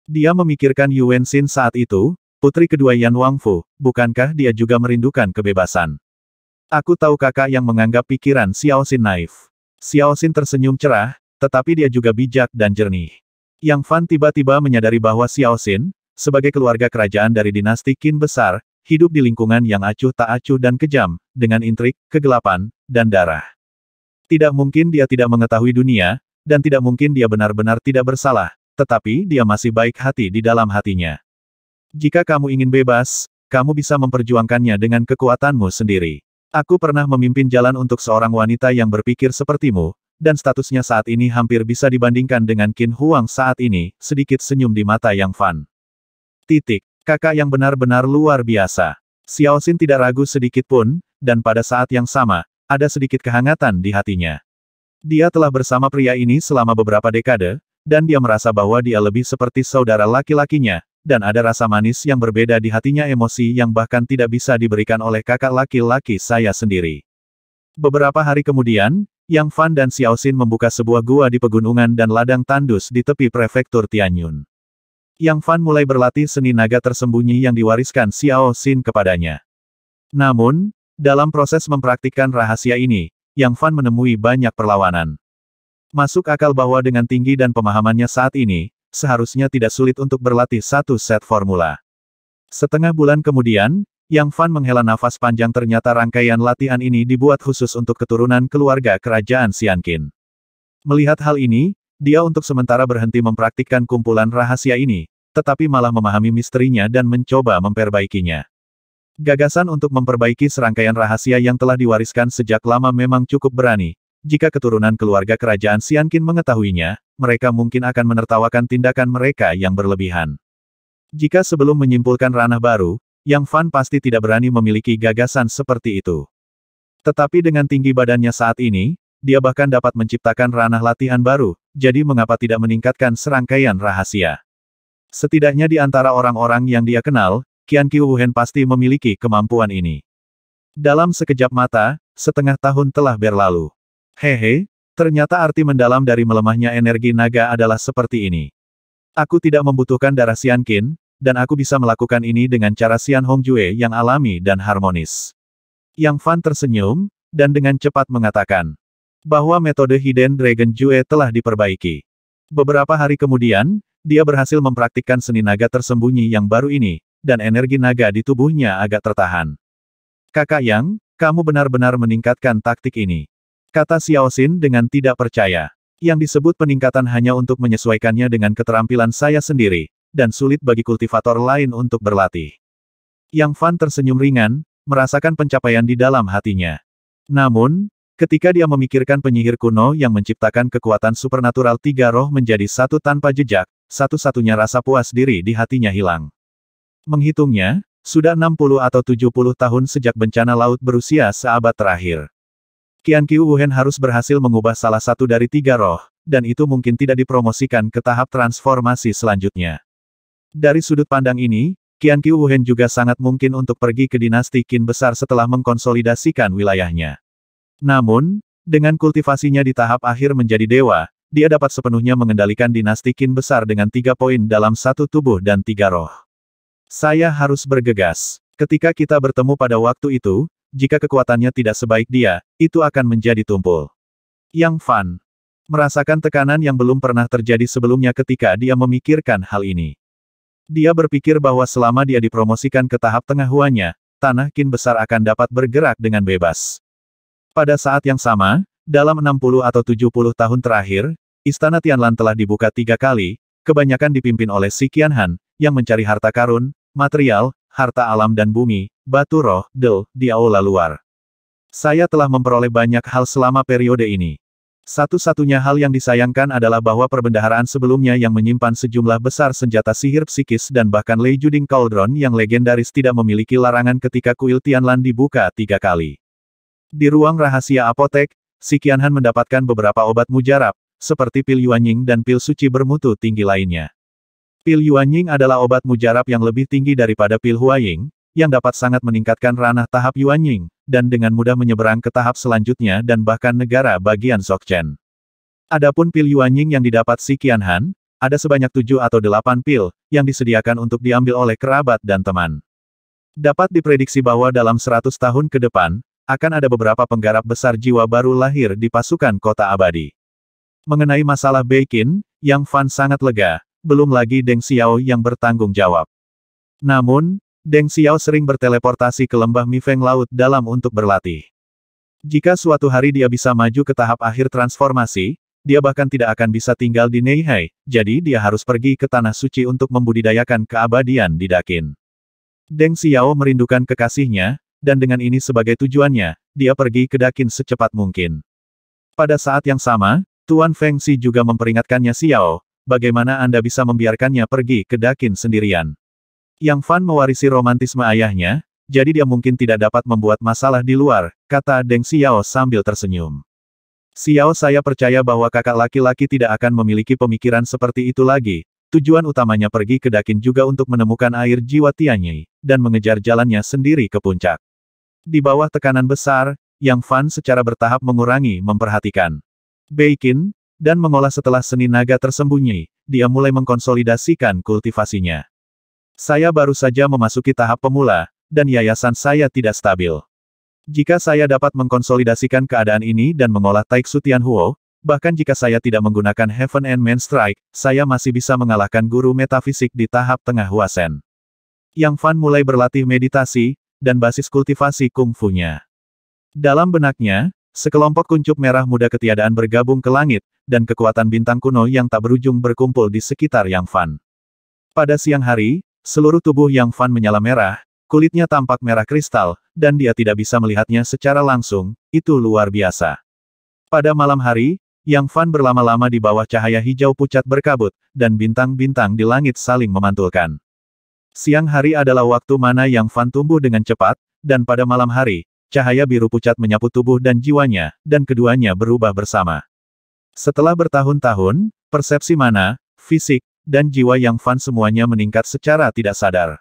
Dia memikirkan Yuan Xin saat itu, putri kedua Yan Wangfu, bukankah dia juga merindukan kebebasan? Aku tahu kakak yang menganggap pikiran Xiao Xin naif. Xiao Xin tersenyum cerah, tetapi dia juga bijak dan jernih. Yang Fan tiba-tiba menyadari bahwa Xiao Xin, sebagai keluarga kerajaan dari dinasti Qin besar, hidup di lingkungan yang acuh tak acuh dan kejam, dengan intrik, kegelapan, dan darah. Tidak mungkin dia tidak mengetahui dunia, dan tidak mungkin dia benar-benar tidak bersalah, tetapi dia masih baik hati di dalam hatinya. Jika kamu ingin bebas, kamu bisa memperjuangkannya dengan kekuatanmu sendiri. Aku pernah memimpin jalan untuk seorang wanita yang berpikir sepertimu, dan statusnya saat ini hampir bisa dibandingkan dengan Qin Huang saat ini. Sedikit senyum di mata Yang Fan. Kakak yang benar-benar luar biasa. Xiao Xin tidak ragu sedikit pun, dan pada saat yang sama, ada sedikit kehangatan di hatinya. Dia telah bersama pria ini selama beberapa dekade, dan dia merasa bahwa dia lebih seperti saudara laki-lakinya, dan ada rasa manis yang berbeda di hatinya, emosi yang bahkan tidak bisa diberikan oleh kakak laki-laki saya sendiri. Beberapa hari kemudian, Yang Fan dan Xiao Xin membuka sebuah gua di pegunungan dan ladang tandus di tepi prefektur Tianyun. Yang Fan mulai berlatih seni naga tersembunyi yang diwariskan Xiao Xin kepadanya. Namun, dalam proses mempraktikkan rahasia ini, Yang Fan menemui banyak perlawanan. Masuk akal bahwa dengan tinggi dan pemahamannya saat ini, seharusnya tidak sulit untuk berlatih satu set formula. Setengah bulan kemudian, Yang Fan menghela nafas panjang. Ternyata rangkaian latihan ini dibuat khusus untuk keturunan keluarga kerajaan Xianqin. Melihat hal ini, dia untuk sementara berhenti mempraktikkan kumpulan rahasia ini, tetapi malah memahami misterinya dan mencoba memperbaikinya. Gagasan untuk memperbaiki serangkaian rahasia yang telah diwariskan sejak lama memang cukup berani. Jika keturunan keluarga kerajaan Xianqin mengetahuinya, mereka mungkin akan menertawakan tindakan mereka yang berlebihan. Jika sebelum menyimpulkan ranah baru, Yang Fan pasti tidak berani memiliki gagasan seperti itu. Tetapi dengan tinggi badannya saat ini, dia bahkan dapat menciptakan ranah latihan baru, jadi mengapa tidak meningkatkan serangkaian rahasia? Setidaknya di antara orang-orang yang dia kenal, Qian Qiuhen pasti memiliki kemampuan ini. Dalam sekejap mata, setengah tahun telah berlalu. Hehe, ternyata arti mendalam dari melemahnya energi naga adalah seperti ini. Aku tidak membutuhkan darah Xianqin, dan aku bisa melakukan ini dengan cara Xian Hongjue yang alami dan harmonis. Yang Fan tersenyum, dan dengan cepat mengatakan bahwa metode Hidden Dragon Jue telah diperbaiki. Beberapa hari kemudian, dia berhasil mempraktikkan seni naga tersembunyi yang baru ini, dan energi naga di tubuhnya agak tertahan. Kakak Yang, kamu benar-benar meningkatkan taktik ini. Kata Xiao Xin dengan tidak percaya. Yang disebut peningkatan hanya untuk menyesuaikannya dengan keterampilan saya sendiri, dan sulit bagi kultivator lain untuk berlatih. Yang Fan tersenyum ringan, merasakan pencapaian di dalam hatinya. Namun, ketika dia memikirkan penyihir kuno yang menciptakan kekuatan supernatural tiga roh menjadi satu tanpa jejak, satu-satunya rasa puas diri di hatinya hilang. Menghitungnya, sudah 60 atau 70 tahun sejak bencana laut berusia seabad terakhir. Qianqiu Wuhen harus berhasil mengubah salah satu dari tiga roh, dan itu mungkin tidak dipromosikan ke tahap transformasi selanjutnya. Dari sudut pandang ini, Qianqiu Wuhen juga sangat mungkin untuk pergi ke dinasti Qin besar setelah mengkonsolidasikan wilayahnya. Namun, dengan kultivasinya di tahap akhir menjadi dewa, dia dapat sepenuhnya mengendalikan dinasti Qin besar dengan 3 poin dalam satu tubuh dan 3 roh. Saya harus bergegas. Ketika kita bertemu pada waktu itu, jika kekuatannya tidak sebaik dia, itu akan menjadi tumpul. Yang Fan merasakan tekanan yang belum pernah terjadi sebelumnya ketika dia memikirkan hal ini. Dia berpikir bahwa selama dia dipromosikan ke tahap tengah huanya, tanah Qin besar akan dapat bergerak dengan bebas. Pada saat yang sama, dalam 60 atau 70 tahun terakhir, Istana Tianlan telah dibuka 3 kali, kebanyakan dipimpin oleh Si Qianhan, yang mencari harta karun, material, harta alam dan bumi, batu roh, di aula luar. Saya telah memperoleh banyak hal selama periode ini. Satu-satunya hal yang disayangkan adalah bahwa perbendaharaan sebelumnya yang menyimpan sejumlah besar senjata sihir psikis dan bahkan Lei Juding Cauldron yang legendaris tidak memiliki larangan ketika kuil Tianlan dibuka 3 kali. Di ruang rahasia apotek, Si Qianhan mendapatkan beberapa obat mujarab, seperti pil Yuanying dan pil suci bermutu tinggi lainnya. Pil Yuanying adalah obat mujarab yang lebih tinggi daripada pil Huaying, yang dapat sangat meningkatkan ranah tahap Yuanying, dan dengan mudah menyeberang ke tahap selanjutnya dan bahkan negara bagian Zhokchen. Adapun pil Yuanying yang didapat Si Qianhan, ada sebanyak 7 atau 8 pil, yang disediakan untuk diambil oleh kerabat dan teman. Dapat diprediksi bahwa dalam 100 tahun ke depan, akan ada beberapa penggarap besar jiwa baru lahir di pasukan kota abadi. Mengenai masalah Beiqin, Yang Fan sangat lega, belum lagi Deng Xiao yang bertanggung jawab. Namun, Deng Xiao sering berteleportasi ke lembah Mifeng Laut Dalam untuk berlatih. Jika suatu hari dia bisa maju ke tahap akhir transformasi, dia bahkan tidak akan bisa tinggal di Neihai, jadi dia harus pergi ke Tanah Suci untuk membudidayakan keabadian di Dakin. Deng Xiao merindukan kekasihnya, dan dengan ini sebagai tujuannya, dia pergi ke Dakin secepat mungkin. Pada saat yang sama, Tuan Feng Xi juga memperingatkannya Xiao, bagaimana Anda bisa membiarkannya pergi ke Dakin sendirian. Yang Fan mewarisi romantisme ayahnya, jadi dia mungkin tidak dapat membuat masalah di luar, kata Deng Xiao sambil tersenyum. Xiao, saya percaya bahwa kakak laki-laki tidak akan memiliki pemikiran seperti itu lagi. Tujuan utamanya pergi ke Dakin juga untuk menemukan air jiwa Tianyi, dan mengejar jalannya sendiri ke puncak. Di bawah tekanan besar, Yang Fan secara bertahap mengurangi memperhatikan Beiqin, dan mengolah setelah seni naga tersembunyi, dia mulai mengkonsolidasikan kultivasinya. Saya baru saja memasuki tahap pemula, dan yayasan saya tidak stabil. Jika saya dapat mengkonsolidasikan keadaan ini dan mengolah Taiksu Tianhuo, bahkan jika saya tidak menggunakan Heaven and Man Strike, saya masih bisa mengalahkan guru metafisik di tahap tengah Huasen. Yang Fan mulai berlatih meditasi, dan basis kultivasi kungfunya. Dalam benaknya, sekelompok kuncup merah muda ketiadaan bergabung ke langit, dan kekuatan bintang kuno yang tak berujung berkumpul di sekitar Yang Fan. Pada siang hari, seluruh tubuh Yang Fan menyala merah, kulitnya tampak merah kristal, dan dia tidak bisa melihatnya secara langsung, itu luar biasa. Pada malam hari, Yang Fan berlama-lama di bawah cahaya hijau pucat berkabut, dan bintang-bintang di langit saling memantulkan. Siang hari adalah waktu mana Yang Fan tumbuh dengan cepat, dan pada malam hari, cahaya biru pucat menyapu tubuh dan jiwanya, dan keduanya berubah bersama. Setelah bertahun-tahun, persepsi mana, fisik, dan jiwa Yang Fan semuanya meningkat secara tidak sadar.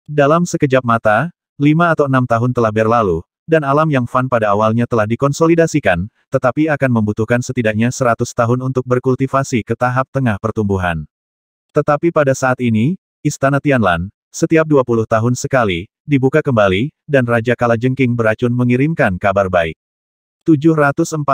Dalam sekejap mata, 5 atau 6 tahun telah berlalu, dan alam Yang Fan pada awalnya telah dikonsolidasikan, tetapi akan membutuhkan setidaknya 100 tahun untuk berkultivasi ke tahap tengah pertumbuhan. Tetapi pada saat ini, Istana Tianlan, setiap 20 tahun sekali, dibuka kembali, dan Raja Kalajengking beracun mengirimkan kabar baik. 740.